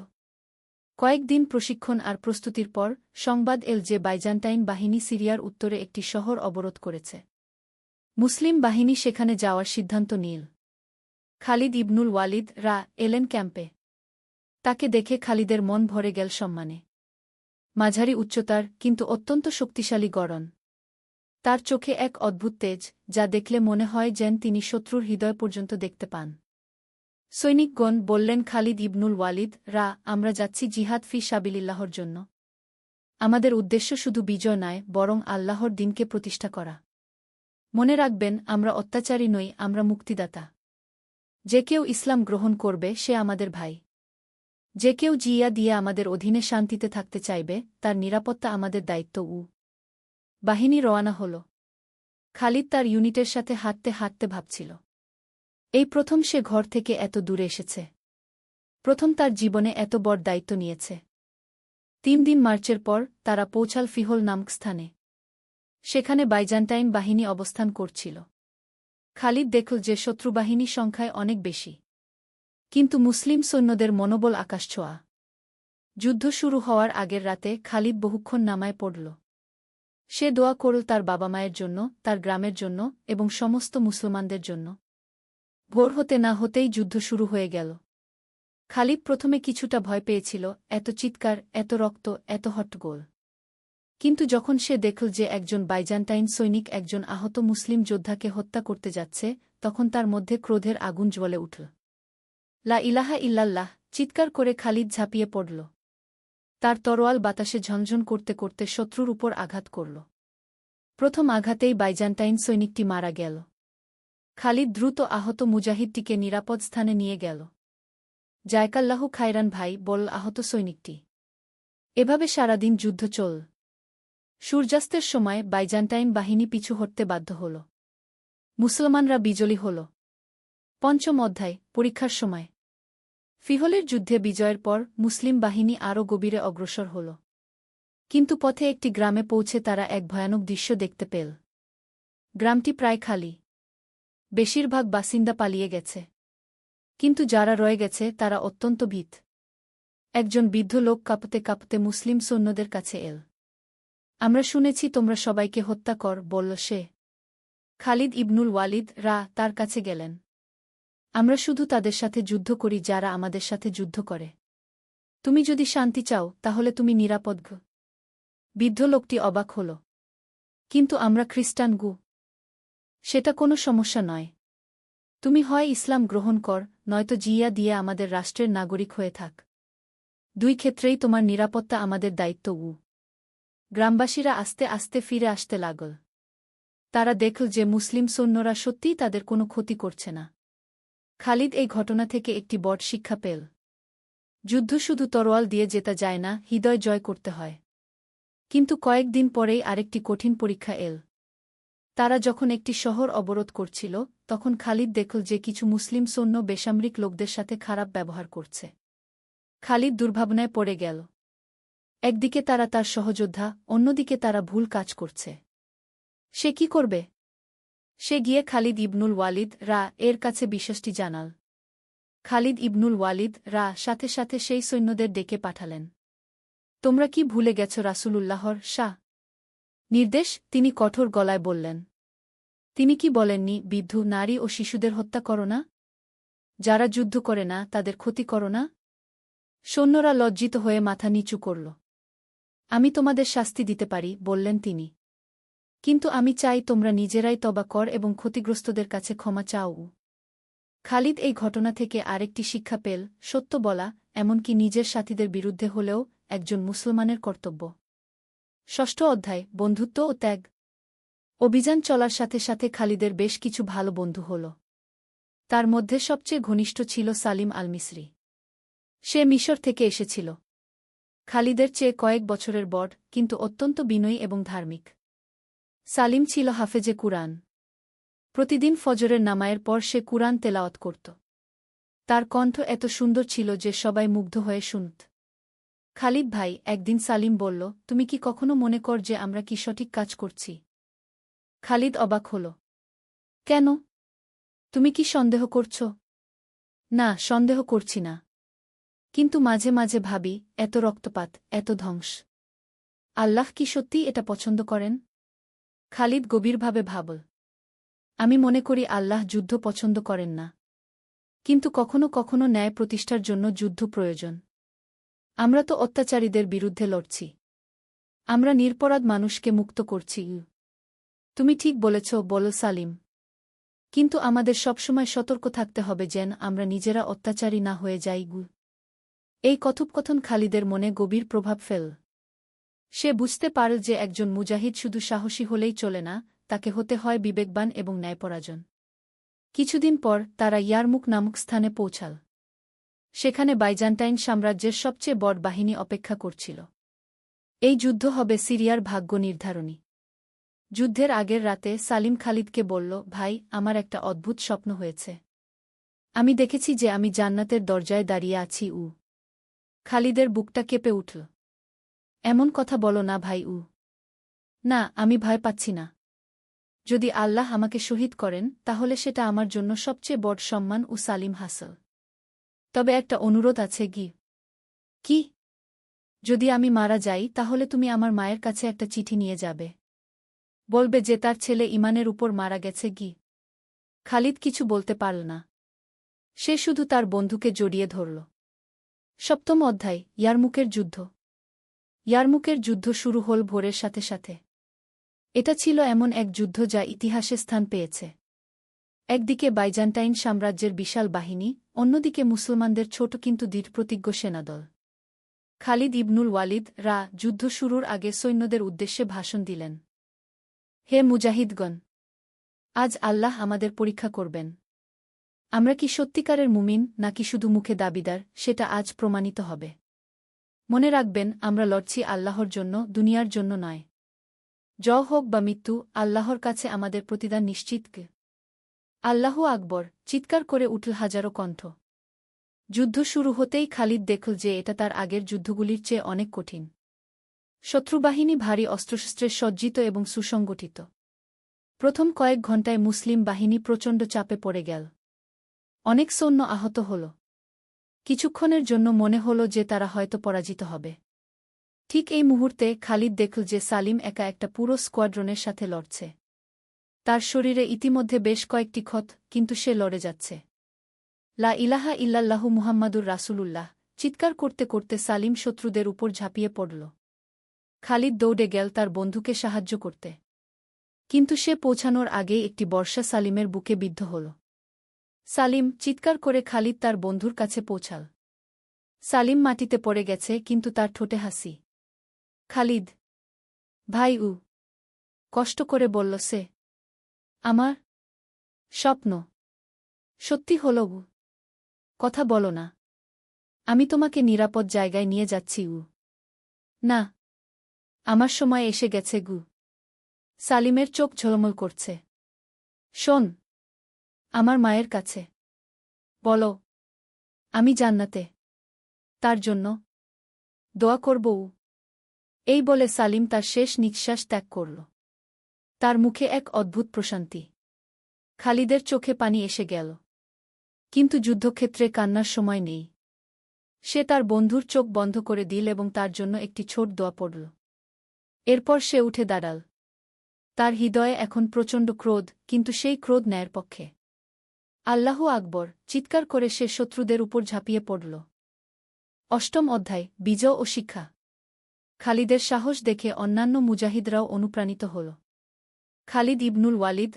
কয়েকদিন প্রশিক্ষণ আর প্রস্তুতির পর সংবাদ এল যে বাইজান্টাইন বাহিনী সিরিয়ার উত্তরে একটি শহর অবরোধ করেছে। মুসলিম বাহিনী সেখানে যাওয়ার সিদ্ধান্ত নিল। খালিদ ইবনুল ওয়ালিদ এলেন ক্যাম্পে। তাকে দেখে খালিদের মন ভরে গেল সম্মানে। মাঝারি উচ্চতার কিন্তু অত্যন্ত শক্তিশালী গড়ন। তার চোখে এক অদ্ভুত তেজ, যা দেখলে মনে হয় যেন তিনি শত্রুর হৃদয় পর্যন্ত দেখতে পান। সৈনিকগণ বললেন খালিদ ইবনুল ওয়ালিদ, আমরা যাচ্ছি জিহাদ ফি সাবিলিল্লাহর জন্য। আমাদের উদ্দেশ্য শুধু বিজয় নয়, বরং আল্লাহর দ্বীনকে প্রতিষ্ঠা করা। মনে রাখবেন, আমরা অত্যাচারী নই, আমরা মুক্তিদাতা। যে কেউ ইসলাম গ্রহণ করবে সে আমাদের ভাই। যে কেউ জিয়া দিয়ে আমাদের অধীনে শান্তিতে থাকতে চাইবে, তার নিরাপত্তা আমাদের দায়িত্ব। বাহিনী রওয়ানা হল। খালিদ তার ইউনিটের সাথে হাঁটতে হাঁটতে ভাবছিল, এই প্রথম সে ঘর থেকে এত দূরে এসেছে। প্রথম তার জীবনে এত বড় দায়িত্ব নিয়েছে। 3 দিন মার্চের পর তারা পৌঁছাল ফিহল নামক স্থানে। সেখানে বাইজান্টাইন বাহিনী অবস্থান করছিল। খালিদ দেখল যে শত্রুবাহিনী সংখ্যায় অনেক বেশি, কিন্তু মুসলিম সৈন্যদের মনোবল আকাশছোঁয়া। যুদ্ধ শুরু হওয়ার আগের রাতে খালিদ বহুক্ষণ নামায় পড়ল। সে দোয়া করল তার বাবা মায়ের জন্য, তার গ্রামের জন্য এবং সমস্ত মুসলমানদের জন্য। ভোর হতে না হতেই যুদ্ধ শুরু হয়ে গেল। খালিদ প্রথমে কিছুটা ভয় পেয়েছিল, এত চিৎকার, এত রক্ত, এত হট্টগোল। কিন্তু যখন সে দেখল যে একজন বাইজান্টাইন সৈনিক একজন আহত মুসলিম যোদ্ধাকে হত্যা করতে যাচ্ছে, তখন তার মধ্যে ক্রোধের আগুন জ্বলে উঠল। লা ইলাহা ইল্লাল্লাহ চিৎকার করে খালিদ ঝাঁপিয়ে পড়ল। তার তরোয়াল বাতাসে ঝনঝন করতে করতে শত্রুর উপর আঘাত করল। প্রথম আঘাতেই বাইজান্টাইন সৈনিকটি মারা গেল। খালিদ দ্রুত আহত মুজাহিদটিকে নিরাপদ স্থানে নিয়ে গেল। জায়কাল্লাহু খায়রান ভাই, বল আহত সৈনিকটি। এভাবে সারাদিন যুদ্ধ চল। সূর্যাস্তের সময় বাইজান্টাইন বাহিনী পিছু হটতে বাধ্য হল। মুসলমানরা বিজয়ী হল। পঞ্চম অধ্যায়, পরীক্ষার সময়। ফিহলের যুদ্ধে বিজয়ের পর মুসলিম বাহিনী আরও গভীরে অগ্রসর হল। কিন্তু পথে একটি গ্রামে পৌঁছে তারা এক ভয়ানক দৃশ্য দেখতে পেল। গ্রামটি প্রায় খালি। বেশিরভাগ বাসিন্দা পালিয়ে গেছে। কিন্তু যারা রয়ে গেছে তারা অত্যন্ত ভীত। একজন বৃদ্ধ লোক কাঁপতে কাঁপতে মুসলিম সৈন্যদের কাছে এল। আমরা শুনেছি তোমরা সবাইকে হত্যা কর, বলল সে। খালিদ ইবনুল ওয়ালিদ তার কাছে গেলেন। আমরা শুধু তাদের সাথে যুদ্ধ করি যারা আমাদের সাথে যুদ্ধ করে। তুমি যদি শান্তি চাও তাহলে তুমি নিরাপদ। বৃদ্ধ লোকটি অবাক হল। কিন্তু আমরা খ্রিস্টান। সেটা কোনো সমস্যা নয়। তুমি হয় ইসলাম গ্রহণ কর, নয়তো জিয়া দিয়ে আমাদের রাষ্ট্রের নাগরিক হয়ে থাক। দুই ক্ষেত্রেই তোমার নিরাপত্তা আমাদের দায়িত্ব। গ্রামবাসীরা আস্তে আস্তে ফিরে আসতে লাগল। তারা দেখল যে মুসলিম সৈন্যরা সত্যিই তাদের কোনো ক্ষতি করছে না। খালিদ এই ঘটনা থেকে একটি বড় শিক্ষা পেল। যুদ্ধ শুধু তরোয়াল দিয়ে জেতা যায় না, হৃদয় জয় করতে হয়। কিন্তু কয়েকদিন পরেই আরেকটি কঠিন পরীক্ষা এল। তারা যখন একটি শহর অবরোধ করছিল, তখন খালিদ দেখল যে কিছু মুসলিম সৈন্য বেসামরিক লোকদের সাথে খারাপ ব্যবহার করছে। খালিদ দুর্ভাবনায় পড়ে গেল। একদিকে তারা তার সহযোদ্ধা, অন্যদিকে তারা ভুল কাজ করছে। সে কি করবে? সে গিয়ে খালিদ ইবনুল ওয়ালিদ এর কাছে বিষয়টি জানাল। খালিদ ইবনুল ওয়ালিদ সাথে সাথে সেই সৈন্যদের ডেকে পাঠালেন। তোমরা কি ভুলে গেছ রাসূলুল্লাহর নির্দেশ? তিনি কঠোর গলায় বললেন। তিনি কি বলেননি, বৃদ্ধ, নারী ও শিশুদের হত্যা করো না? যারা যুদ্ধ করে না তাদের ক্ষতি করো না? সৈন্যরা লজ্জিত হয়ে মাথা নিচু করল। আমি তোমাদের শাস্তি দিতে পারি, বললেন তিনি। কিন্তু আমি চাই তোমরা নিজেরাই তওবা কর এবং ক্ষতিগ্রস্তদের কাছে ক্ষমা চাও। খালিদ এই ঘটনা থেকে আরেকটি শিক্ষা পেল, সত্য বলা, এমনকি নিজের সাথীদের বিরুদ্ধে হলেও, একজন মুসলমানের কর্তব্য। ষষ্ঠ অধ্যায়, বন্ধুত্ব ও ত্যাগ। অভিযান চলার সাথে সাথে খালিদের বেশ কিছু ভালো বন্ধু হল। তার মধ্যে সবচেয়ে ঘনিষ্ঠ ছিল সালিম আল মিসরি। সে মিশর থেকে এসেছিল। খালিদের চেয়ে কয়েক বছরের বড়, কিন্তু অত্যন্ত বিনয়ী এবং ধার্মিক। সালিম ছিল হাফেজে কুরআন। প্রতিদিন ফজরের নামাজের পর সে কুরআন তেলাওয়াত করত। তার কণ্ঠ এত সুন্দর ছিল যে সবাই মুগ্ধ হয়ে শুনত। খালিদ ভাই, একদিন সালিম বলল, তুমি কি কখনো মনে কর যে আমরা কি সঠিক কাজ করছি? খালিদ অবাক হল। কেন? তুমি কি সন্দেহ করছ? না, সন্দেহ করছি না। কিন্তু মাঝে মাঝে ভাবি, এত রক্তপাত, এত ধ্বংস, আল্লাহ কি সত্যিই এটা পছন্দ করেন? খালিদ গভীরভাবে ভাবল। আমি মনে করি আল্লাহ যুদ্ধ পছন্দ করেন না। কিন্তু কখনো কখনো ন্যায় প্রতিষ্ঠার জন্য যুদ্ধ প্রয়োজন। আমরা তো অত্যাচারীদের বিরুদ্ধে লড়ছি। আমরা নিরপরাধ মানুষকে মুক্ত করছি। তুমি ঠিক বলেছ, বল সালিম। কিন্তু আমাদের সবসময় সতর্ক থাকতে হবে যেন আমরা নিজেরা অত্যাচারী না হয়ে যাই। এই কথোপকথন খালিদের মনে গভীর প্রভাব ফেল। সে বুঝতে পারল যে একজন মুজাহিদ শুধু সাহসী হলেই চলে না, তাকে হতে হয় বিবেকবান এবং ন্যায়পরায়ণ। কিছুদিন পর তারা ইয়ারমুক নামক স্থানে পৌঁছাল। সেখানে বাইজান্টাইন সাম্রাজ্যের সবচেয়ে বড় বাহিনী অপেক্ষা করছিল। এই যুদ্ধ হবে সিরিয়ার ভাগ্য নির্ধারণী। যুদ্ধের আগের রাতে সালিম খালিদকে বলল, ভাই, আমার একটা অদ্ভুত স্বপ্ন হয়েছে। আমি দেখেছি যে আমি জান্নাতের দরজায় দাঁড়িয়ে আছি। খালিদের বুকটা কেঁপে উঠল। এমন কথা বলো না ভাই। না, আমি ভয় পাচ্ছি না। যদি আল্লাহ আমাকে শহীদ করেন তাহলে সেটা আমার জন্য সবচেয়ে বড় সম্মান ও সালিম হাসল। তবে একটা অনুরোধ আছে। কি? যদি আমি মারা যাই তাহলে তুমি আমার মায়ের কাছে একটা চিঠি নিয়ে যাবে। বলবে যে তার ছেলে ঈমানের উপর মারা গেছে। খালিদ কিছু বলতে পারল না। সে শুধু তার বন্ধুকে জড়িয়ে ধরল। সপ্তম অধ্যায়, ইয়ারমুকের যুদ্ধ। ইয়ারমুকের যুদ্ধ শুরু হল ভোরের সাথে সাথে। এটা ছিল এমন এক যুদ্ধ যা ইতিহাসে স্থান পেয়েছে। একদিকে বাইজান্টাইন সাম্রাজ্যের বিশাল বাহিনী, অন্যদিকে মুসলমানদের ছোট কিন্তু দৃঢ়প্রতিজ্ঞ সেনাদল। খালিদ ইবনুল ওয়ালিদ যুদ্ধ শুরুর আগে সৈন্যদের উদ্দেশ্যে ভাষণ দিলেন। হে মুজাহিদগণ! আজ আল্লাহ আমাদের পরীক্ষা করবেন। আমরা কি সত্যিকারের মুমিন নাকি শুধু মুখে দাবিদার, সেটা আজ প্রমাণিত হবে। মনে রাখবেন, আমরা লড়ছি আল্লাহর জন্য, দুনিয়ার জন্য নয়। জয় হোক বা মৃত্যু, আল্লাহর কাছে আমাদের প্রতিদান নিশ্চিত। আল্লাহু আকবর, চিৎকার করে উঠল হাজারো কণ্ঠ। যুদ্ধ শুরু হতেই খালিদ দেখল যে এটা তার আগের যুদ্ধগুলির চেয়ে অনেক কঠিন। শত্রুবাহিনী ভারী অস্ত্রশস্ত্রে সজ্জিত এবং সুসংগঠিত। প্রথম কয়েক ঘণ্টায় মুসলিম বাহিনী প্রচণ্ড চাপে পড়ে গেল। অনেক সৈন্য আহত হল। কিছুক্ষণের জন্য মনে হল যে তারা হয়তো পরাজিত হবে। ঠিক এই মুহূর্তে খালিদ দেখল যে সালিম একা একটা পুরো স্কোয়াড্রনের সাথে লড়ছে। তার শরীরে ইতিমধ্যে বেশ কয়েকটি ক্ষত, কিন্তু সে লড়ে যাচ্ছে। লা ইলাহা ইল্লাল্লাহু মুহাম্মাদুর রাসূলুল্লাহ চিৎকার করতে করতে সালিম শত্রুদের উপর ঝাঁপিয়ে পড়ল। খালিদ দৌড়ে গেল তার বন্ধুকে সাহায্য করতে। কিন্তু সে পৌঁছানোর আগেই একটি বর্ষা সালিমের বুকে বিদ্ধ হল। সালিম চিৎকার করে খালিদ তার বন্ধুর কাছে পৌঁছাল। সালিম মাটিতে পড়ে গেছে, কিন্তু তার ঠোঁটে হাসি। খালিদ ভাই কষ্ট করে বলল সে। আমার স্বপ্ন সত্যি হল কথা বলো না। আমি তোমাকে নিরাপদ জায়গায় নিয়ে যাচ্ছি না, আমার সময় এসে গেছে সালিমের চোখ ঝলমল করছে। শোন, আমার মায়ের কাছে বলো আমি জান্নাতে তার জন্য দোয়া করব এই বলে সালিম তার শেষ নিঃশ্বাস ত্যাগ করল। তার মুখে এক অদ্ভুত প্রশান্তি। খালিদের চোখে পানি এসে গেল। কিন্তু যুদ্ধক্ষেত্রে কান্নার সময় নেই। সে তার বন্ধুর চোখ বন্ধ করে দিল এবং তার জন্য একটি ছোট দোয়া পড়ল। এরপর সে উঠে দাঁড়াল। তার হৃদয়ে এখন প্রচণ্ড ক্রোধ, কিন্তু সেই ক্রোধ ন্যায়ের পক্ষে। আল্লাহু আকবর চিৎকার করে সে শত্রুদের উপর ঝাঁপিয়ে পড়ল। অষ্টম অধ্যায়, বিজয় ও শিক্ষা। খালিদের সাহস দেখে অন্যান্য মুজাহিদরাও অনুপ্রাণিত হল। খালিদ ইবনুল ওয়ালিদ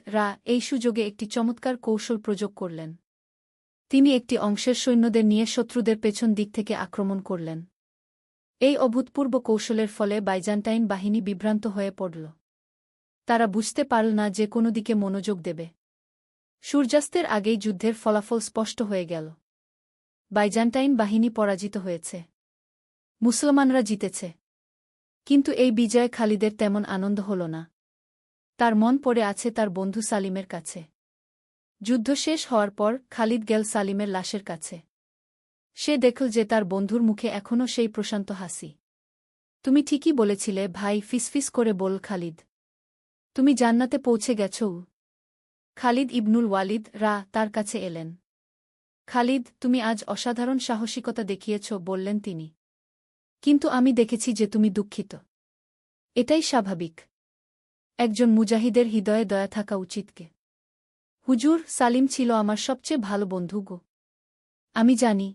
এই সুযোগে একটি চমৎকার কৌশল প্রয়োগ করলেন। তিনি একটি অংশের সৈন্যদের নিয়ে শত্রুদের পেছন দিক থেকে আক্রমণ করলেন। এই অভূতপূর্ব কৌশলের ফলে বাইজান্টাইন বাহিনী বিভ্রান্ত হয়ে পড়ল। তারা বুঝতে পারল না যে কোনো দিকে মনোযোগ দেবে। সূর্যাস্তের আগেই যুদ্ধের ফলাফল স্পষ্ট হয়ে গেল। বাইজান্টাইন বাহিনী পরাজিত হয়েছে। মুসলমানরা জিতেছে। কিন্তু এই বিজয়ে খালিদের তেমন আনন্দ হল না। তার মন পড়ে আছে তার বন্ধু সালিমের কাছে। যুদ্ধ শেষ হওয়ার পর খালিদ গেল সালিমের লাশের কাছে। সে দেখল যে তার বন্ধুর মুখে এখনও সেই প্রশান্ত হাসি। তুমি ঠিকই বলেছিলে ভাই, ফিসফিস করে বল খালিদ। তুমি জান্নাতে পৌঁছে গেছ। খালিদ ইবনুল ওয়ালিদ তার কাছে এলেন। খালিদ, তুমি আজ অসাধারণ সাহসিকতা দেখিয়েছ, বললেন তিনি। কিন্তু আমি দেখেছি যে তুমি দুঃখিত। এটাই স্বাভাবিক। একজন মুজাহিদের হৃদয়ে দয়া থাকা উচিতকে। হুজুর, সালিম ছিল আমার সবচেয়ে ভালো বন্ধু আমি জানি।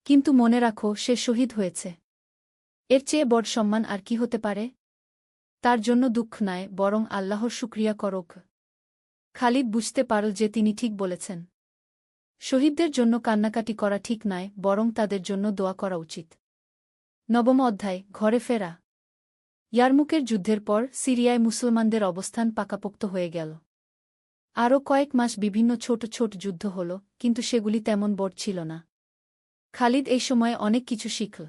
কিন্তু মনে রাখো, সে শহীদ হয়েছে। এর চেয়ে বড় সম্মান আর কি হতে পারে? তার জন্য দুঃখ নয়, বরং আল্লাহর শুকরিয়া করোক। খালিদ বুঝতে পারল যে তিনি ঠিক বলেছেন। শহীদদের জন্য কান্নাকাটি করা ঠিক নয়, বরং তাদের জন্য দোয়া করা উচিত। নবম অধ্যায়, ঘরে ফেরা। ইয়ারমুকের যুদ্ধের পর সিরিয়ায় মুসলমানদের অবস্থান পাকাপোক্ত হয়ে গেল। আরও কয়েক মাস বিভিন্ন ছোট ছোট যুদ্ধ হল, কিন্তু সেগুলি তেমন বড় ছিল না। খালিদ এই সময়ে অনেক কিছু শিখল।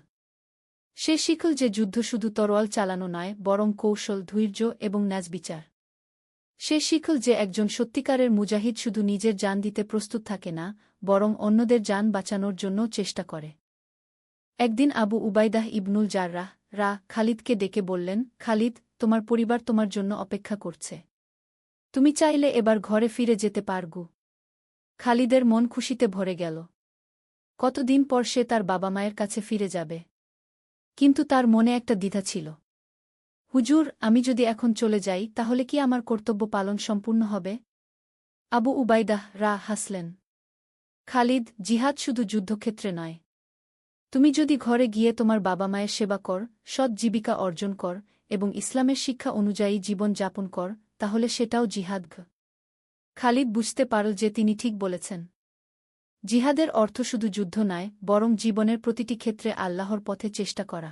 সে শিখল যে যুদ্ধ শুধু তরোয়াল চালানো নয়, বরং কৌশল, ধৈর্য এবং ন্যায়বিচার। সে শিখল যে একজন সত্যিকারের মুজাহিদ শুধু নিজের জান দিতে প্রস্তুত থাকে না, বরং অন্যদের জান বাঁচানোর জন্যও চেষ্টা করে। একদিন আবু উবাইদাহ ইবনুল জাররাহ খালিদকে ডেকে বললেন, খালিদ, তোমার পরিবার তোমার জন্য অপেক্ষা করছে। তুমি চাইলে এবার ঘরে ফিরে যেতে পারগু। খালিদের মন খুশিতে ভরে গেল। কতদিন পর সে তার বাবা মায়ের কাছে ফিরে যাবে। কিন্তু তার মনে একটা দ্বিধা ছিল। হুজুর, আমি যদি এখন চলে যাই তাহলে কি আমার কর্তব্য পালন সম্পূর্ণ হবে? আবু উবাইদাহ হাসলেন। খালিদ, জিহাদ শুধু যুদ্ধক্ষেত্রে নয়। তুমি যদি ঘরে গিয়ে তোমার বাবা মায়ের সেবা কর, সৎ জীবিকা অর্জন কর এবং ইসলামের শিক্ষা অনুযায়ী জীবন যাপন কর, তাহলে সেটাও জিহাদ। খালিদ বুঝতে পারল যে তিনি ঠিক বলেছেন। জিহাদের অর্থ শুধু যুদ্ধ নয়, বরং জীবনের প্রতিটি ক্ষেত্রে আল্লাহর পথে চেষ্টা করা।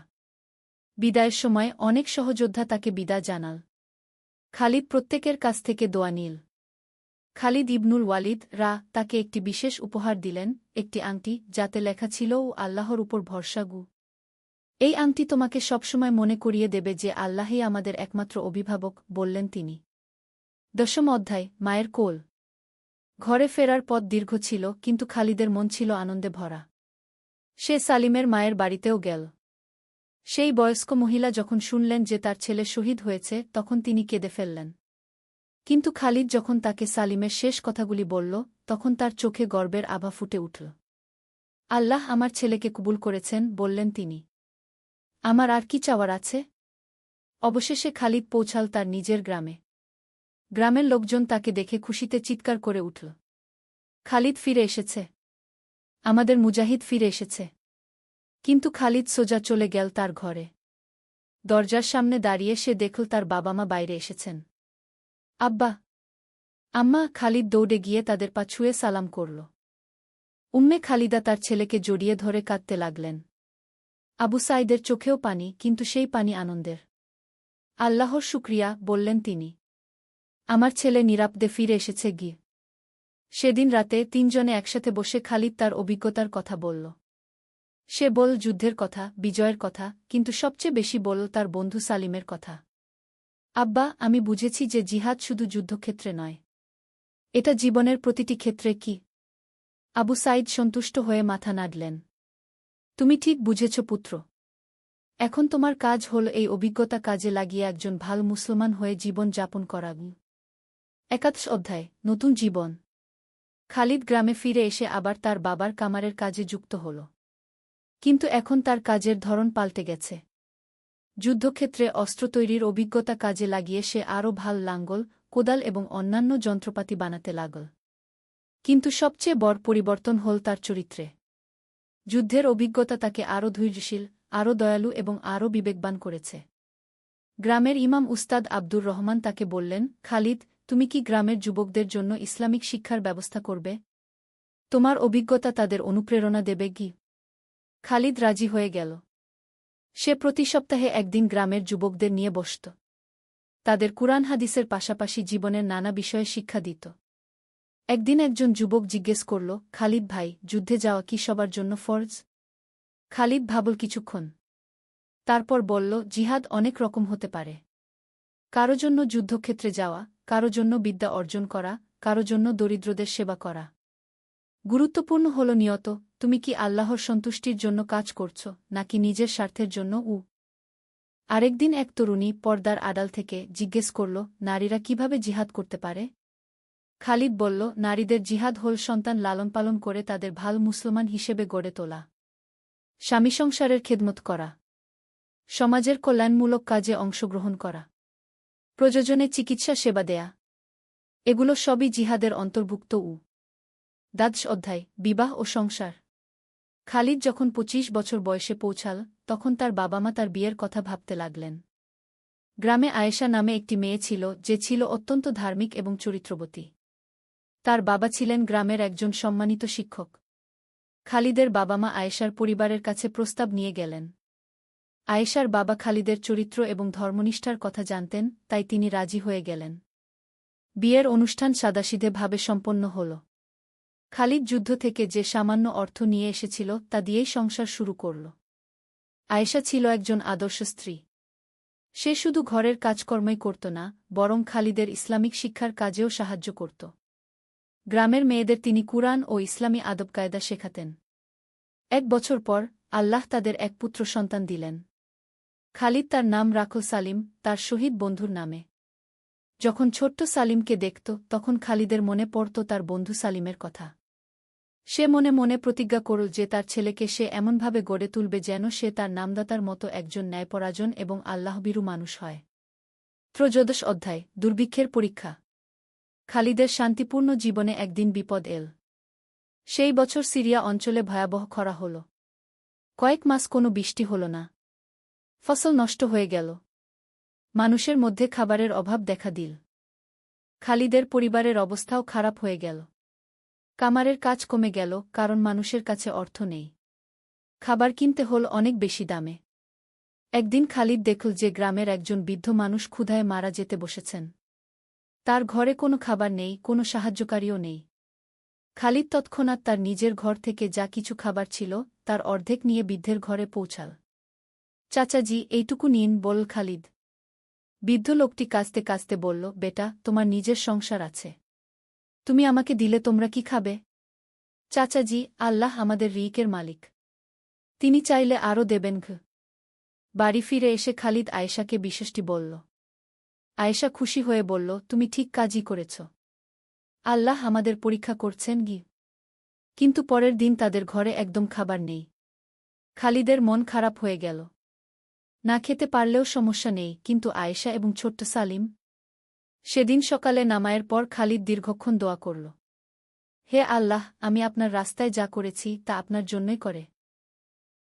বিদায়ের সময় অনেক সহযোদ্ধা তাকে বিদায় জানাল। খালিদ প্রত্যেকের কাছ থেকে দোয়া নিল। খালিদ ইবনুল ওয়ালিদ তাকে একটি বিশেষ উপহার দিলেন, একটি আংটি যাতে লেখা ছিল ও আল্লাহর উপর ভরসা এই আংটি তোমাকে সবসময় মনে করিয়ে দেবে যে আল্লাহই আমাদের একমাত্র অভিভাবক, বললেন তিনি। 10ম অধ্যায়, মায়ের কোল। ঘরে ফেরার পথ দীর্ঘ ছিল, কিন্তু খালিদের মন ছিল আনন্দে ভরা। সে সালিমের মায়ের বাড়িতেও গেল। সেই বয়স্ক মহিলা যখন শুনলেন যে তার ছেলে শহীদ হয়েছে, তখন তিনি কেঁদে ফেললেন। কিন্তু খালিদ যখন তাকে সালিমের শেষ কথাগুলি বলল, তখন তার চোখে গর্বের আভা ফুটে উঠল। আল্লাহ আমার ছেলেকে কবুল করেছেন, বললেন তিনি। আমার আর কি চাওয়ার আছে? অবশেষে খালিদ পৌঁছাল তার নিজের গ্রামে। গ্রামের লোকজন তাকে দেখে খুশিতে চিৎকার করে উঠল। খালিদ ফিরে এসেছে! আমাদের মুজাহিদ ফিরে এসেছে! কিন্তু খালিদ সোজা চলে গেল তার ঘরে। দরজার সামনে দাঁড়িয়ে সে দেখল তার বাবা মা বাইরে এসেছেন। আব্বা, আম্মা! খালিদ দৌড়ে গিয়ে তাদের পা ছুঁয়ে সালাম করল। উম্মে খালিদা তার ছেলেকে জড়িয়ে ধরে কাঁদতে লাগলেন। আবু সাঈদের চোখেও পানি, কিন্তু সেই পানি আনন্দের। আল্লাহর শুকরিয়া, বললেন তিনি। আমার ছেলে নিরাপদে ফিরে এসেছে গিয়ে। সেদিন রাতে তিনজনে একসাথে বসে খালিদ তার অভিজ্ঞতার কথা বলল। সে বলল যুদ্ধের কথা, বিজয়ের কথা, কিন্তু সবচেয়ে বেশি বলল তার বন্ধু সালিমের কথা। আব্বা, আমি বুঝেছি যে জিহাদ শুধু যুদ্ধক্ষেত্রে নয়, এটা জীবনের প্রতিটি ক্ষেত্রে কি। আবু সাঈদ সন্তুষ্ট হয়ে মাথা নাড়লেন। তুমি ঠিক বুঝেছ পুত্র। এখন তোমার কাজ হল এই অভিজ্ঞতা কাজে লাগিয়ে একজন ভালো মুসলমান হয়ে জীবন যাপন করা। 21 অধ্যায়, নতুন জীবন। খালিদ গ্রামে ফিরে এসে আবার তার বাবার কামারের কাজে যুক্ত হল। কিন্তু এখন তার কাজের ধরন পাল্টে গেছে। যুদ্ধক্ষেত্রে অস্ত্র তৈরির অভিজ্ঞতা কাজে লাগিয়ে সে আরও ভাল লাঙ্গল, কোদাল এবং অন্যান্য যন্ত্রপাতি বানাতে লাগল। কিন্তু সবচেয়ে বড় পরিবর্তন হল তার চরিত্রে। যুদ্ধের অভিজ্ঞতা তাকে আরও ধৈর্যশীল, আরও দয়ালু এবং আরও বিবেকবান করেছে। গ্রামের ইমাম উস্তাদ আব্দুর রহমান তাকে বললেন, খালিদ, তুমি কি গ্রামের যুবকদের জন্য ইসলামিক শিক্ষার ব্যবস্থা করবে? তোমার অভিজ্ঞতা তাদের অনুপ্রেরণা দেবে কি? খালিদ রাজি হয়ে গেল। সে প্রতি সপ্তাহে একদিন গ্রামের যুবকদের নিয়ে বসত। তাদের কুরআন হাদিসের পাশাপাশি জীবনের নানা বিষয়ে শিক্ষা দিত। একদিন একজন যুবক জিজ্ঞেস করল, খালিদ ভাই, যুদ্ধে যাওয়া কি সবার জন্য ফরজ? খালিদ ভাবল কিছুক্ষণ। তারপর বলল, জিহাদ অনেক রকম হতে পারে। কারো জন্য যুদ্ধক্ষেত্রে যাওয়া, কারো জন্য বিদ্যা অর্জন করা, কারো জন্য দরিদ্রদের সেবা করা। গুরুত্বপূর্ণ হল নিয়ত, তুমি কি আল্লাহর সন্তুষ্টির জন্য কাজ করছ, নাকি নিজের স্বার্থের জন্য? আরেকদিন এক তরুণী পর্দার আড়াল থেকে জিজ্ঞেস করল, নারীরা কিভাবে জিহাদ করতে পারে? খালিদ বলল, নারীদের জিহাদ হল সন্তান লালন-পালন করে তাদের ভাল মুসলমান হিসেবে গড়ে তোলা, স্বামী সংসারের খেদমত করা, সমাজের কল্যাণমূলক কাজে অংশগ্রহণ করা, প্রয়োজনে চিকিৎসা সেবা দেয়া। এগুলো সবই জিহাদের অন্তর্ভুক্ত। 22 অধ্যায়, বিবাহ ও সংসার। খালিদ যখন 25 বছর বয়সে পৌঁছাল, তখন তার বাবা মা তার বিয়ের কথা ভাবতে লাগলেন। গ্রামে আয়েশা নামে একটি মেয়ে ছিল, যে ছিল অত্যন্ত ধার্মিক এবং চরিত্রবতী। তার বাবা ছিলেন গ্রামের একজন সম্মানিত শিক্ষক। খালিদের বাবা মা আয়েশার পরিবারের কাছে প্রস্তাব নিয়ে গেলেন। আয়েশার বাবা খালিদের চরিত্র এবং ধর্মনিষ্ঠার কথা জানতেন, তাই তিনি রাজি হয়ে গেলেন। বিয়ের অনুষ্ঠান সাদাসিধেভাবে সম্পন্ন হল। খালিদ যুদ্ধ থেকে যে সামান্য অর্থ নিয়ে এসেছিল তা দিয়েই সংসার শুরু করল। আয়েশা ছিল একজন আদর্শ স্ত্রী। সে শুধু ঘরের কাজকর্মই করত না, বরং খালিদের ইসলামিক শিক্ষার কাজেও সাহায্য করত। গ্রামের মেয়েদের তিনি কুরআন ও ইসলামী আদব-কায়দা শেখাতেন। 1 বছর পর আল্লাহ তাদের এক পুত্র সন্তান দিলেন। খালিদ তার নাম রাখল সালিম, তার শহীদ বন্ধুর নামে। যখন ছোট্ট সালিমকে দেখত, তখন খালিদের মনে পড়ত তার বন্ধু সালিমের কথা। সে মনে মনে প্রতিজ্ঞা করল যে তার ছেলেকে সে এমনভাবে গড়ে তুলবে যেন সে তার নামদাতার মতো একজন ন্যায়পরায়ণ এবং আল্লাহভীরু মানুষ হয়। 13 অধ্যায়, দুর্ভিক্ষের পরীক্ষা। খালিদের শান্তিপূর্ণ জীবনে একদিন বিপদ এল। সেই বছর সিরিয়া অঞ্চলে ভয়াবহ খরা হল। কয়েক মাস কোনো বৃষ্টি হল না। ফসল নষ্ট হয়ে গেল। মানুষের মধ্যে খাবারের অভাব দেখা দিল। খালিদের পরিবারের অবস্থাও খারাপ হয়ে গেল। কামারের কাজ কমে গেল, কারণ মানুষের কাছে অর্থ নেই। খাবার কিনতে হল অনেক বেশি দামে। একদিন খালিদ দেখল যে গ্রামের একজন বৃদ্ধ মানুষ ক্ষুধায় মারা যেতে বসেছেন। তার ঘরে কোনো খাবার নেই, কোনো সাহায্যকারীও নেই। খালিদ তৎক্ষণাৎ তার নিজের ঘর থেকে যা কিছু খাবার ছিল, তার অর্ধেক নিয়ে বৃদ্ধের ঘরে পৌঁছাল। চাচাজি, এইটুকু নিন, বল খালিদ। বৃদ্ধ লোকটি কাঁদতে কাঁদতে বলল, বেটা, তোমার নিজের সংসার আছে। তুমি আমাকে দিলে তোমরা কি খাবে? চাচাজি, আল্লাহ আমাদের রিকের মালিক। তিনি চাইলে আরও দেবেন। বাড়ি ফিরে এসে খালিদ আয়েশাকে বিষয়টি বলল। আয়েশা খুশি হয়ে বলল, তুমি ঠিক কাজই করেছ। আল্লাহ আমাদের পরীক্ষা করছেন গি। কিন্তু পরের দিন তাদের ঘরে একদম খাবার নেই। খালিদের মন খারাপ হয়ে গেল। না খেতে পারলেও সমস্যা নেই, কিন্তু আয়েশা এবং ছোট্ট সালিম? সেদিন সকালে নামায়ের পর খালিদ দীর্ঘক্ষণ দোয়া করল। হে আল্লাহ, আমি আপনার রাস্তায় যা করেছি তা আপনার জন্যই করে।